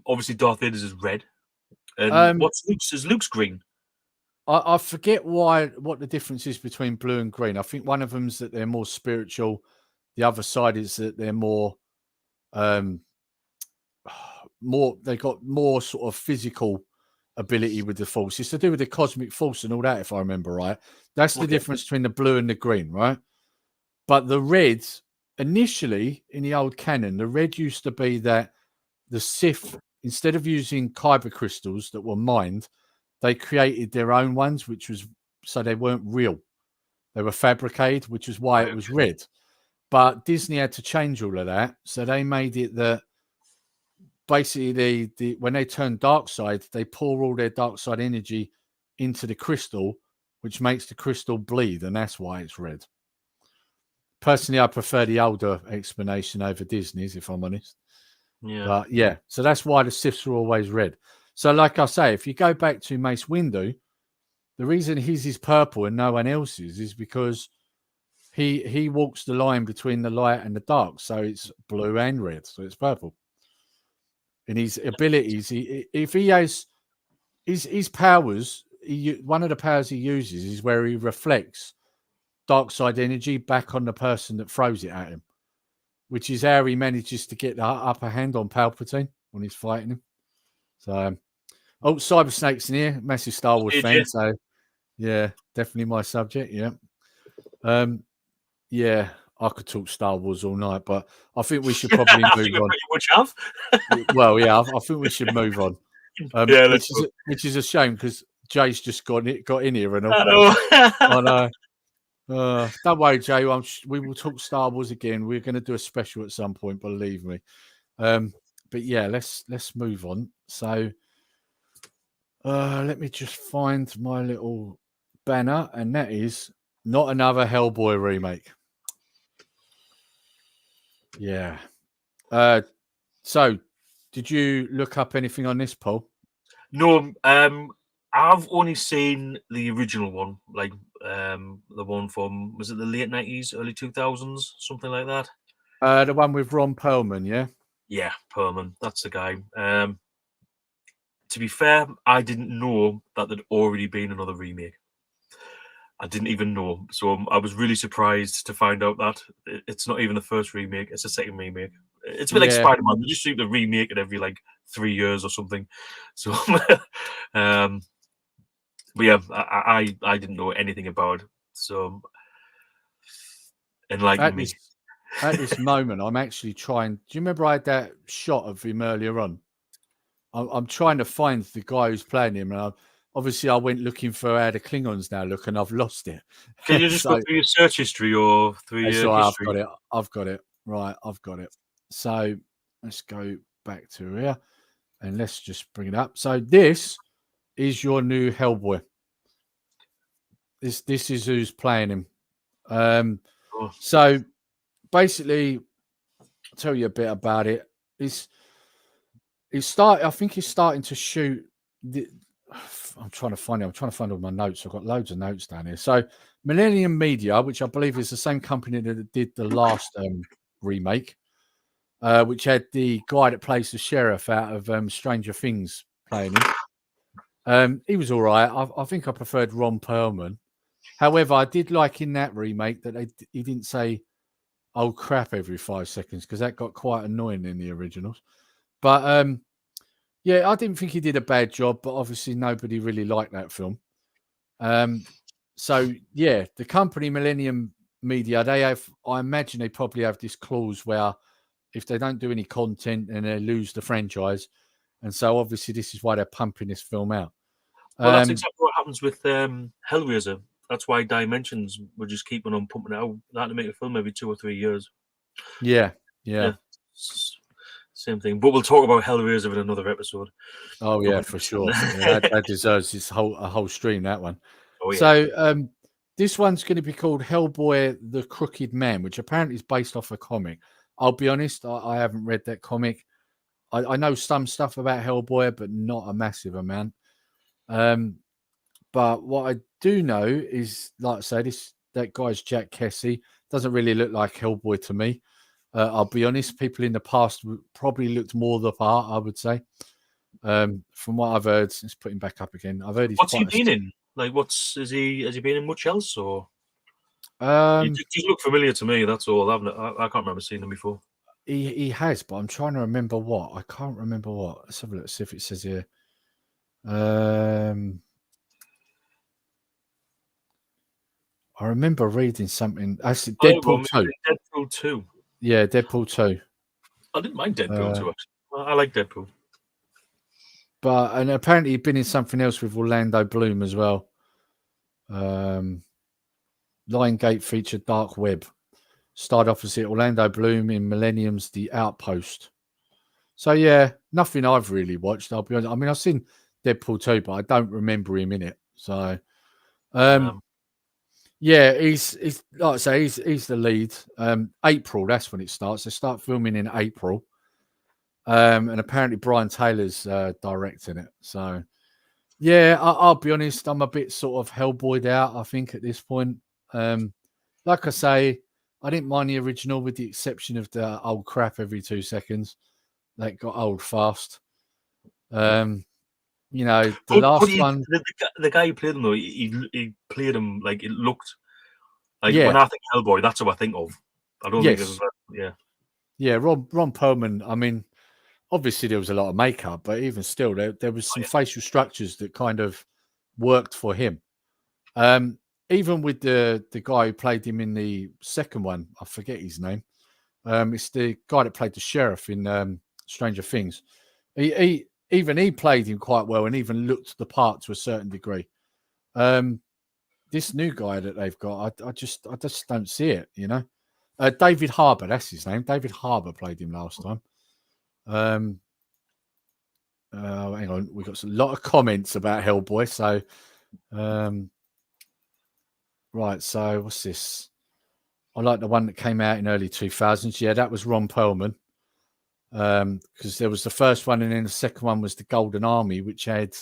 Obviously, Darth Vader's is red. And what's Luke's? Is Luke's green? I forget what the difference is between blue and green. I think one of them's that they're more spiritual. The other side is that they're more... they got more sort of physical ability with the force. It's to do with the cosmic force and all that, if I remember right. That's the difference between the blue and the green, right? But the red, initially in the old canon, the red used to be that the Sith, instead of using kyber crystals that were mined, they created their own ones, which was so they weren't real. They were fabricated, which is why it was red. But Disney had to change all of that. So they made it that basically when they turn dark side, they pour all their dark side energy into the crystal, which makes the crystal bleed, and that's why it's red. Personally, I prefer the older explanation over Disney's, if I'm honest. Yeah. But yeah, so that's why the Siths are always red. So like I say, if you go back to Mace Windu, the reason his is purple and no one else's is because he walks the line between the light and the dark, so it's blue and red, so it's purple. And his abilities, if he has his powers, one of the powers he uses is where he reflects dark side energy back on the person that throws it at him, which is how he manages to get the upper hand on Palpatine when he's fighting him. So, Cyber Snake's in here, massive Star Wars fan. So, yeah, definitely my subject. Yeah, yeah, I could talk Star Wars all night, but I think we should probably move on. Pretty much have. Well, yeah, I think we should move on. Yeah, which is a shame because Jay's just got in here and all. I know. Don't worry, Jay. We will talk Star Wars again. We're going to do a special at some point, believe me. But yeah, let's move on. So, let me just find my little banner, and that is not another Hellboy remake. Yeah. So, did you look up anything on this, Paul? No, I've only seen the original one, like the one from, was it the late 90s, early 2000s, something like that? The one with Ron Perlman, yeah? Yeah, Perlman, that's the guy. To be fair, I didn't know that there'd already been another remake. I didn't even know. So I was really surprised to find out that it's not even the first remake, it's the second remake. It's a bit like Spider-Man. They just seem to remake it every like 3 years or something. So, but yeah, I didn't know anything about it. So, enlighten me. At this moment, I'm actually trying. Do you remember I had that shot of him earlier on? I'm trying to find the guy who's playing him, and obviously I went looking for how the Klingons now look, and I've lost it. Can you just go through your search history or through your history? I've got it. Right, I've got it. So let's go back to here, and let's just bring it up. So this is your new Hellboy. This is who's playing him. So basically, I'll tell you a bit about it. I think he's starting to shoot. I'm trying to find it. I'm trying to find all my notes. I've got loads of notes down here. So Millennium Media, which I believe is the same company that did the last remake, which had the guy that plays the sheriff out of Stranger Things playing him. He was all right. I think I preferred Ron Perlman. However, I did like in that remake that he didn't say "oh crap" every 5 seconds, because that got quite annoying in the originals. But yeah, I didn't think he did a bad job, but obviously nobody really liked that film. So yeah, the company Millennium Media, I imagine they probably have this clause where if they don't do any content, then they lose the franchise. And so obviously this is why they're pumping this film out. Well, that's exactly what happens with Hellraiser. That's why Dimensions were just keeping on pumping it out. They had to make a film every 2 or 3 years. Yeah. Same thing. But we'll talk about Hellraiser in another episode. Oh, yeah, for sure. Yeah, that deserves a whole stream, that one. Oh, yeah. So this one's going to be called Hellboy the Crooked Man, which apparently is based off a comic. I'll be honest, I haven't read that comic. I know some stuff about Hellboy, but not a massive amount. But what I do know is, like I say, that guy's Jack Kessie. Doesn't really look like Hellboy to me. I'll be honest, people in the past probably looked more the part, I would say. From what I've heard, let's put him back up again. I've heard he's what's he been in? Like, has he been in much else, or? He just look familiar to me. That's all. I can't remember seeing him before. He has, but I'm trying to remember what. I can't remember what. Let's have a look. See if it says here. I remember reading something. Actually, Deadpool 2. Deadpool 2. Yeah, Deadpool 2. I didn't mind Deadpool 2, actually. I like Deadpool. And apparently he'd been in something else with Orlando Bloom as well. Lionsgate featured Dark Web. Starred opposite Orlando Bloom in Millennium's The Outpost. So, yeah, nothing I've really watched, I'll be honest. I mean, I've seen Deadpool 2, but I don't remember him in it. So, yeah, he's like I say, he's the lead. April, that's when it starts. They start filming in April. And apparently Brian Taylor's directing it. So, yeah, I'll be honest, I'm a bit sort of Hellboyed out, I think, at this point. like I say, I didn't mind the original with the exception of the old crap every 2 seconds. That got old fast. You know, the last one. The guy who played him though, he played him like it looked like Yeah. when I think Hellboy, that's what I think of. I don't think it was Yeah, Ron Perlman. I mean, obviously there was a lot of makeup, but even still, there was some facial structures that kind of worked for him. Even with the guy who played him in the second one, I forget his name. It's the guy that played the sheriff in Stranger Things. He played him quite well and even looked the part to a certain degree. This new guy that they've got, I just don't see it. You know, David Harbour, that's his name. David Harbour played him last time. Hang on, we got a lot of comments about Hellboy. So, right. So, what's this? I like the one that came out in early 2000s. Yeah, that was Ron Perlman. Because there was the first one, and then the second one was the Golden Army, which had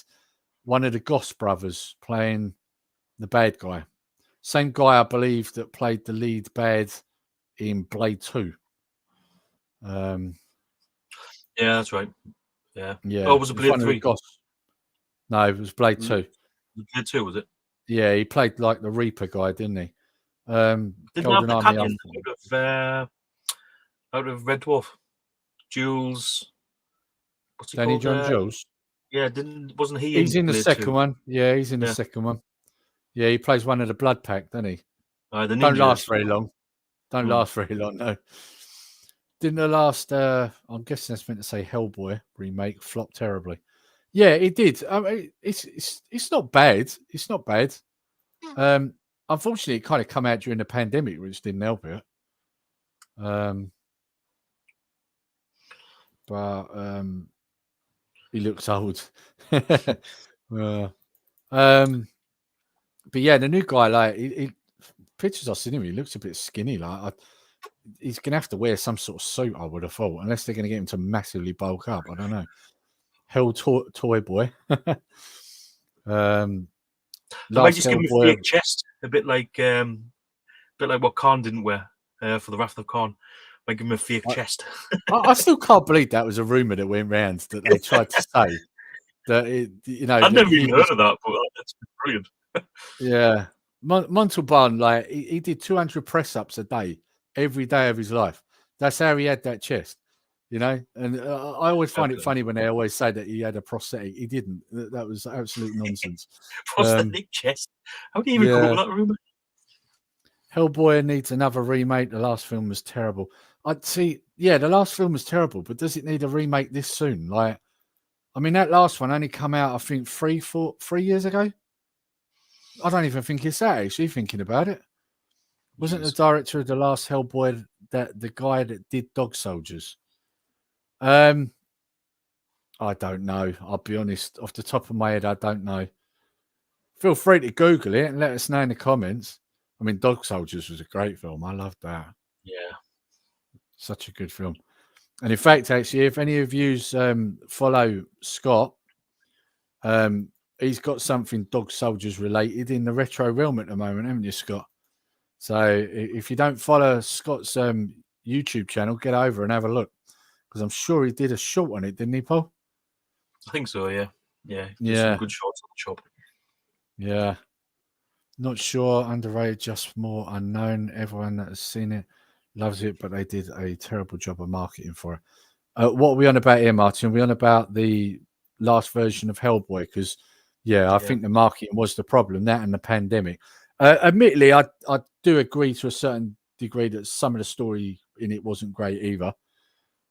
one of the Goss brothers playing the bad guy. Same guy, I believe, that played the lead bad in Blade 2. Yeah, that's right. Yeah. Yeah. Oh, was it Blade 3? No, it was Blade 2. Blade 2, was it? Yeah, he played like the Reaper guy, didn't he? Didn't Golden have the Army out of Red Dwarf. Jules. What's he Danny called? John Jules. Yeah, wasn't he? He's in the Blade second 2? one. Yeah, he's in the second one. Yeah, he plays one of the Blood Pack, doesn't he? The Don't ninjas. last very long. Don't last very long, no. Didn't the last, I'm guessing that's meant to say Hellboy remake, flop terribly. Yeah, it did. I mean, it's not bad. It's not bad. Unfortunately, it kind of come out during the pandemic, which didn't help it. But he looks old. But yeah, the new guy, like, he pictures I've seen him, he looks a bit skinny. Like, he's gonna have to wear some sort of suit, I would have thought, unless they're gonna get him to massively bulk up. I don't know. Hell toy boy. They might just give him a fake chest, a bit like what Khan didn't wear for the Wrath of Khan. Might give him a fake chest. I still can't believe that was a rumor that went round that they tried to say that I've never even heard of that, but that's brilliant. Yeah, Montalban, like he did 200 press ups a day, every day of his life. That's how he had that chest, you know. And I always find it funny when they always say that he had a prosthetic. He didn't. That was absolute nonsense. Prosthetic chest. How do you even come up with that rumor? Hellboy needs another remake. The last film was terrible. I'd see. Yeah, the last film was terrible, but does it need a remake this soon? Like, I mean, that last one only come out, I think, 3 years ago. I don't even think it's that, actually, thinking about it. Wasn't the director of the last Hellboy that the guy that did Dog Soldiers? I don't know. I'll be honest. Off the top of my head, I don't know. Feel free to Google it and let us know in the comments. I mean, Dog Soldiers was a great film. I loved that. Yeah. Such a good film. And in fact, actually, if any of you follow Scott, he's got something Dog Soldiers related in the retro realm at the moment, haven't you, Scott? So if you don't follow Scott's YouTube channel, get over and have a look, because I'm sure he did a short on it, didn't he, Paul? I think so. Yeah. Yeah. Some good shots on the shop. Yeah. Not sure. Underrated, just more unknown. Everyone that has seen it loves it, but they did a terrible job of marketing for it. What are we on about here, Martin? Are we on about the last version of Hellboy? Because I think the marketing was the problem, that and the pandemic. Admittedly, I do agree to a certain degree that some of the story in it wasn't great either.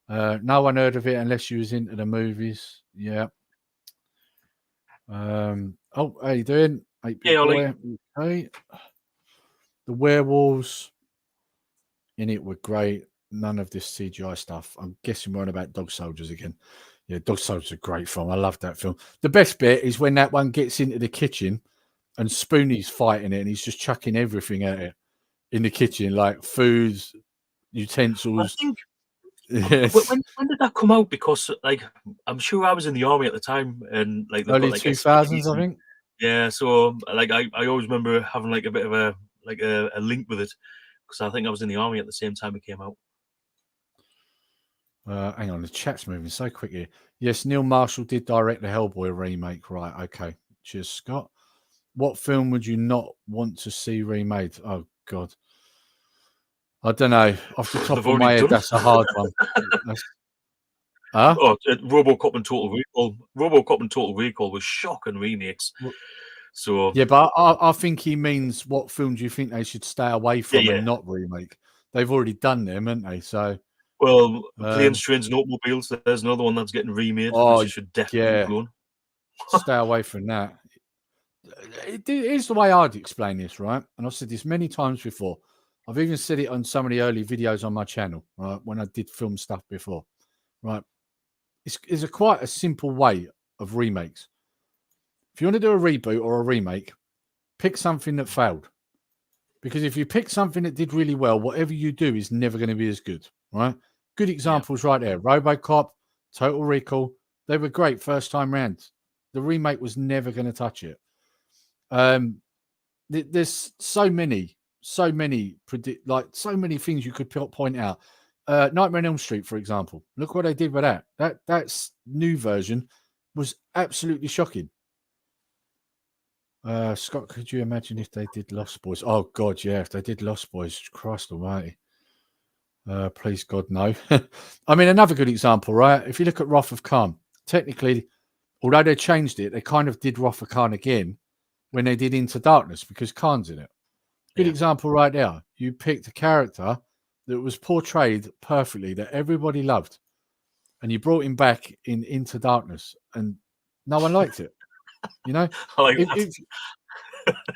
No one heard of it unless you was into the movies. Yeah. Oh, how you doing? Ollie. Okay. The werewolves in it were great. None of this CGI stuff. I'm guessing we're on about Dog Soldiers again. Yeah, Dog Soldiers is a great film. I love that film. The best bit is when that one gets into the kitchen and Spoonie's fighting it and he's just chucking everything at it in the kitchen, like foods, utensils. I think, when did that come out? Because like I'm sure I was in the army at the time, and like early 2000s, I think. Yeah, so like I always remember having like a bit of a link with it. because I think I was in the army at the same time it came out. Hang on, the chat's moving so quick here. Yes, Neil Marshall did direct the Hellboy remake. Right, okay. Cheers, Scott. What film would you not want to see remade? Oh, God. I don't know. Off the top They've of my already head, done. that's a hard one. Huh? Oh, RoboCop and Total Recall. RoboCop and Total Recall was shocking remakes. So yeah, but I think he means what film do you think they should stay away from and not remake? They've already done them, haven't they? So, well, Planes, Trains, and Automobiles. There's another one that's getting remade, which you should definitely go on. Stay away from that. Here's the way I'd explain this, right? And I've said this many times before. I've even said it on some of the early videos on my channel, right? When I did film stuff before, right? It's quite a simple way of remakes. If you want to do a reboot or a remake, pick something that failed. Because if you pick something that did really well, whatever you do is never going to be as good, right? Good examples right there. RoboCop, Total Recall, they were great first time round. The remake was never going to touch it. There's so many things you could point out. Nightmare on Elm Street, for example. Look what they did with that. That's new version was absolutely shocking. Scott, could you imagine if they did Lost Boys? Oh God, yeah, if they did Lost Boys, Christ Almighty. Please God, no. I mean, another good example, right? If you look at Wrath of Khan, technically, although they changed it, they kind of did Wrath of Khan again when they did Into Darkness because Khan's in it. Good example right there. You picked a character that was portrayed perfectly, that everybody loved, and you brought him back in Into Darkness, and no one liked it. You know?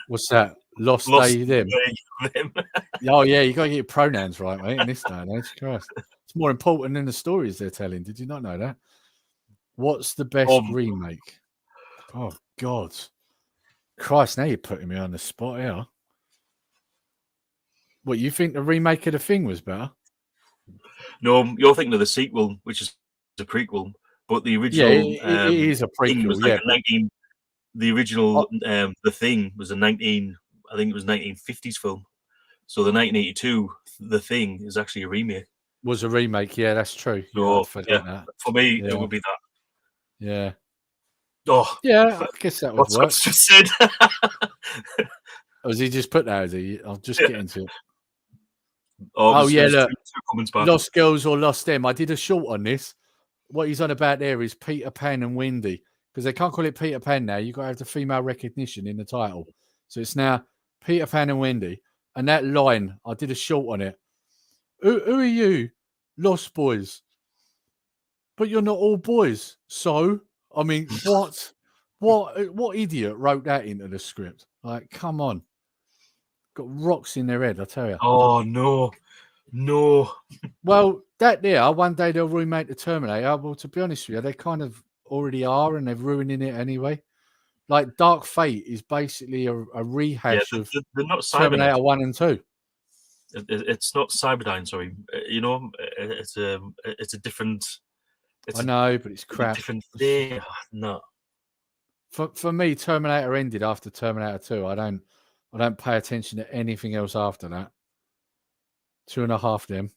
What's that? Lost Day Them. Oh, yeah, you got to get your pronouns right, mate, in this day and age. Christ. It's more important than the stories they're telling. Did you not know that? What's the best remake? Oh, God. Christ, now you're putting me on the spot here. What, you think the remake of The Thing was better? No, you're thinking of the sequel, which is a prequel, but the original it is a prequel, was like the original The Thing was I think it was 1950s film. So the 1982 The Thing is actually a remake. Was a remake, yeah, that's true. So, that. For me, it would be that. Yeah. Oh, yeah, I guess that would work. What's just said? Was he just put that? Is he? I'll just get into it. Oh yeah, look. Lost Girls or Lost Them. I did a short on this. What he's on about there is Peter Pan and Wendy, because they can't call it Peter Pan now. You've got to have the female recognition in the title. So it's now Peter Pan and Wendy. And that line, I did a short on it. Who are you? Lost Boys. But you're not all boys. So, I mean, what? What idiot wrote that into the script? Like, come on. Got rocks in their head, I tell you. Oh, no. Well, that there, one day they'll remake the Terminator. Well, to be honest with you, they kind of already are, and they're ruining it anyway. Like Dark Fate is basically a rehash of they're not Terminator 1 and 2. It's not Cyberdyne, sorry. You know, it's a different. I know, but it's crap. Different thing. No. For me, Terminator ended after Terminator 2. I don't pay attention to anything else after that. 2.5 them.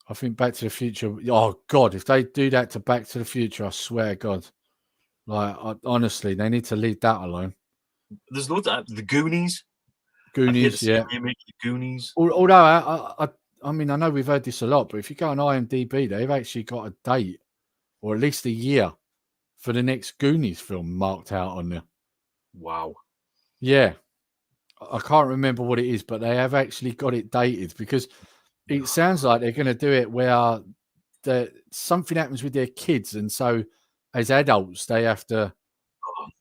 I think Back to the Future. Oh God, if they do that to Back to the Future, I swear to God, honestly, they need to leave that alone. There's loads of the Goonies. Goonies, yeah. Remake the Goonies. Although I mean, I know we've heard this a lot, but if you go on IMDb, they've actually got a date or at least a year for the next Goonies film marked out on there. Wow. Yeah. I can't remember what it is, but they have actually got it dated because it sounds like they're going to do it where something happens with their kids. And so as adults, they have to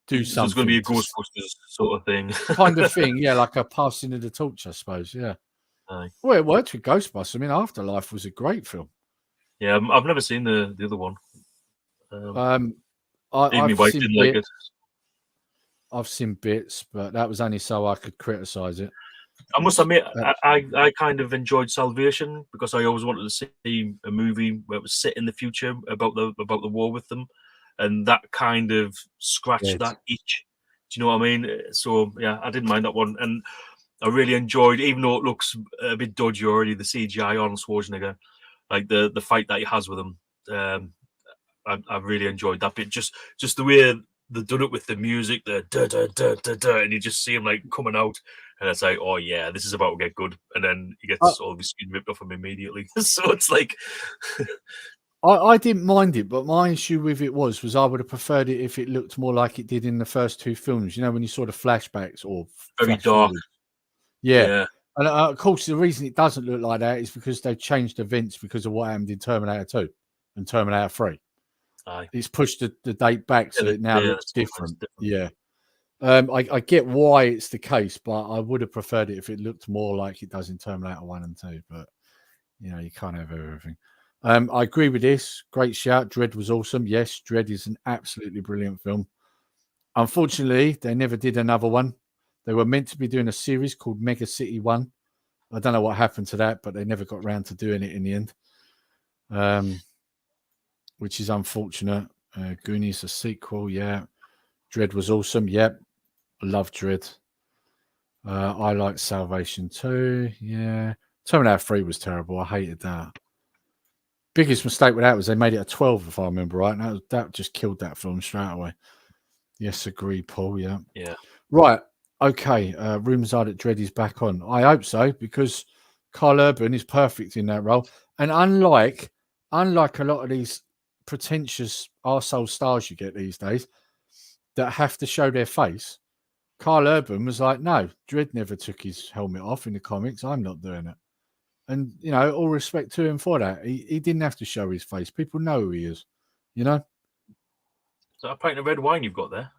do something. There's going to be a Ghostbusters sort of thing. Kind of thing. Yeah. Like a passing of the torch, I suppose. Yeah. Aye. Well, it worked with Ghostbusters. I mean, Afterlife was a great film. Yeah. I've never seen the other one. I've wife seen didn't like it. I've seen bits, but that was only so I could criticize it. I must admit, I kind of enjoyed Salvation because I always wanted to see a movie where it was set in the future about the war with them, and that kind of scratched that itch. Do you know what I mean? So yeah, I didn't mind that one, and I really enjoyed, even though it looks a bit dodgy already, the CGI on Schwarzenegger, like the fight that he has with him. I really enjoyed that bit. Just the way they done it with the music, the da da da da da, and you just see him like coming out, and it's like, oh yeah, this is about to get good. And then he gets all of his skin ripped off him immediately. So it's like, I didn't mind it, but my issue with it was I would have preferred it if it looked more like it did in the first two films. You know, when you saw the flashbacks or very flash dark. forward. Yeah. Yeah, And of course, the reason it doesn't look like that is because they've changed events because of what happened in Terminator 2 and Terminator 3. aye. It's pushed the date back, so Yeah, it now yeah, looks it's different. different. Yeah. I get why it's the case, but I would have preferred it if it looked more like it does in Terminator 1 and 2. But, you know, you can't have everything. I agree with this. Great shout. Dredd was awesome. Yes, Dredd is an absolutely brilliant film. Unfortunately, they never did another one. They were meant to be doing a series called Mega City 1. I don't know what happened to that, but they never got around to doing it in the end, which is unfortunate. Goonies, a sequel. Yeah. Dredd was awesome. Yep. I love Dredd. I like Salvation 2. Yeah. Terminator 3 was terrible. I hated that. Biggest mistake with that was they made it a 12, if I remember right. And that just killed that film straight away. Yes, agreed, Paul. Yeah. Yeah. Right. Okay. Rumours are that Dredd is back on. I hope so, because Carl Urban is perfect in that role. And unlike a lot of these pretentious arsehole stars you get these days that have to show their face, Carl Urban was like, no, Dredd never took his helmet off in the comics. I'm not doing it. And, you know, all respect to him for that. He didn't have to show his face. People know who he is, you know? Is that a pint of red wine you've got there?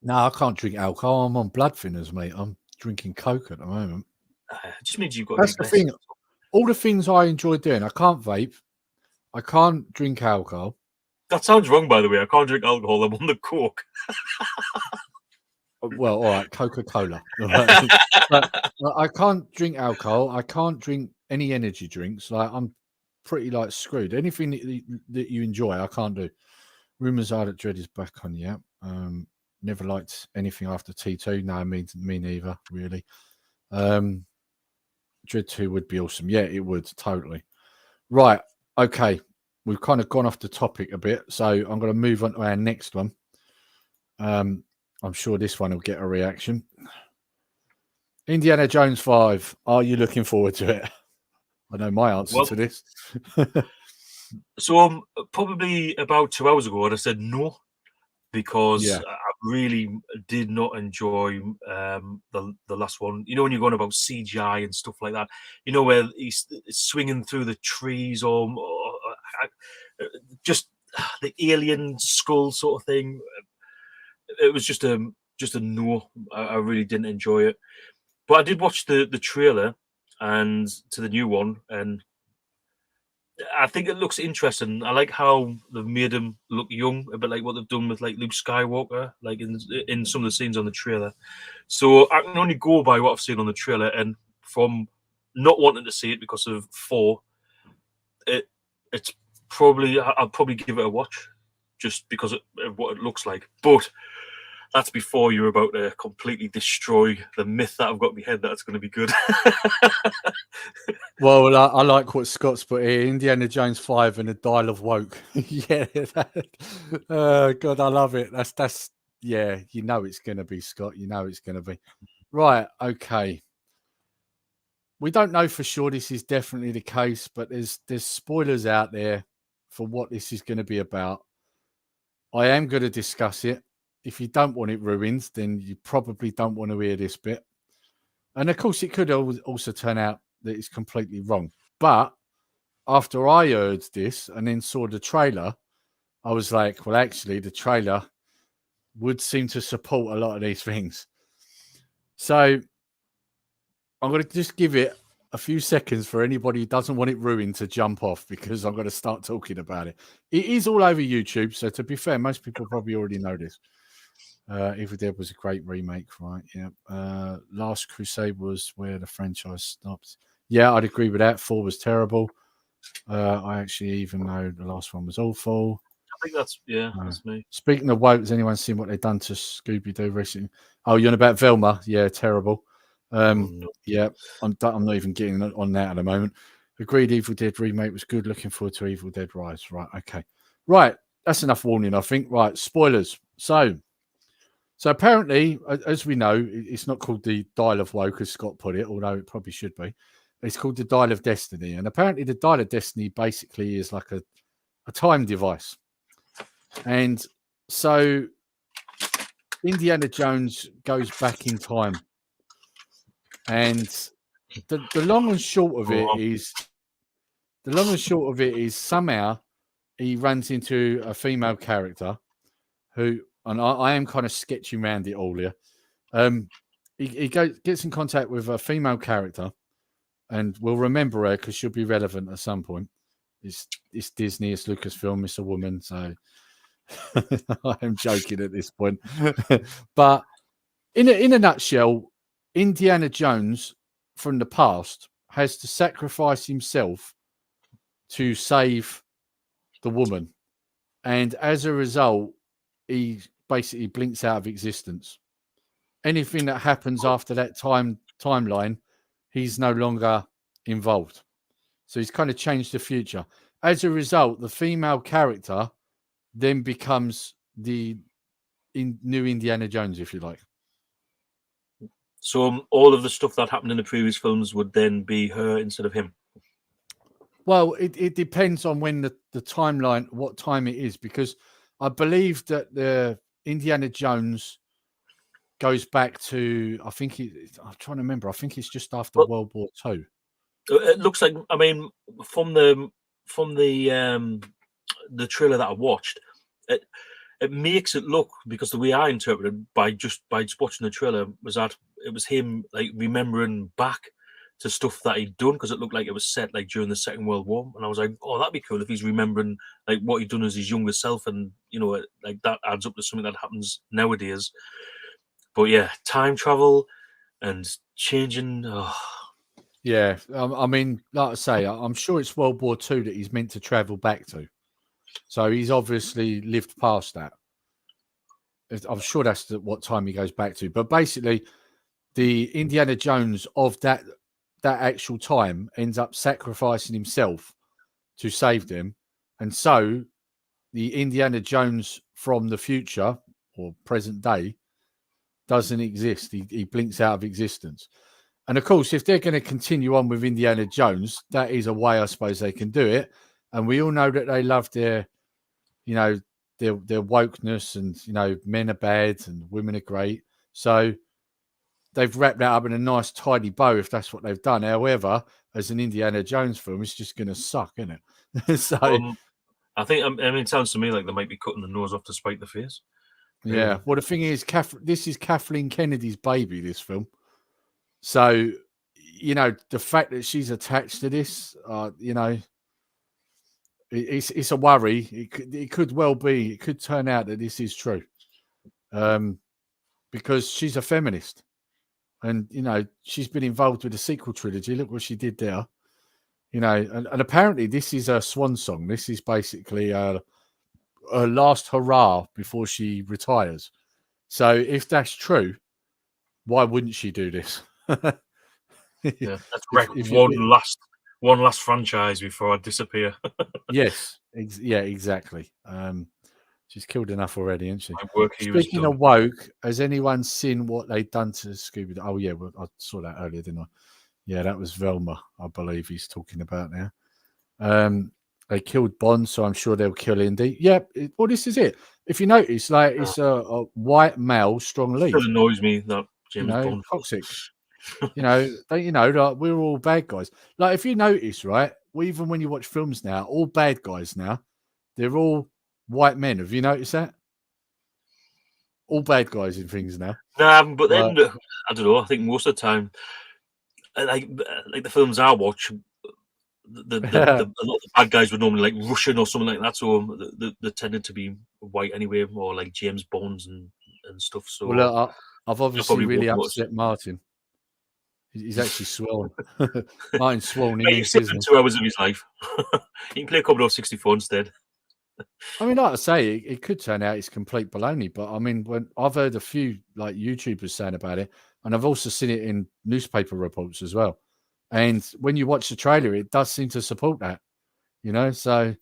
No, I can't drink alcohol. I'm on blood thinners, mate. I'm drinking Coke at the moment. It just means you've got. That's the thing. All the things I enjoy doing, I can't vape. I can't drink alcohol. That sounds wrong, by the way. I can't drink alcohol. I'm on the coke. Well, all right, Coca-Cola. But I can't drink alcohol. I can't drink any energy drinks. Like, I'm pretty like screwed. Anything that you enjoy, I can't do. Rumors are that Dredd is back on. Yeah. Never liked anything after T2. No, me neither, really. Dredd 2 would be awesome. Yeah, it would, totally. Right. Okay. We've kind of gone off the topic a bit, so I'm going to move on to our next one. I'm sure this one will get a reaction. Indiana Jones 5. Are you looking forward to it? I know my answer to this. So probably about 2 hours ago, I said no, because I really did not enjoy the last one. You know, when you're going about CGI and stuff like that, you know, where he's swinging through the trees or just the alien skull sort of thing. It was just a no. I really didn't enjoy it. But I did watch the trailer and to the new one, and I think it looks interesting. I like how they've made him look young, a bit like what they've done with like Luke Skywalker, like in some of the scenes on the trailer. So I can only go by what I've seen on the trailer, and from not wanting to see it because of 4, it's probably, I'll probably give it a watch just because of what it looks like. But that's before you're about to completely destroy the myth that I've got in my head that it's going to be good. Well, I like what Scott's put here. Indiana Jones 5 and a Dial of Woke. Yeah. God, I love it. That's yeah, you know it's going to be, Scott. You know it's going to be. Right, okay. We don't know for sure this is definitely the case, but there's spoilers out there for what this is going to be about. I am going to discuss it. If you don't want it ruined, then you probably don't want to hear this bit. And of course, it could also turn out that it's completely wrong. But after I heard this and then saw the trailer, I was like, well, actually, the trailer would seem to support a lot of these things. So I'm going to just give it a few seconds for anybody who doesn't want it ruined to jump off, because I'm going to start talking about it. It is all over YouTube. So to be fair, most people probably already know this. Evil Dead was a great remake, right? Yeah. Last Crusade was where the franchise stopped. Yeah, I'd agree with that. 4 was terrible. I actually even know the last one was awful. think that's that's me. Speaking of woke, has anyone seen what they've done to Scooby Doo recently? Oh, you're on about Velma? Yeah, terrible. No. Yeah, I'm not even getting on that at the moment. Agreed. Evil Dead remake was good. Looking forward to Evil Dead Rise. Right. Okay. Right. That's enough warning, I think. Right. Spoilers. So apparently, as we know, it's not called the Dial of Woke, as Scott put it, although it probably should be. It's called the Dial of Destiny. And apparently the Dial of Destiny basically is like a time device. And so Indiana Jones goes back in time. And the long and short of it is somehow he runs into a female character who, and I am kind of sketching around it all here. He gets in contact with a female character, and we'll remember her because she'll be relevant at some point. It's Disney, it's Lucasfilm, it's a woman, so I am joking at this point. But in a nutshell, Indiana Jones from the past has to sacrifice himself to save the woman, and as a result, he basically blinks out of existence. Anything that happens after that timeline, he's no longer involved. So he's kind of changed the future. As a result, the female character then becomes the new Indiana Jones, if you like. So all of the stuff that happened in the previous films would then be her instead of him. Well, it depends on when the timeline, what time it is, because I believe that the Indiana Jones goes back to, I'm trying to remember, I think it's just after World War II. It looks like, I mean, from the trailer that I watched, it makes it look, because the way I interpreted by just watching the trailer was that it was him like remembering back to stuff that he'd done, because it looked like it was set like during the Second World War, and I was like, oh, that'd be cool if he's remembering like what he'd done as his younger self, and you know, like that adds up to something that happens nowadays. But yeah, time travel and changing. Oh. Yeah, I mean, like I say, I'm sure it's World War II that he's meant to travel back to. So he's obviously lived past that. I'm sure that's what time he goes back to. But basically, the Indiana Jones of that actual time ends up sacrificing himself to save them. And so the Indiana Jones from the future or present day doesn't exist. He blinks out of existence. And of course, if they're going to continue on with Indiana Jones, that is a way I suppose they can do it. And we all know that they love their wokeness, and men are bad and women are great. So they've wrapped that up in a nice tidy bow if that's what they've done. However, as an Indiana Jones film, it's just going to suck, isn't it? So I think, it sounds to me like they might be cutting the nose off to spite the face. Yeah. Well, the thing is, this is Kathleen Kennedy's baby, this film. So, the fact that she's attached to this, it's a worry. It could well be. It could turn out that this is true, because she's a feminist, and she's been involved with the sequel trilogy. Look what she did there, and apparently this is her swan song. This is basically her last hurrah before she retires. So if that's true, why wouldn't she do this? Yeah, let's wreck one last franchise before I disappear. Yes, exactly. She's killed enough already, isn't she? My work here is Speaking of woke, has anyone seen what they've done to Scooby? Oh yeah, well, I saw that earlier, didn't I? Yeah, that was Velma, I believe he's talking about now. They killed Bond, so I'm sure they'll kill Indy. Yeah, well, this is it. If you notice, like it's a white male strong lead. It annoys me that James Bond toxic. Like we're all bad guys. Like if you notice, right, even when you watch films now, all bad guys now, they're all white men. Have you noticed that? All bad guys in things now. Nah, but then I don't know. I think most of the time, like the films I watch, a lot of the bad guys were normally like Russian or something like that, so they tended to be white anyway, or like James Bonds and stuff. So well, I've obviously really upset Martin. He's actually sworn. Martin's sworn in his business. 2 hours of his life. He can play Commodore 64 instead. I mean, like I say, it could turn out it's complete baloney. But I mean, when I've heard a few like YouTubers saying about it, and I've also seen it in newspaper reports as well. And when you watch the trailer, it does seem to support that. So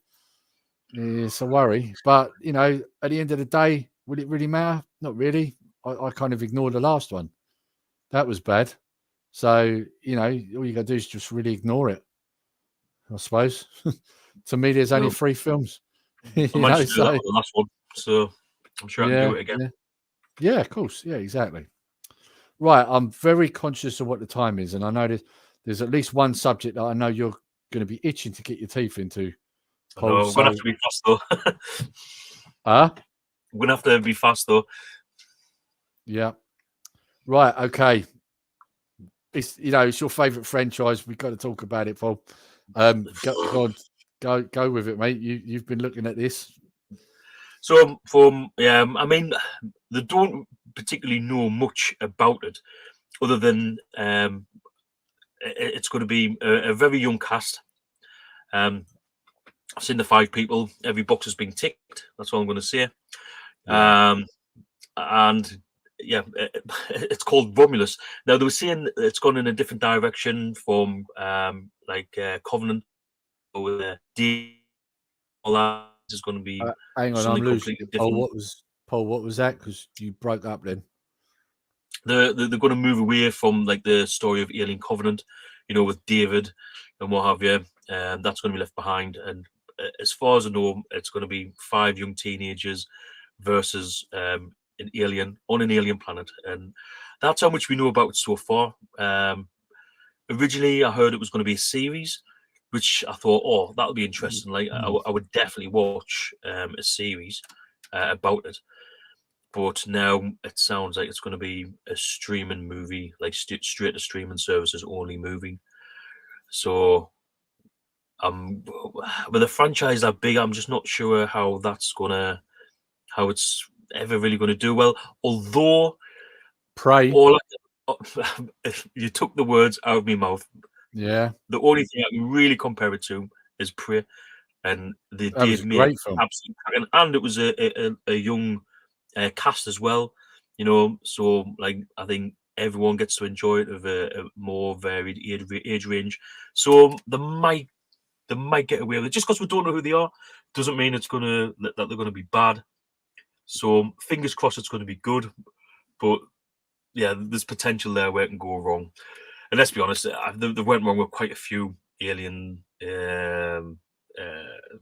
it's a worry. But at the end of the day, would it really matter? Not really. I kind of ignored the last one. That was bad. So all you got to do is just really ignore it. I suppose. To me, there's only 3 films. I managed to do that with the last one, so I'm sure I can do it again. Yeah, of course. Yeah, exactly. Right. I'm very conscious of what the time is, and I know there's at least one subject that I know you're going to be itching to get your teeth into. Paul, no, we're going to have to be fast, though. We're going to have to be fast, though. Yeah. Right. Okay. It's it's your favourite franchise. We've got to talk about it, Paul. Go with it, mate. You've been looking at this. So I mean, they don't particularly know much about it, other than it's going to be a very young cast. I've seen the 5 people. Every box has been ticked. That's all I'm going to say. Yeah. And yeah, it's called Romulus. Now they were saying it's gone in a different direction from Covenant or all that is going to be. Hang on, I'm losing. Paul, what was that? Because you broke up then. They're going to move away from like the story of Alien Covenant, with David and what have you. That's going to be left behind. And as far as I know, it's going to be 5 young teenagers versus an alien on an alien planet, and that's how much we know about it so far. Originally, I heard it was going to be a series, which I thought, oh, that'll be interesting. Like, I would definitely watch a series about it. But now it sounds like it's going to be a streaming movie, like straight to streaming services only movie. So, with a franchise that big, I'm just not sure how it's ever really going to do well. Although, Prey. If you took the words out of my mouth, the only thing I can really compare it to is Prey, and they did make absolutely, and it was a young cast as well, So like, I think everyone gets to enjoy it of a more varied age range. So they might get away with it. Just because we don't know who they are doesn't mean that they're going to be bad. So fingers crossed it's going to be good, but yeah, there's potential there where it can go wrong. And let's be honest, they went wrong with quite a few Alien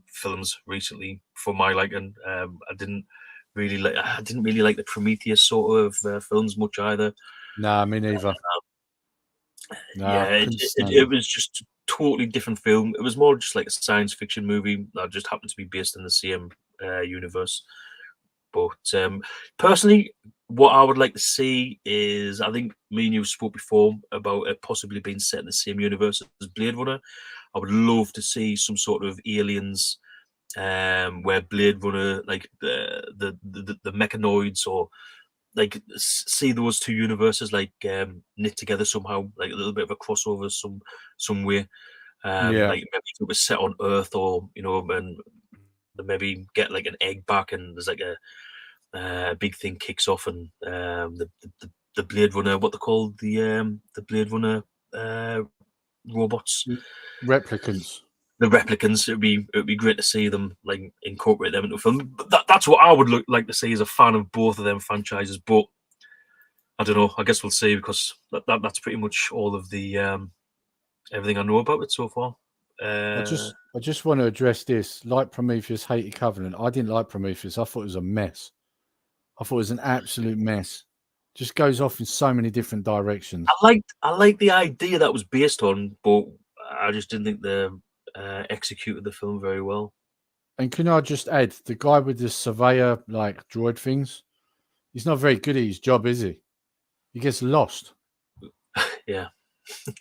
films recently for my liking. I didn't really like the Prometheus sort of films much either. Nah, me neither. It was just a totally different film. It was more just like a science fiction movie that just happened to be based in the same universe. But personally, what I would like to see is, I think me and you spoke before about it possibly being set in the same universe as Blade Runner. I would love to see some sort of aliens where Blade Runner, like the mechanoids, or like see those 2 universes like knit together somehow, like a little bit of a crossover some way. Like maybe if it was set on Earth, or and maybe get like an egg back, and there's like a big thing kicks off, and the Blade Runner, what they call the Blade Runner robots, replicants. The replicants. It'd be great to see them like incorporate them into a film. But that's what I would like to see as a fan of both of them franchises. But I don't know. I guess we'll see, because that's pretty much all of the everything I know about it so far. I just want to address this. Like Prometheus, hated Covenant. I didn't like Prometheus. I thought it was a mess. I thought it was an absolute mess. Just goes off in so many different directions. I liked the idea that was based on, but I just didn't think they executed the film very well. And can I just add, the guy with the surveyor like droid things, he's not very good at his job, is he? He gets lost. Yeah.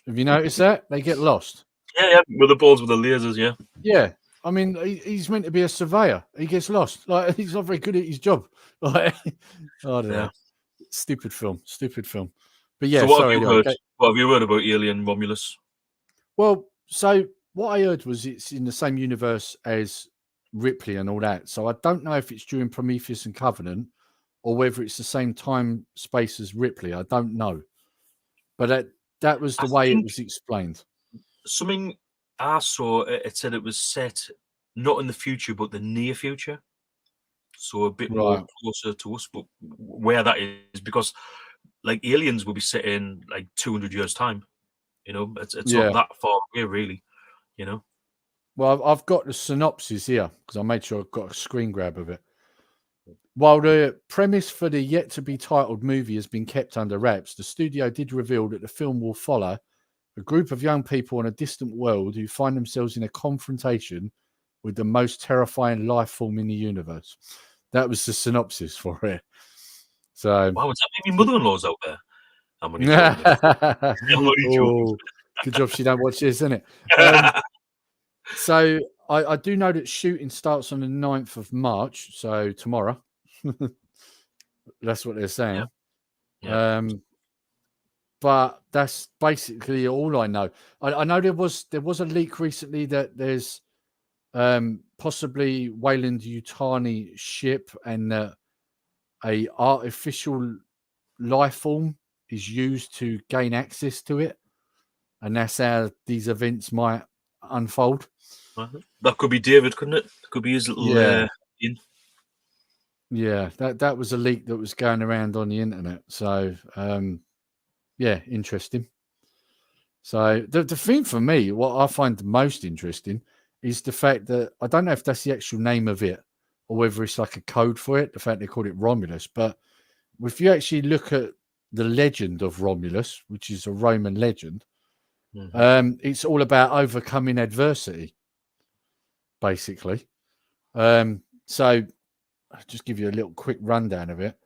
Have you noticed that? They get lost. Yeah, with the balls with the lasers, yeah. Yeah. I mean, he's meant to be a surveyor. He gets lost. Like, he's not very good at his job. Like, I don't know. Stupid film. But yeah, so what have you heard about Alien Romulus? Well, so what I heard was it's in the same universe as Ripley and all that. So I don't know if it's during Prometheus and Covenant or whether it's the same time space as Ripley. I don't know, but that was the way it was explained. Something I saw, it said it was set not in the future but the near future, so a bit more closer to us. But where that is, because like Aliens will be set in like 200 years time. You know, it's not that far away, really. You know. Well, I've got the synopsis here because I made sure I've got a screen grab of it. While the premise for the yet-to-be-titled movie has been kept under wraps, the studio did reveal that the film will follow a group of young people in a distant world who find themselves in a confrontation with the most terrifying life form in the universe. That was the synopsis for it. So, wow, it's maybe mother-in-law's out there. I'm only joking. Good job she don't watch this, isn't it? So I do know that shooting starts on the 9th of March, so tomorrow. That's what they're saying. Yeah. But that's basically all I know. I know there was a leak recently that there's possibly Wayland Yutani ship and a artificial life form is used to gain access to it, and that's how these events might unfold. That could be David, couldn't it? Could be his little in. Yeah, that was a leak that was going around on the internet. So, yeah, interesting. So the thing for me, what I find the most interesting is the fact that I don't know if that's the actual name of it or whether it's like a code for it, the fact they called it Romulus. But if you actually look at the legend of Romulus, which is a Roman legend, it's all about overcoming adversity, basically. So I'll just give you a little quick rundown of it.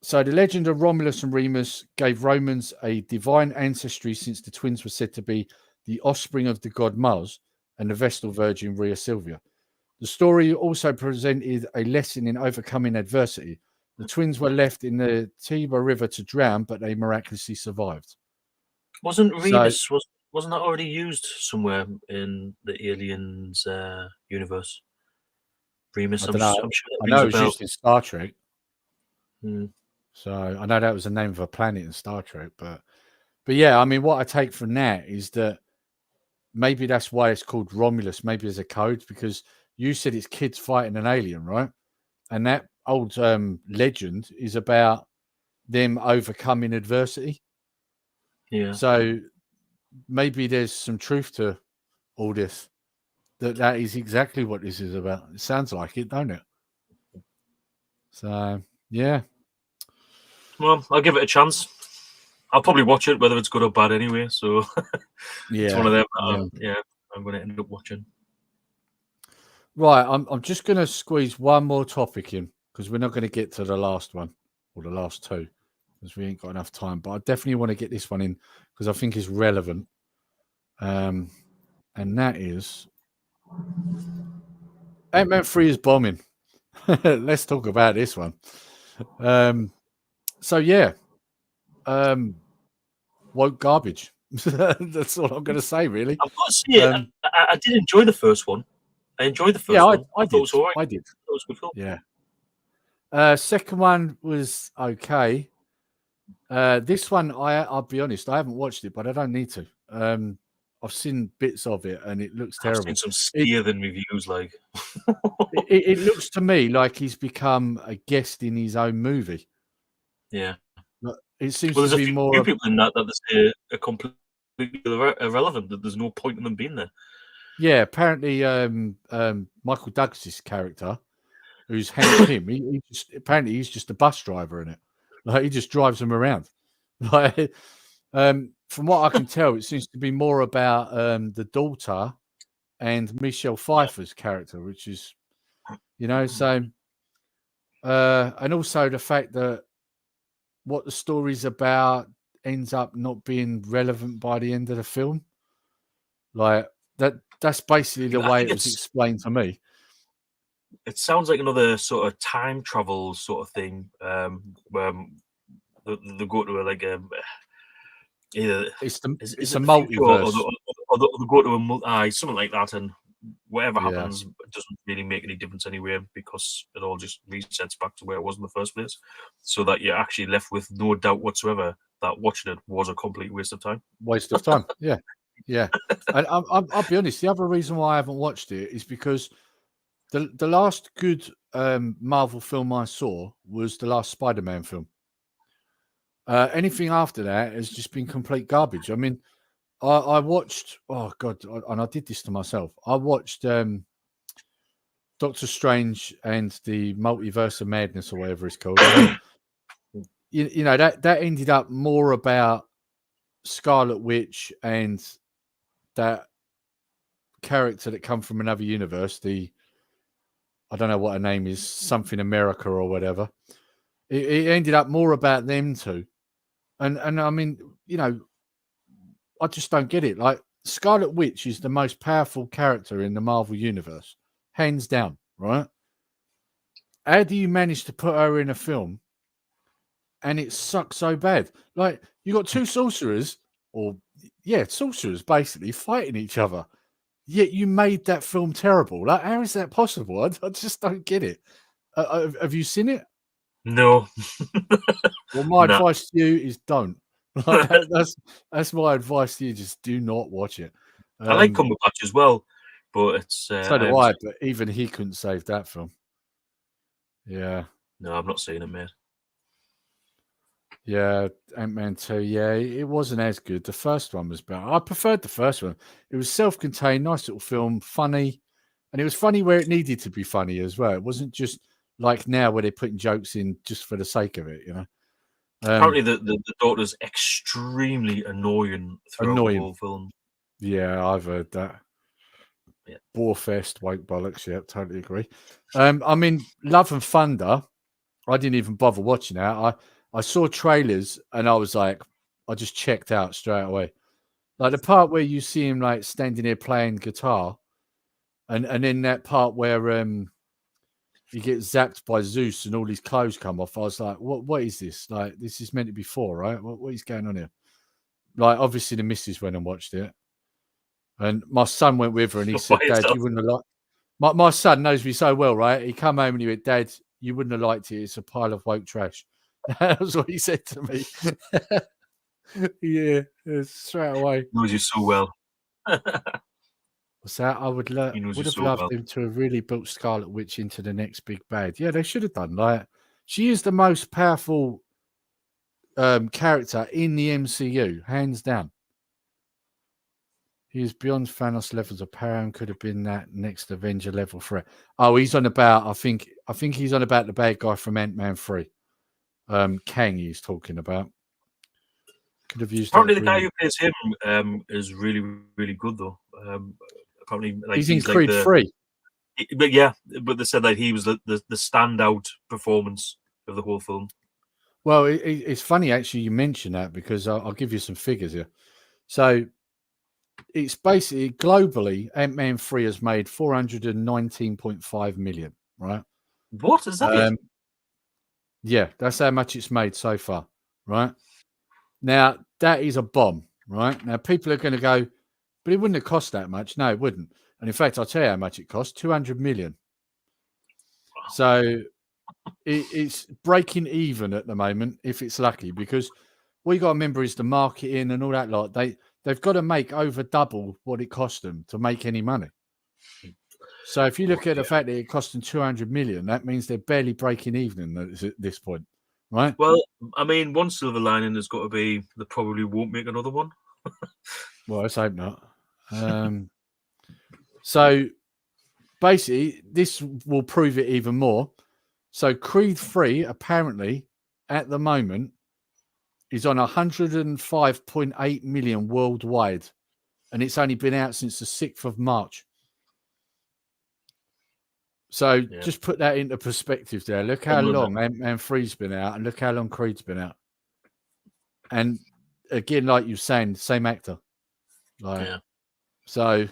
So the legend of Romulus and Remus gave Romans a divine ancestry, since the twins were said to be the offspring of the god Mars and the Vestal Virgin Rhea Silvia. The story also presented a lesson in overcoming adversity. The twins were left in the Tiber River to drown, but they miraculously survived. Wasn't Remus, wasn't that already used somewhere in the Aliens universe? Remus, I'm sure I know it was used in Star Trek. Mm. So I know that was the name of a planet in Star Trek, but yeah, I mean, what I take from that is that maybe that's why it's called Romulus. Maybe as a code, because you said it's kids fighting an alien, right? And that old legend is about them overcoming adversity. Yeah. So maybe there's some truth to all this. That is exactly what this is about. It sounds like it, don't it? So yeah. Well, I'll give it a chance. I'll probably watch it, whether it's good or bad anyway. So it's one of them. I'm going to end up watching. Right, I'm just going to squeeze one more topic in because we're not going to get to the last one or the last two because we ain't got enough time. But I definitely want to get this one in because I think it's relevant. And that is Ant-Man 3 is bombing. Let's talk about this one. So yeah, woke garbage. That's all I'm going to say, really. I've got to see it. I did enjoy the first one. I enjoyed the first one. I thought it was all right. I did. It was good film. Yeah. Second one was okay. This one, I'll be honest, I haven't watched it, but I don't need to. I've seen bits of it, and it looks terrible. I've seen some scathing reviews. Like it looks to me like he's become a guest in his own movie. Yeah, it seems to be more. There's a few people in that they say are completely irrelevant. That there's no point in them being there. Yeah, apparently, Michael Douglas's character, who's Hank Pym, he's just a bus driver in it. Like he just drives them around. Like, from what I can tell, it seems to be more about the daughter and Michelle Pfeiffer's character, which is, so, and also the fact that what the story's about ends up not being relevant by the end of the film. Like that's basically the way it was explained to me. It sounds like another sort of time travel sort of thing, where they go to like either it's a multiverse, or they go to something like that, and whatever Yeah. happens, it doesn't really make any difference anyway because it all just resets back to where it was in the first place. So that you're actually left with no doubt whatsoever that watching it was a complete waste of time. Waste of time. Yeah. Yeah. And I'll be honest, the other reason why I haven't watched it is because the last good Marvel film I saw was the last Spider-Man film. Anything after that has just been complete garbage. I mean, I watched, oh God, and I did this to myself. I watched Doctor Strange and the Multiverse of Madness, or whatever it's called. And, you know, that ended up more about Scarlet Witch and that character that come from another universe. I don't know what her name is, something America or whatever. It ended up more about them two. And I mean, you know, I just don't get it. Like, Scarlet Witch is the most powerful character in the Marvel universe, hands down, right? How do you manage to put her in a film and it sucks so bad? Like, you got two sorcerers, or sorcerers basically fighting each other. Yet you made that film terrible. Like, how is that possible? I just don't get it. Have you seen it? No. Well, my Nah. advice to you is don't. Like, that's my advice to you. Just do not watch it. I like Cumberbatch as well, but it's So do I, but even he couldn't save that film. Yeah. No, I've not seen it, mate. Yeah, Ant-Man 2. Yeah, it wasn't as good. The first one was better. I preferred the first one. It was self-contained, nice little film, funny. And it was funny where it needed to be funny as well. It wasn't just like now where they're putting jokes in just for the sake of it, you know. Apparently the daughter's extremely annoying throughout the whole film. Yeah, I've heard that. Yeah. Borefest, woke bollocks. Yeah, totally agree. I mean, Love and Thunder, I didn't even bother watching that. I saw trailers and I was like, I just checked out straight away. Like the part where you see him like standing there playing guitar, and then that part where he gets zapped by Zeus and all his clothes come off. I was like, what is this? Like, this is meant to be for, right? What is going on here? Like, obviously the missus went and watched it. And my son went with her and he said, Dad, you wouldn't have liked. My son knows me so well, right? He come home and he went, Dad, you wouldn't have liked it. It's a pile of woke trash. That was what he said to me. Yeah, straight away. He knows you so well. What's that? I would have loved him to have really built Scarlet Witch into the next big bad. Yeah, they should have done. Like, she is the most powerful character in the MCU, hands down. He is beyond Thanos levels of power and could have been that next Avenger level threat. Oh, he's on about. I think he's on about the bad guy from Ant-Man 3. Kang, he's talking about. Could have used. Apparently, the guy who plays him is really, really good, though. Apparently, like, he's in Creed 3. But yeah, but they said that he was the standout performance of the whole film. Well, it's funny actually you mention that because I'll give you some figures here. So it's basically globally, Ant-Man 3 has made 419.5 million, right? What is that? Yeah, that's how much it's made so far, right? Now, that is a bomb, right? Now, people are going to go, but it wouldn't have cost that much. No, it wouldn't. And in fact, I'll tell you how much it cost, 200 million. Wow. So it's breaking even at the moment, if it's lucky, because what you got to remember is the marketing and all that lot. They've got to make over double what it cost them to make any money. So if you look at the fact that it cost them 200 million, that means they're barely breaking even at this point, right? Well, I mean, one silver lining has got to be they probably won't make another one. Well, let's hope not. So basically, this will prove it even more. So Creed 3, apparently, at the moment, is on 105.8 million worldwide. And it's only been out since the 6th of March. So just put that into perspective there. Look how long Ant-Man 3's been out and look how long Creed's been out. And again, like you're saying, same actor. Like, so,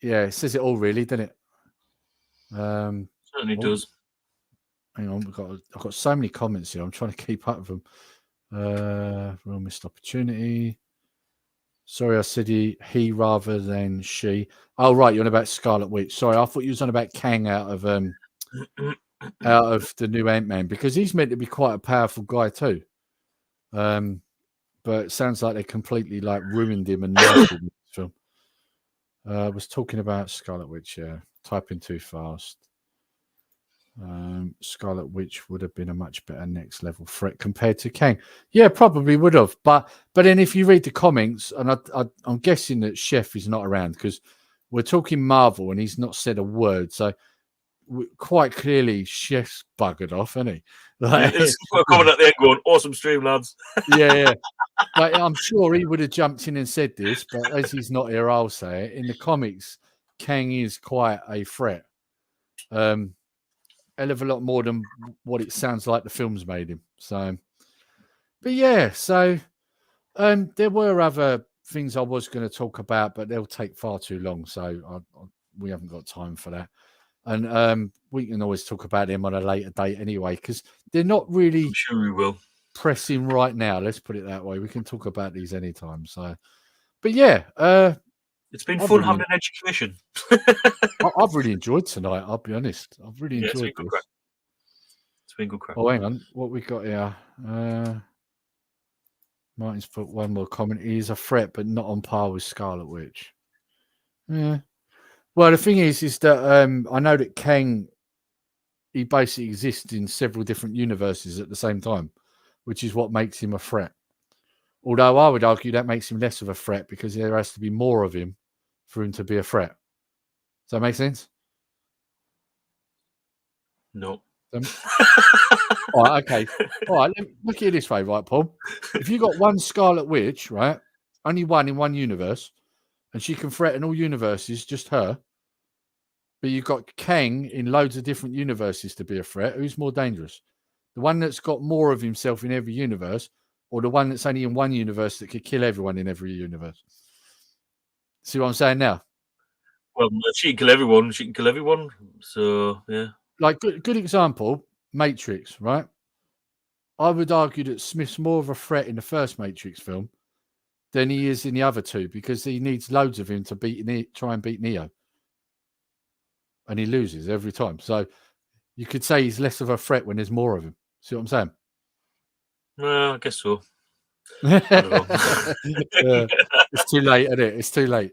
yeah, it says it all really, doesn't it? Certainly does. Hang on, I've got so many comments here. I'm trying to keep up with them. Real missed opportunity. Sorry, I said he rather than she. Oh, right, you're on about Scarlet Witch. Sorry, I thought you was on about Kang out of the new Ant-Man, because he's meant to be quite a powerful guy too. But it sounds like they completely like ruined him and nerfed him in this film. I was talking about Scarlet Witch. Yeah, typing too fast. Scarlet Witch would have been a much better next level threat compared to Kang. Yeah, probably would have. But then if you read the comments, and I'm guessing that Chef is not around because we're talking Marvel and he's not said a word. So quite clearly, Chef's buggered off, hasn't he? Like, It's coming at the end going, awesome stream, lads. yeah. Like, I'm sure he would have jumped in and said this, but as he's not here, I'll say it. In the comics, Kang is quite a threat. Hell of a lot more than what it sounds like the film's made him. So, but yeah, so there were other things I was going to talk about, but they'll take far too long. So we haven't got time for that. And we can always talk about them on a later date anyway, because they're not really I'm sure we will. pressing right now. Let's put it that way. We can talk about these anytime. So, but yeah, it's been fun having an education. I've really enjoyed tonight. I'll be honest. I've really enjoyed it's been this. It's been good crack. Oh, hang on. What we got here? Martin's put one more comment. He is a threat, but not on par with Scarlet Witch. Yeah. Well, the thing is that I know that Kang, he basically exists in several different universes at the same time, which is what makes him a threat. Although I would argue that makes him less of a threat because there has to be more of him for him to be a threat. Does that make sense? No. All right, okay. All right, look at it this way, right, Paul? If you got one Scarlet Witch, right, only one in one universe, and she can threaten all universes, just her, but you've got Kang in loads of different universes to be a threat, who's more dangerous? The one that's got more of himself in every universe, or the one that's only in one universe that could kill everyone in every universe? See what I'm saying now? Well, she can kill everyone. She can kill everyone. So, yeah. Like, good example, Matrix, right? I would argue that Smith's more of a threat in the first Matrix film than he is in the other two because he needs loads of him to try and beat Neo. And he loses every time. So you could say he's less of a threat when there's more of him. See what I'm saying? Well, I guess so. It's too late, isn't it? It's too late.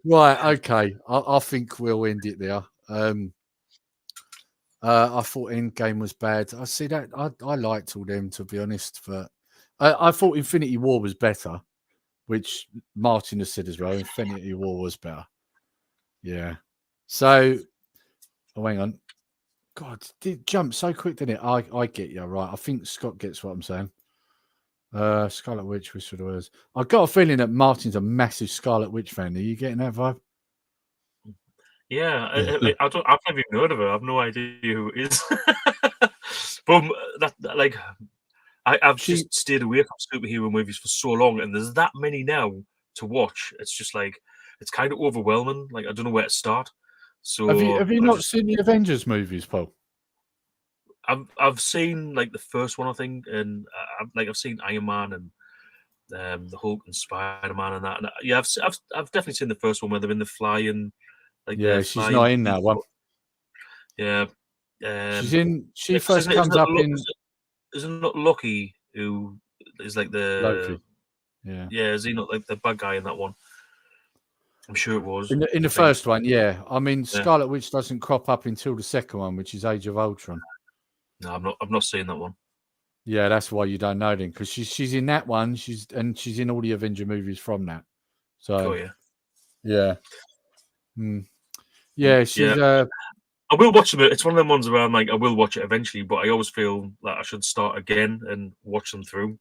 Right, okay. I think we'll end it there. I thought Endgame was bad. I see that. I liked all them, to be honest. But I thought Infinity War was better, which Martin has said as well. Infinity War was better. Yeah. So, hang on. God, it jumped so quick, didn't it? I get you, right. I think Scott gets what I'm saying. Scarlet Witch, which sort of was. I got a feeling that Martin's a massive Scarlet Witch fan. Are you getting that vibe? Yeah, I've never even heard of her. I've no idea who it is. But I've just stayed away from superhero movies for so long, and there's that many now to watch. It's just like it's kind of overwhelming. Like I don't know where to start. So have you not seen the Avengers movies, Paul? I've seen like the first one, I think, and I've seen Iron Man and the Hulk and Spider-Man and that. And yeah, I've definitely seen the first one where they're in the flying. Like yeah, she's not in that one. Yeah, she's in. She first comes up in. Isn't not Loki who is like the Loki? Yeah. Is he not like the bad guy in that one? I'm sure it was in the first one. Yeah, I mean Scarlet Witch doesn't crop up until the second one, which is Age of Ultron. No, I've not seen that one. Yeah, that's why you don't know then, because she's in that one. She's in all the Avenger movies from that. So yeah. Yeah, she's. I will watch them. It's one of them ones where I'm like, I will watch it eventually, but I always feel like I should start again and watch them through.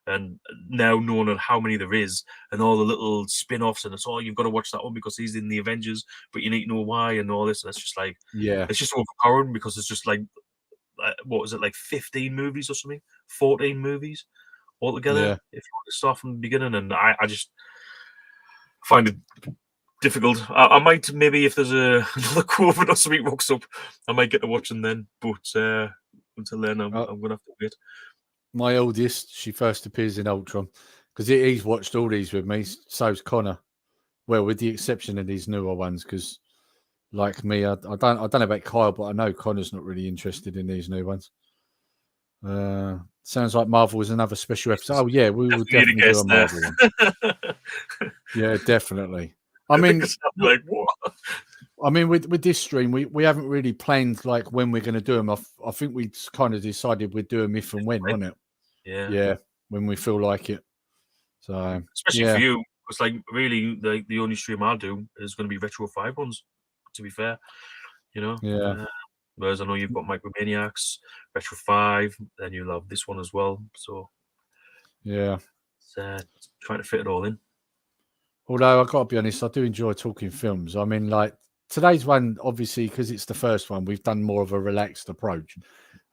And now knowing how many there is and all the little spin-offs, and it's you've got to watch that one because he's in the Avengers, but you need to know why and all this. And it's just like, it's just overpowering because it's just like what was it, like 15 movies or something, 14 movies altogether. If you want to start from the beginning, and I just find it difficult. I might maybe if there's another COVID or something rocks up, I might get to watch them then. But until then, I'm gonna have to wait. My oldest, she first appears in Ultron because he's watched all these with me. So's Connor. Well, with the exception of these newer ones, because like me, I don't know about Kyle, but I know Connor's not really interested in these new ones. Sounds like Marvel was another special episode. Oh yeah, we will definitely do a Marvel one. Yeah, definitely. I mean, like what? I mean, with this stream, we haven't really planned like when we're going to do them. I think we kind of decided we'd do them if and when, wasn't it? Yeah, when we feel like it. So especially for you, it's like really the only stream I'll do is going to be Retro 5 ones. To be fair, you know. Yeah. Whereas I know you've got Micromaniacs, Retro 5, then you'll have this one as well. So yeah, it's, trying to fit it all in. Although I've got to be honest, I do enjoy talking films. I mean, like today's one, obviously, because it's the first one, we've done more of a relaxed approach.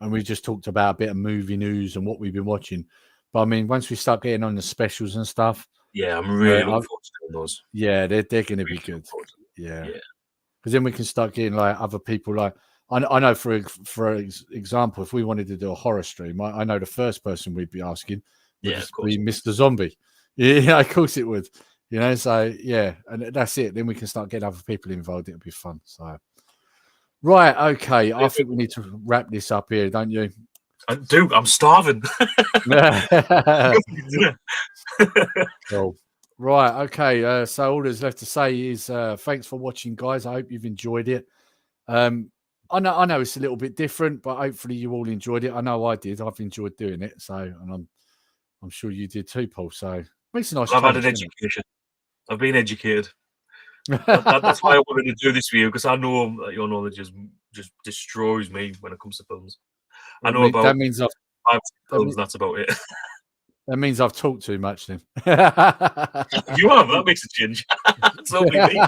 And we just talked about a bit of movie news and what we've been watching. But I mean, once we start getting on the specials and stuff. Yeah, I'm really looking forward to doing those. Yeah, they're going to be good. Yeah. Because then we can start getting like other people. Like I know, for example, if we wanted to do a horror stream, I know the first person we'd be asking would be Mr. Zombie. Yeah, of course it would. You know, so yeah, and that's it. Then we can start getting other people involved. It'll be fun. So, right, okay. I think we need to wrap this up here, don't you? I do. I'm starving. Cool. Right, okay. So all there's left to say is thanks for watching, guys. I hope you've enjoyed it. I know it's a little bit different, but hopefully you all enjoyed it. I know I did. I've enjoyed doing it. So, and I'm sure you did too, Paul. So makes a nice. I've had an education. I've been educated. That's why I wanted to do this for you, because I know that your knowledge just destroys me when it comes to films. I know about that means I've 5 films. That's about it. That means I've talked too much then. You have. That makes a change. It's only me.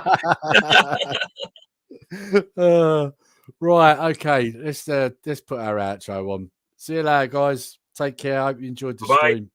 Right. Okay. Let's put our outro on. See you later, guys. Take care. I hope you enjoyed the stream.